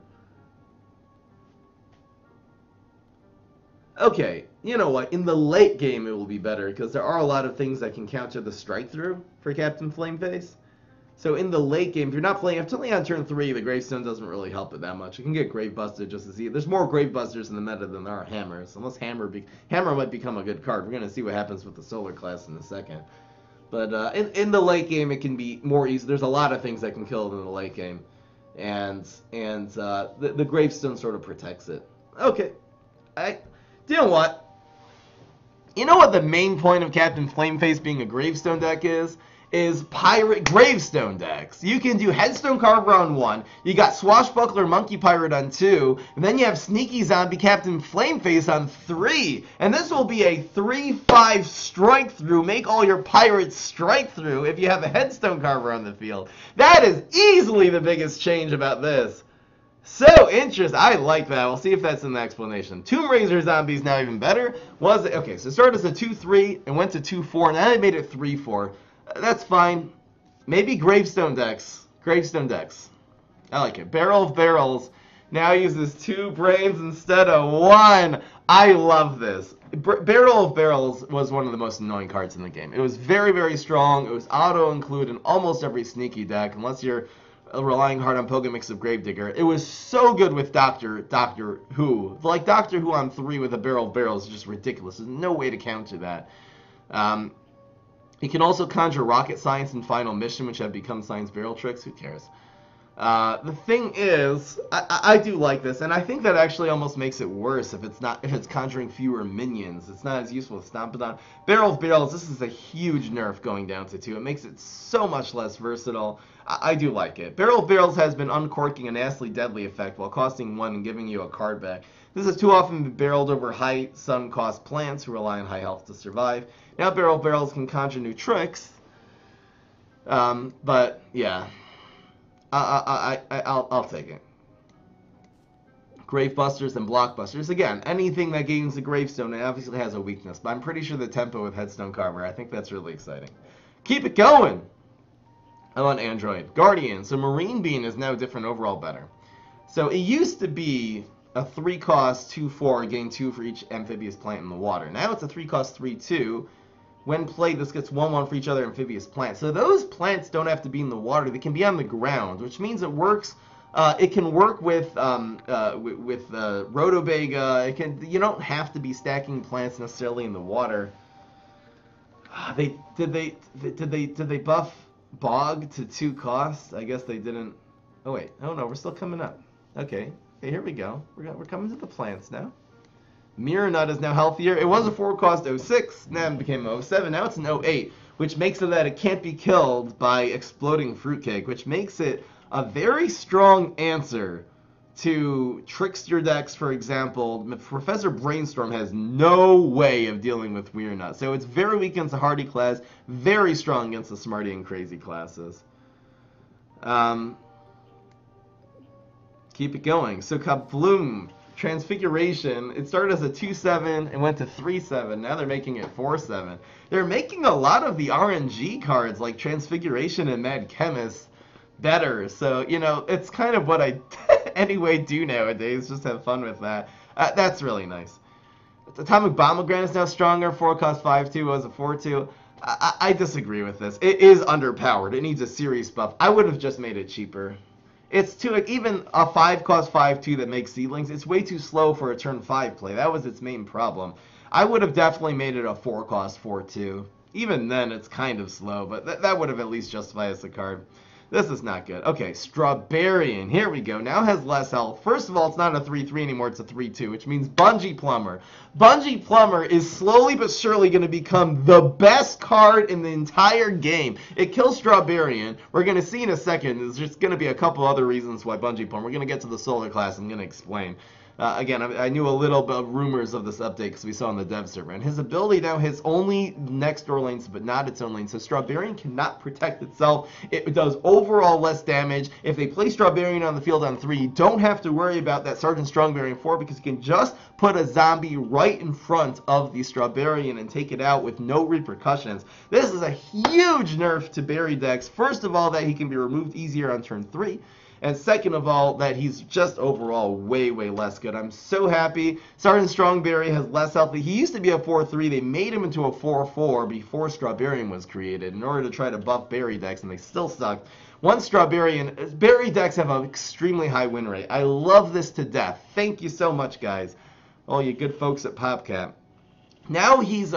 Okay, you know what? In the late game it will be better because there are a lot of things that can counter the strike through for Captain Flameface. So in the late game, if you're not playing, if it's only on turn 3, the Gravestone doesn't really help it that much. You can get Gravebusted just as easy. There's more Gravebusters in the meta than there are Hammers. Unless Hammer might become a good card. We're going to see what happens with the Solar class in a second. But in the late game, it can be more easy. There's a lot of things that can kill it in the late game. And the Gravestone sort of protects it. Okay. You know what? You know what the main point of Captain Flameface being a Gravestone deck is? Is pirate Gravestone decks. You can do Headstone Carver on 1, you got Swashbuckler Monkey Pirate on 2, and then you have Sneaky Zombie Captain Flameface on 3. And this will be a 3-5 strike through, make all your pirates strike through if you have a Headstone Carver on the field. That is easily the biggest change about this. So interesting. I like that. We'll see if that's in the explanation. Tomb Raiser Zombie is now even better. Okay, so it started as a 2-3 and went to 2-4, and then they made it 3-4. That's fine. Maybe Gravestone decks. Gravestone decks. I like it. Barrel of Barrels now uses 2 brains instead of 1. I love this. Barrel of Barrels was one of the most annoying cards in the game. It was very, very strong. It was auto-include in almost every sneaky deck, unless you're relying hard on Pokémix of Gravedigger. It was so good with Doctor Who. Like Doctor Who on 3 with a Barrel of Barrels is just ridiculous. There's no way to counter that. You can also conjure Rocket Science and Final Mission, which have become Science Barrel Tricks. Who cares? The thing is, I do like this, and I think that actually almost makes it worse if it's conjuring fewer minions. It's not as useful as Stompodon. Barrel of Barrels, this is a huge nerf going down to 2. It makes it so much less versatile. I do like it. Barrel of Barrels has been uncorking a Nastily Deadly effect while costing 1 and giving you a card back. This has too often been barreled over high sun cost plants who rely on high health to survive. Now Barrel of Barrels can conjure new tricks, but yeah, I'll take it. Gravebusters and Blockbusters. Again, anything that gains a Gravestone, it obviously has a weakness, but I'm pretty sure the tempo with Headstone Carver, I think that's really exciting. Keep it going! I want Android. Guardian. So Marine Bean is now different overall better. So it used to be a 3-cost 2-4, gain 2 for each amphibious plant in the water. Now it's a 3-cost 3-2. When played, this gets 1-1 for each other amphibious plant. So those plants don't have to be in the water; they can be on the ground, which means it works. It can work with Rotobega. You don't have to be stacking plants necessarily in the water. Did they buff Bog to 2 costs? I guess they didn't. Oh wait, oh no, we're still coming up. Okay, here we go. We're coming to the plants now. Mirror Nut is now healthier. It was a 4-cost 06, now it became 07. Now it's an 08, which makes it that it can't be killed by exploding fruitcake, which makes it a very strong answer to Trickster decks, for example. Professor Brainstorm has no way of dealing with Mirror Nut, so it's very weak against the Hardy class, very strong against the Smarty and Crazy classes. Keep it going. So Kabloom, Transfiguration, it started as a 2-7 and went to 3-7. Now they're making it 4-7. They're making a lot of the RNG cards like Transfiguration and Mad Chemist better. So, you know, it's kind of what I anyway do nowadays. Just have fun with that. That's really nice. Atomic Bombogrant is now stronger. 4 cost 5-2 was a 4-2. I disagree with this. It is underpowered. It needs a serious buff. I would have just made it cheaper. It's too, like, even a 5 cost 5-2 that makes seedlings, it's way too slow for a turn 5 play. That was its main problem. I would have definitely made it a 4 cost 4-2. Even then, it's kind of slow, but that would have at least justified as a card. This is not good. Okay, Strawberrian. Here we go. Now has less health. First of all, it's not a 3-3 anymore. It's a 3-2, which means Bungee Plumber. Bungee Plumber is slowly but surely going to become the best card in the entire game. It kills Strawberrian. We're going to see in a second. There's just going to be a couple other reasons why Bungee Plumber. We're going to get to the solar class. I'm going to explain. Again, I knew a little bit of rumors of this update because we saw on the dev server. And his ability now hits only next door lanes, but not its own lane. So Strawberrian cannot protect itself. It does overall less damage. If they play Strawberrian on the field on 3, you don't have to worry about that Sergeant Strongberry in 4 because you can just put a zombie right in front of the Strawberrian and take it out with no repercussions. This is a huge nerf to Berry decks. First of all, that he can be removed easier on turn 3. And second of all, that he's just overall way, way less good. I'm so happy. Sergeant Strongberry has less health. He used to be a 4-3. They made him into a 4-4 before Strawberrian was created in order to try to buff Berry decks, and they still sucked. Once Strawberrian, Berry decks have an extremely high win rate. I love this to death. Thank you so much, guys. All you good folks at PopCap. Now he's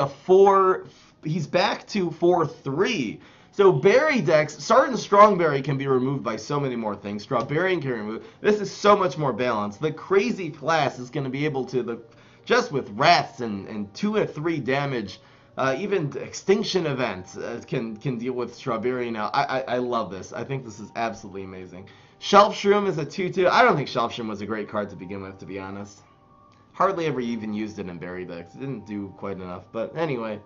back to 4-3. So Berry decks, Sergeant Strongberry can be removed by so many more things. Strawberrian can remove. This is so much more balanced. The crazy class is going to be able to, just with wraths and 2 or 3 damage, even extinction events can deal with Strawberry now. I love this. I think this is absolutely amazing. Shelf Shroom is a 2-2. I don't think Shelf Shroom was a great card to begin with, to be honest. Hardly ever even used it in Berry decks. It didn't do quite enough. But anyway.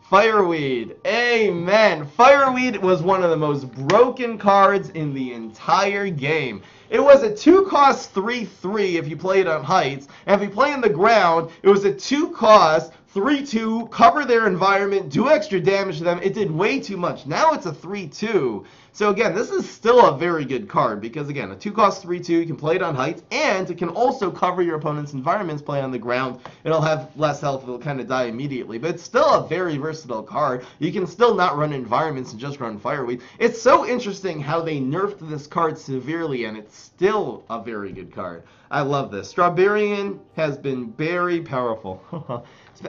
Fireweed. Amen. Fireweed was one of the most broken cards in the entire game. It was a 2 cost 3-3 if you play it on heights. And if you play on the ground, it was a 2 cost 3-2, cover their environment, do extra damage to them. It did way too much. Now it's a 3-2. So again, this is still a very good card because again, a 2 cost 3-2, you can play it on heights, and it can also cover your opponent's environments, play on the ground. It'll have less health, it'll kind of die immediately, but it's still a very versatile card. You can still not run environments and just run Fireweed. It's so interesting how they nerfed this card severely, and it's still a very good card. I love this. Strawberrian has been very powerful.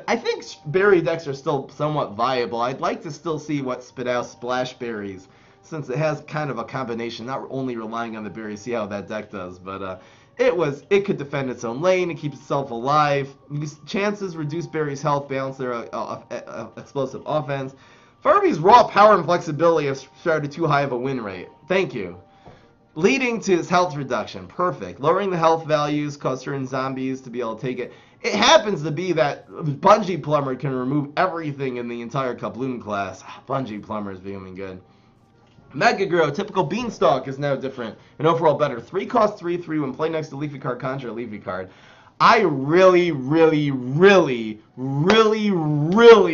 I think berry decks are still somewhat viable. I'd like to still see what spit out Splash Berries, since it has kind of a combination, not only relying on the berries, see how that deck does, but it could defend its own lane, it keeps itself alive. These chances reduce Berry's health, balance their explosive offense. Fireweed's raw power and flexibility have started too high of a win rate. Thank you. Leading to his health reduction. Perfect. Lowering the health values cause certain zombies to be able to take it. It happens to be that Bungee Plumber can remove everything in the entire Kabloom class. Bungee Plumber is becoming good. Mega Grow, typical Beanstalk is now different and overall better. 3 cost 3-3 when play next to Leafy Card, conjure a Leafy Card. I really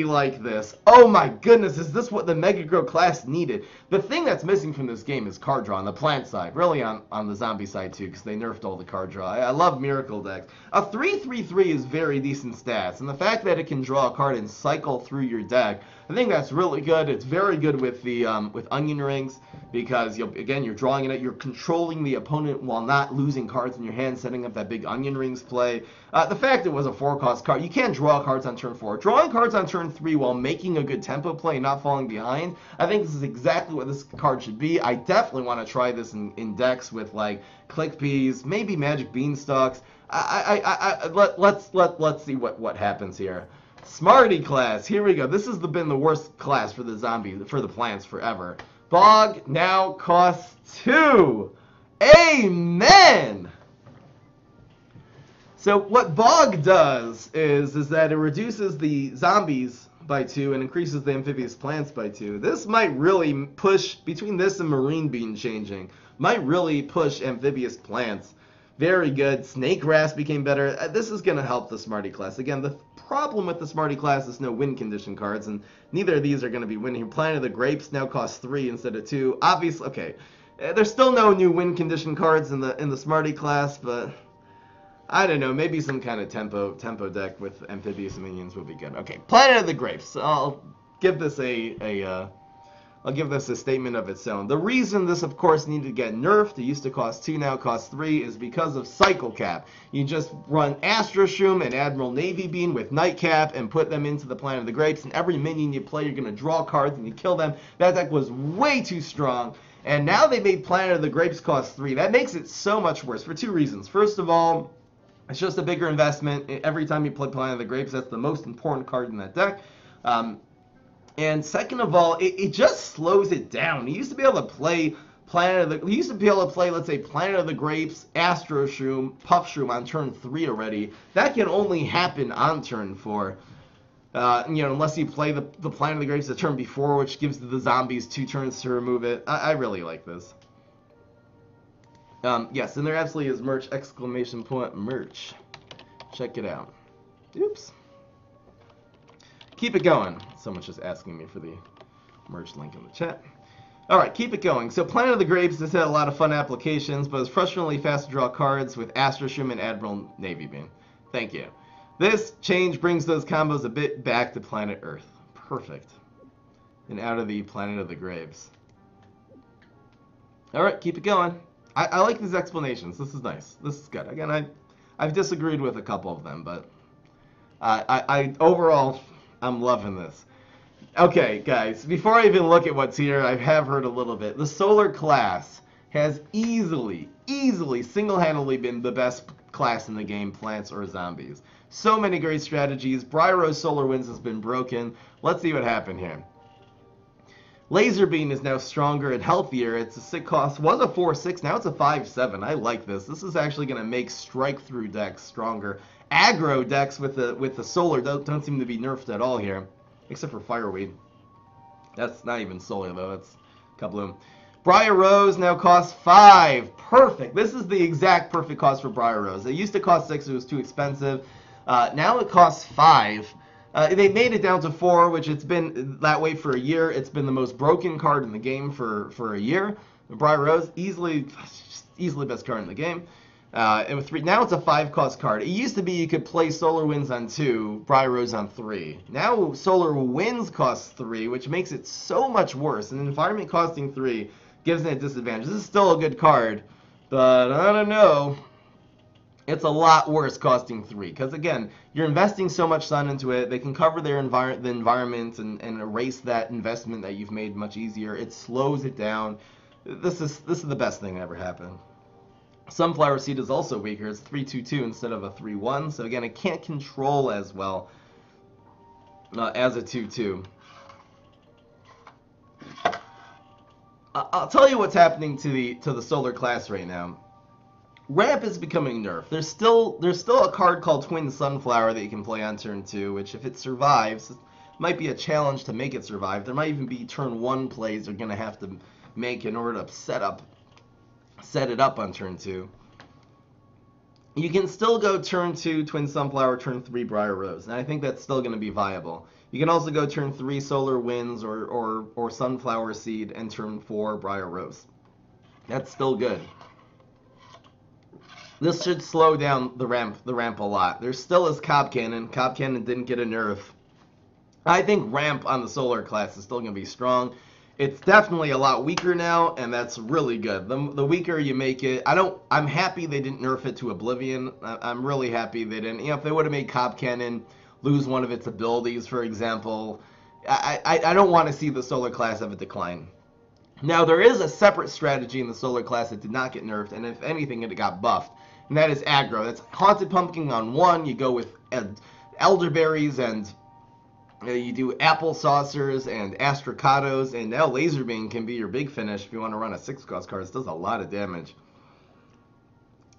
like this. Oh my goodness, is this what the Mega Grow class needed? The thing that's missing from this game is card draw on the plant side. Really on the zombie side too, because they nerfed all the card draw. I love Miracle decks. A 3-3-3 is very decent stats, and the fact that it can draw a card and cycle through your deck, I think that's really good. It's very good with the with Onion Rings, because you're drawing it, you're controlling the opponent while not losing cards in your hand, setting up that big Onion Rings play. The fact it was a 4-cost card, you can't draw cards on turn 4. Drawing cards on turn 3 while making a good tempo play and not falling behind, I think this is exactly what this card should be. I definitely want to try this in decks with like Click Peas, maybe Magic Beanstalks. Let's see what happens here. Smarty class, here we go. This has been the worst class for the zombies, for the plants forever. Bog now costs 2. Amen! So what Bog does is that it reduces the zombies by 2 and increases the amphibious plants by 2. This might really push, between this and Marine Bean changing, might really push amphibious plants. Very good. Snake grass became better. This is going to help the Smarty class. Again, the problem with the Smarty class is no win condition cards, and neither of these are going to be winning. Planet of the Grapes now costs 3 instead of 2. Obviously, okay, there's still no new win condition cards in the Smarty class, but I don't know. Maybe some kind of tempo deck with amphibious minions would be good. Okay, Planet of the Grapes. I'll give this I'll give this a statement of its own. The reason this, of course, needed to get nerfed, it used to cost 2, now costs 3, is because of cycle cap. You just run Astro Shroom and Admiral Navy Bean with Nightcap and put them into the Planet of the Grapes, and every minion you play, you're going to draw cards and you kill them. That deck was way too strong, and now they made Planet of the Grapes cost 3. That makes it so much worse for 2 reasons. First of all, it's just a bigger investment. Every time you play Planet of the Grapes, that's the most important card in that deck. And second of all, it just slows it down. You used to be able to play let's say, Planet of the Grapes, Astro Shroom, Puff Shroom on turn 3 already. That can only happen on turn 4. Unless you play the Planet of the Grapes the turn before, which gives the zombies 2 turns to remove it. I really like this. Yes, and there absolutely is merch, exclamation point, merch. Check it out. Oops. Keep it going. Someone's just asking me for the merch link in the chat. Alright, keep it going. So Planet of the Grapes has had a lot of fun applications, but it's frustratingly fast to draw cards with Astro Shroom and Admiral Navy Bean. Thank you. This change brings those combos a bit back to Planet Earth. Perfect. And out of the Planet of the Grapes. Alright, keep it going. I like these explanations. This is nice. This is good. Again, I've disagreed with a couple of them, but I overall, I'm loving this. Okay, guys, before I even look at what's here, I have heard a little bit. The Solar class has easily, single-handedly been the best class in the game, plants or zombies. So many great strategies. Briar Rose Solar Winds has been broken. Let's see what happened here. Laser Beam is now stronger and healthier. It's a 6 cost. Was a 4/6. Now it's a 5/7. I like this. This is actually going to make strike-through decks stronger. Aggro decks with the Solar don't seem to be nerfed at all here, except for Fireweed. That's not even Solar though. That's Kabloom. Briar Rose now costs 5. Perfect. This is the exact perfect cost for Briar Rose. It used to cost 6. It was too expensive. Now it costs 5. They made it down to 4, which it's been that way for a year. It's been the most broken card in the game for a year. Briar Rose, easily best card in the game. And with 3, now it's a 5-cost card. It used to be you could play Solar Winds on 2, Briar Rose on 3. Now Solar Winds costs 3, which makes it so much worse. An environment costing 3 gives it a disadvantage. This is still a good card, but I don't know. It's a lot worse costing 3, because again, you're investing so much sun into it. They can cover the environment and erase that investment that you've made much easier. It slows it down. This is the best thing that ever happened. Sunflower Seed is also weaker. It's 3/2/2 instead of a 3/1. So again, it can't control as well as a 2/2. I'll tell you what's happening to the Solar class right now. Ramp is becoming nerfed. There's still a card called Twin Sunflower that you can play on turn 2, which if it survives, it might be a challenge to make it survive. There might even be turn 1 plays they're going to have to make in order to set it up on turn 2. You can still go turn 2 Twin Sunflower, turn 3 Briar Rose, and I think that's still going to be viable. You can also go turn 3 Solar Winds or Sunflower Seed and turn 4 Briar Rose. That's still good. This should slow down the ramp a lot. There still is Cob Cannon. Cob Cannon didn't get a nerf. I think ramp on the Solar class is still going to be strong. It's definitely a lot weaker now, and that's really good. The weaker you make it, I'm happy they didn't nerf it to Oblivion. I'm really happy they didn't. If they would have made Cob Cannon lose one of its abilities, for example, I don't want to see the Solar class have a decline. Now, there is a separate strategy in the Solar class that did not get nerfed, and if anything, it got buffed. And that is aggro. That's Haunted Pumpkin on 1. You go with elderberries and you do apple saucers and astracados, and now Laser Beam can be your big finish if you want to run a 6-cost card. It does a lot of damage.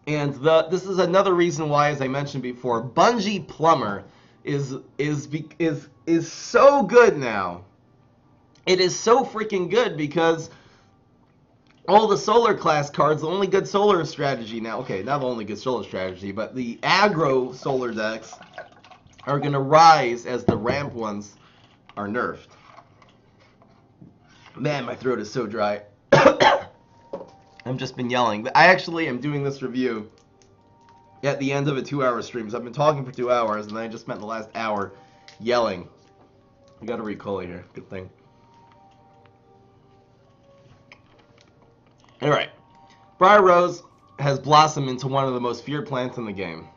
And this is another reason why, as I mentioned before, Bungee Plumber is so good now. It is so freaking good because all the solar class cards, the only good solar strategy now, okay, not the only good solar strategy, but the aggro solar decks are going to rise as the ramp ones are nerfed. Man, my throat is so dry. I've just been yelling. I actually am doing this review at the end of a 2-hour stream. So I've been talking for 2 hours, and then I just spent the last hour yelling. I got a recola here. Good thing. Alright. Briar Rose has blossomed into one of the most feared plants in the game,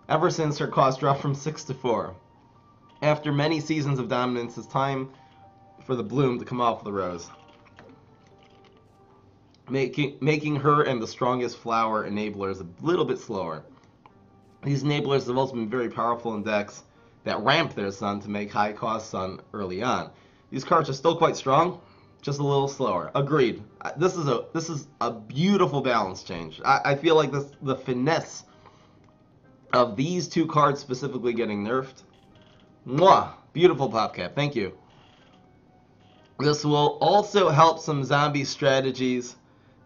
ever since her cost dropped from 6 to 4. After many seasons of dominance, it's time for the bloom to come off the rose, making her and the strongest flower enablers a little bit slower. These enablers have also been very powerful in decks that ramp their Sun to make high-cost Sun early on. These cards are still quite strong, just a little slower. Agreed. This is a beautiful balance change. I feel like the finesse of these two cards specifically getting nerfed. Mwah! Beautiful PopCap. Thank you. This will also help some zombie strategies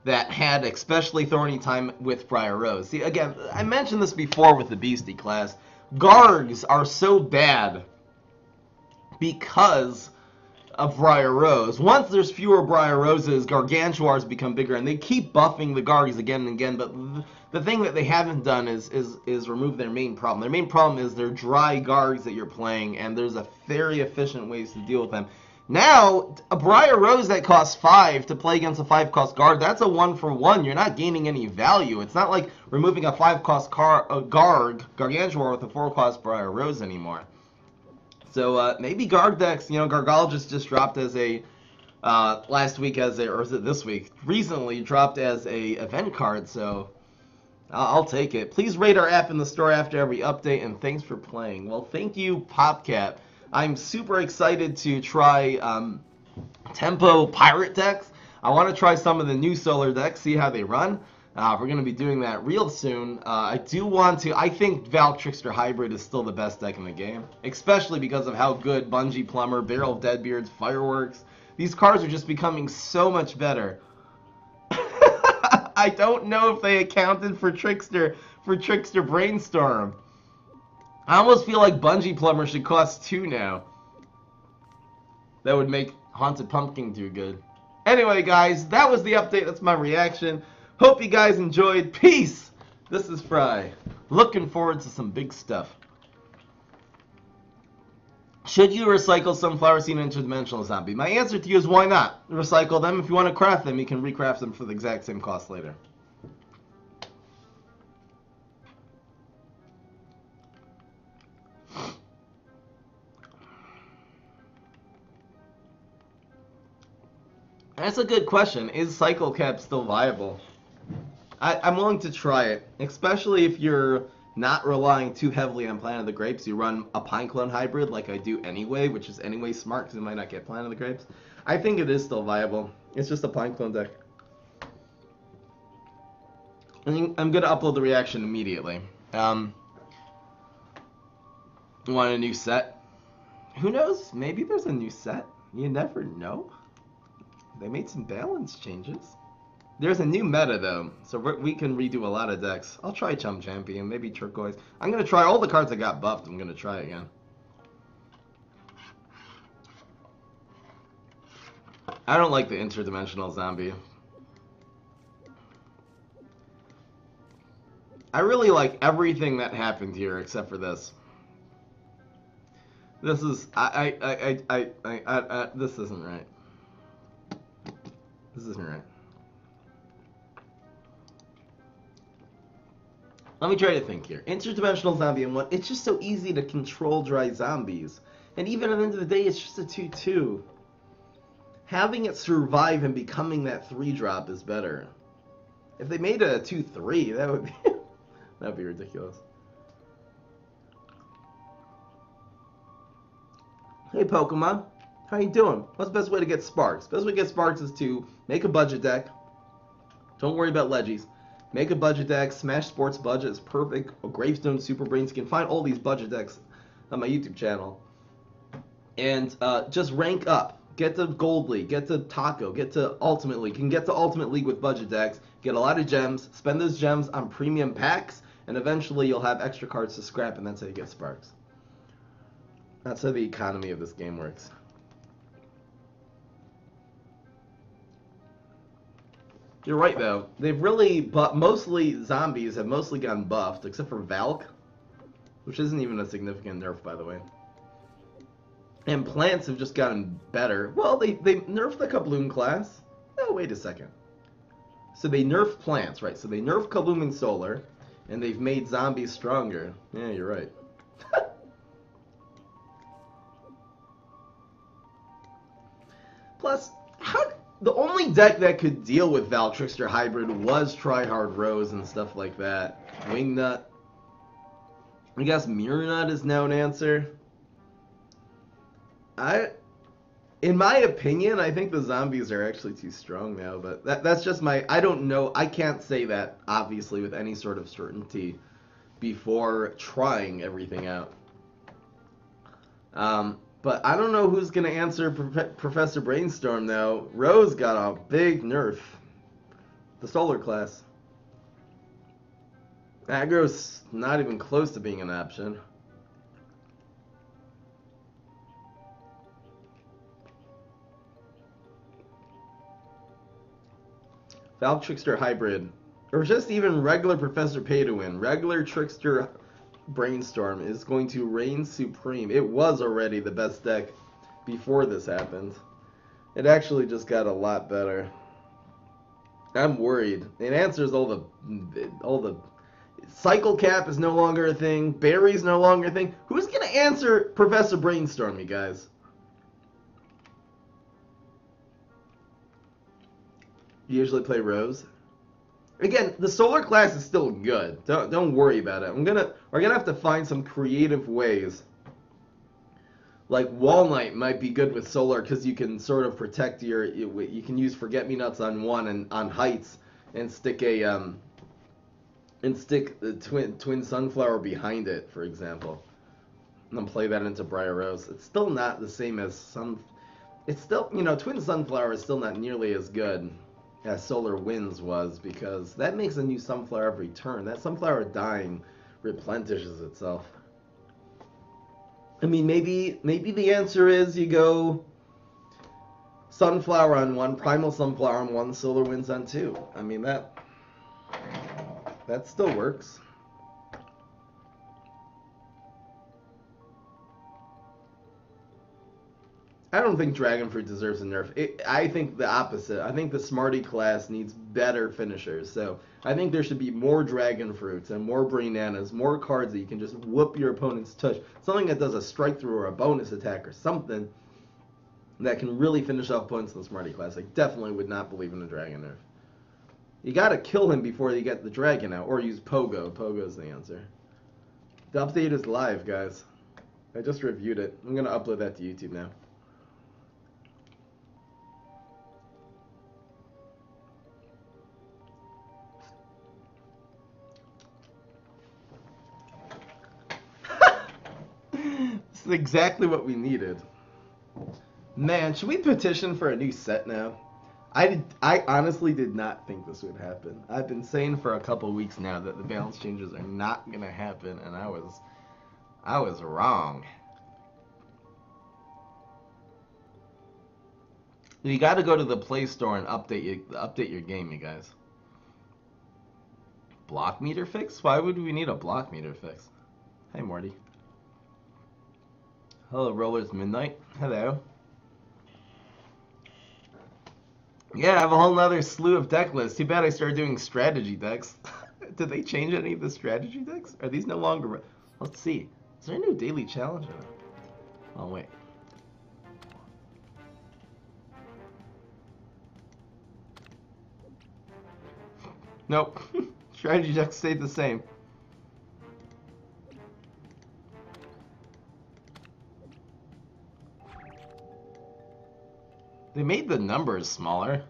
that had especially thorny time with Briar Rose. See, again, I mentioned this before with the Beastie class. Gargs are so bad because of Briar Rose. Once there's fewer Briar Roses, Gargantuars become bigger, and they keep buffing the Gargs again and again, but the thing that they haven't done is remove their main problem. Their main problem is they're dry Gargs that you're playing, and there's a very efficient ways to deal with them. Now, a Briar Rose that costs 5 to play against a 5-cost guard, that's a 1-for-1. You're not gaining any value. It's not like removing a 5-cost Gargantuar with a 4-cost Briar Rose anymore. So maybe Garg decks, Gargologist just dropped as a, last week as a, or is it this week? Recently dropped as a event card, so I'll take it. Please rate our app in the store after every update, and thanks for playing. Well, thank you, PopCap. I'm super excited to try Tempo Pirate decks. I want to try some of the new solar decks, see how they run. We're going to be doing that real soon. I think Valk Trickster Hybrid is still the best deck in the game, especially because of how good Bungee Plumber, Barrel of Deadbeards, Fireworks. These cards are just becoming so much better. I don't know if they accounted for Trickster Brainstorm. I almost feel like Bungee Plumber should cost 2 now. That would make Haunted Pumpkin too good. Anyway, guys, that was the update. That's my reaction. Hope you guys enjoyed. Peace! This is Fry. Looking forward to some big stuff. Should you recycle Sunflower Seed Interdimensional Zombie? My answer to you is why not? Recycle them. If you want to craft them, you can recraft them for the exact same cost later. That's a good question. Is Cycle Cap still viable? I'm willing to try it, especially if you're not relying too heavily on Planet of the Grapes. You run a Pineclone Hybrid like I do anyway, which is anyway smart because you might not get Planet of the Grapes. I think it is still viable. It's just a Pineclone deck. I'm going to upload the reaction immediately. Want a new set? Who knows? Maybe there's a new set. You never know. They made some balance changes. There's a new meta, though, so we can redo a lot of decks. I'll try Chum Champion, maybe Turquoise. I'm going to try all the cards that got buffed. I'm going to try again. I don't like the interdimensional zombie. I really like everything that happened here except for this. This is... this isn't right. This isn't right. Let me try to think here. Interdimensional zombie and what? It's just so easy to control dry zombies. And even at the end of the day, it's just a 2/2. Having it survive and becoming that 3-drop is better. If they made it a 2/3, that would be that would be ridiculous. Hey Pokemon, how you doing? What's the best way to get Sparks? Best way to get Sparks is to make a budget deck. Don't worry about Leggies. Make a budget deck. Smash Sports Budget is perfect. Gravestone, Super Brains. You can find all these budget decks on my YouTube channel. And just rank up. Get to Gold League, get to Taco, get to Ultimate League. You can get to Ultimate League with budget decks, get a lot of gems, spend those gems on premium packs, and eventually you'll have extra cards to scrap, and that's how you get sparks. That's how the economy of this game works. You're right, though. They've really, but mostly zombies have mostly gotten buffed, except for Valk, which isn't even a significant nerf, by the way. And plants have just gotten better. Well, they nerfed the Kabloom class. Oh, wait a second. So they nerfed plants, right? So they nerfed Kabloom and Solar, and they've made zombies stronger. Yeah, you're right. Plus, the only deck that could deal with Valk Trickster Hybrid was Tryhard Rose and stuff like that. Wingnut. I guess Mirror Nut is now an answer. In my opinion, I think the zombies are actually too strong now, but that's just my, I don't know, I can't say that, obviously, with any sort of certainty before trying everything out. But I don't know who's going to answer Professor Brainstorm, though. Rose got a big nerf. The Solar class. Aggro's not even close to being an option. Valk Trickster Hybrid, or just even regular Professor Pay to Win, regular Trickster Brainstorm is going to reign supreme. It was already the best deck before this happened. It actually just got a lot better. I'm worried. It answers all the Cycle Cap is no longer a thing. Barry's no longer a thing. Who's gonna answer Professor Brainstorm, you guys? You usually play Rose. Again, the Solar class is still good. Don't worry about it. We're gonna have to find some creative ways. Like Walnut might be good with Solar because you can sort of protect you can use Forget Me Nuts on one and on Heights and stick the twin Sunflower behind it, for example, and then play that into Briar Rose. It's still not the same as some. It's still, Twin Sunflower is still not nearly as good as Solar Winds was, because that makes a new Sunflower every turn. That Sunflower dying replenishes itself. I mean, maybe the answer is you go Sunflower on one, Primal Sunflower on one, Solar Winds on two. I mean, that still works. I don't think Dragon Fruit deserves a nerf. I think the opposite. I think the Smarty class needs better finishers. So I think there should be more Dragon Fruits and more Brainanas, more cards that you can just whoop your opponent's tush. Something that does a strike through or a bonus attack or something that can really finish off opponents in the Smarty class. I definitely would not believe in a Dragon nerf. You gotta kill him before you get the Dragon out, or use Pogo. Pogo's the answer. The update is live, guys. I just reviewed it. I'm gonna upload that to YouTube now. This is exactly what we needed. Man, should we petition for a new set now? I honestly did not think this would happen. I've been saying for a couple weeks now that the balance changes are not gonna happen, and I was wrong. You got to go to the Play Store and update your game, you guys. Block meter fix? Why would we need a block meter fix? Hey, Morty. Hello, Rollers Midnight. Hello. Yeah, I have a whole nother slew of deck lists. Too bad I started doing strategy decks. Did they change any of the strategy decks? Are these no longer... Let's see. Is there a new daily challenge? Oh, wait. Nope. Strategy decks stayed the same. They made the numbers smaller.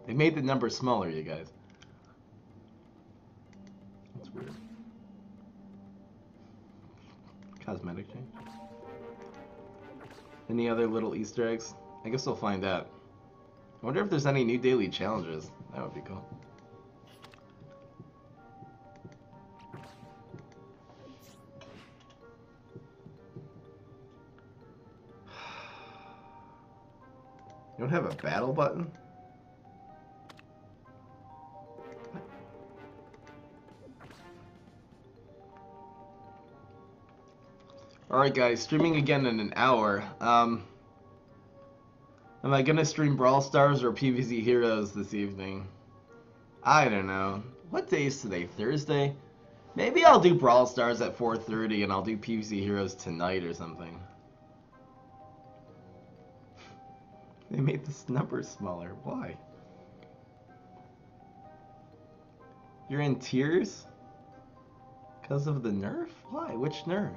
They made the numbers smaller, you guys. That's weird. Cosmetic change. Any other little Easter eggs? I guess we'll find out. I wonder if there's any new daily challenges. That would be cool. You don't have a battle button? Alright guys, streaming again in an hour. Am I gonna stream Brawl Stars or PvZ Heroes this evening? I don't know. What day is today? Thursday? Maybe I'll do Brawl Stars at 4:30 and I'll do PvZ Heroes tonight or something. They made this number smaller. Why? You're in tears? Because of the nerf? Why? Which nerf?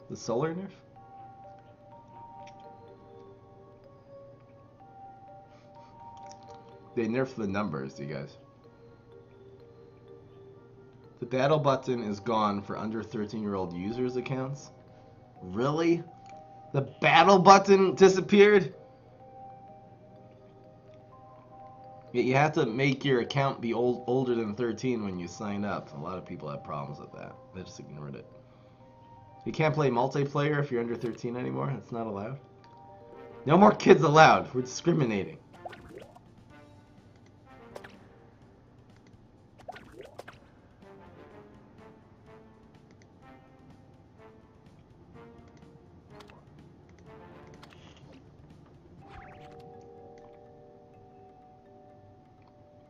The solar nerf? They nerfed the numbers, you guys. The battle button is gone for under 13-year-old users' accounts. Really? The battle button disappeared? Yet you have to make your account be older than 13 when you sign up. A lot of people have problems with that. They just ignored it. You can't play multiplayer if you're under 13 anymore? It's not allowed? No more kids allowed. We're discriminating.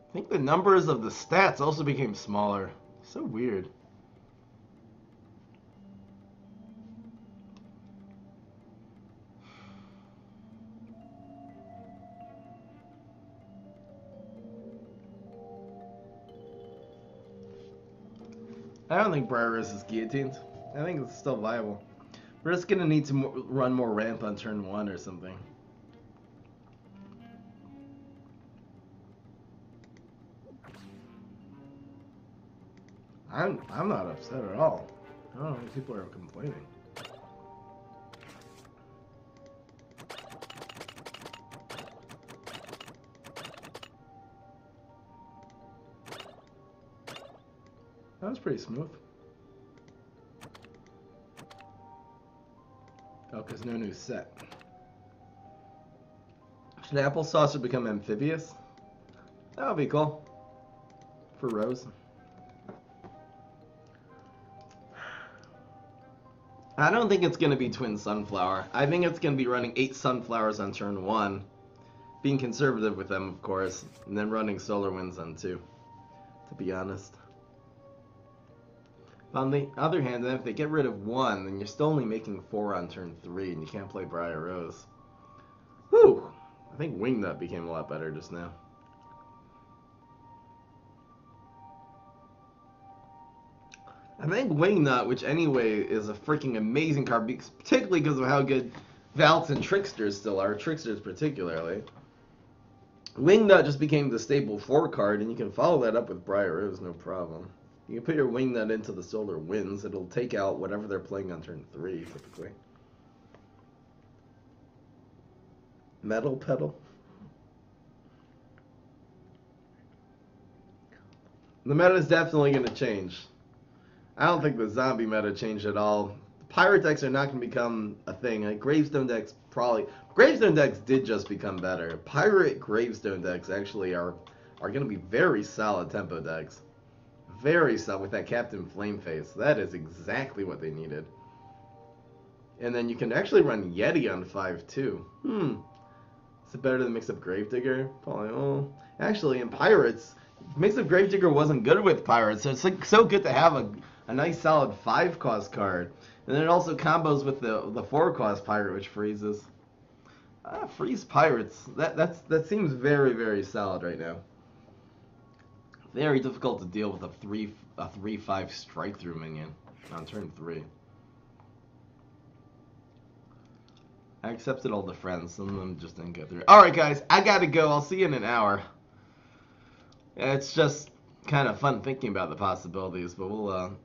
I think the numbers of the stats also became smaller. So weird. I don't think Briar Rose is guillotined. I think it's still viable. We're just gonna need to run more ramp on turn 1 or something. I'm not upset at all. I don't think people are complaining. That was pretty smooth. Oh, because no new set. Should applesauce become amphibious? That would be cool. For Rose. I don't think it's going to be Twin Sunflower. I think it's going to be running 8 Sunflowers on turn 1. Being conservative with them, of course. And then running Solar Winds on 2. To be honest. On the other hand, then if they get rid of 1, then you're still only making 4 on turn 3. And you can't play Briar Rose. Whew! I think Wingnut became a lot better just now. I think Wingnut, which anyway is a freaking amazing card, particularly because of how good Valts and Tricksters still are, Tricksters particularly. Wingnut just became the staple 4 card, and you can follow that up with Briar Rose, no problem. You can put your Wingnut into the Solar Winds, it'll take out whatever they're playing on turn 3, typically. Metal Pedal. The meta is definitely going to change. I don't think the zombie meta changed at all. Pirate decks are not going to become a thing. Like Gravestone decks probably... Gravestone decks did just become better. Pirate Gravestone decks actually are going to be very solid tempo decks. Very solid with that Captain Flameface. That is exactly what they needed. And then you can actually run Yeti on 5 too. Is it better than Mix-Up Gravedigger? Probably. Oh. Actually, in Pirates, Mix-Up Gravedigger wasn't good with Pirates, so it's like so good to have a nice solid 5-cost card. And then it also combos with the 4-cost Pirate, which freezes. Freeze Pirates. That seems very, very solid right now. Very difficult to deal with a 3/5 strike through minion on turn 3. I accepted all the friends, some of them just didn't get through. Alright guys, I gotta go. I'll see you in an hour. It's just kind of fun thinking about the possibilities, but we'll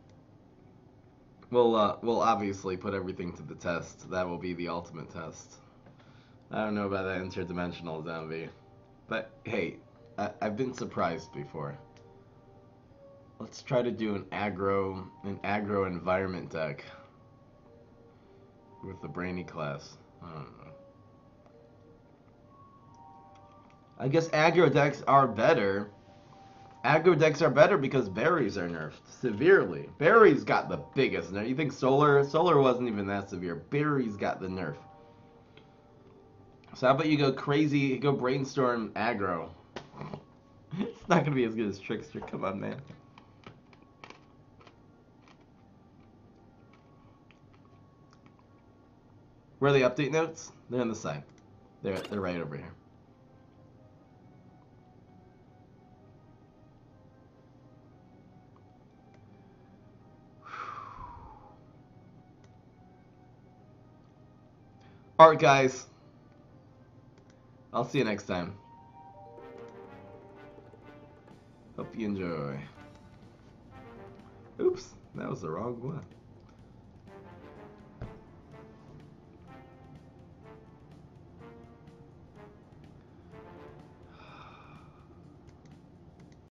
We'll obviously put everything to the test. That will be the ultimate test. I don't know about that interdimensional zombie, but hey, I've been surprised before. Let's try to do an aggro environment deck with the brainy class. I don't know. I guess aggro decks are better. Aggro decks are better because berries are nerfed severely. Berries got the biggest nerf. You think Solar? Solar wasn't even that severe. Berries got the nerf. So how about you go crazy, go brainstorm aggro? It's not gonna be as good as Trickster. Come on, man. Where are the update notes? They're on the side. They're right over here. Alright, guys. I'll see you next time. Hope you enjoy. Oops, that was the wrong one.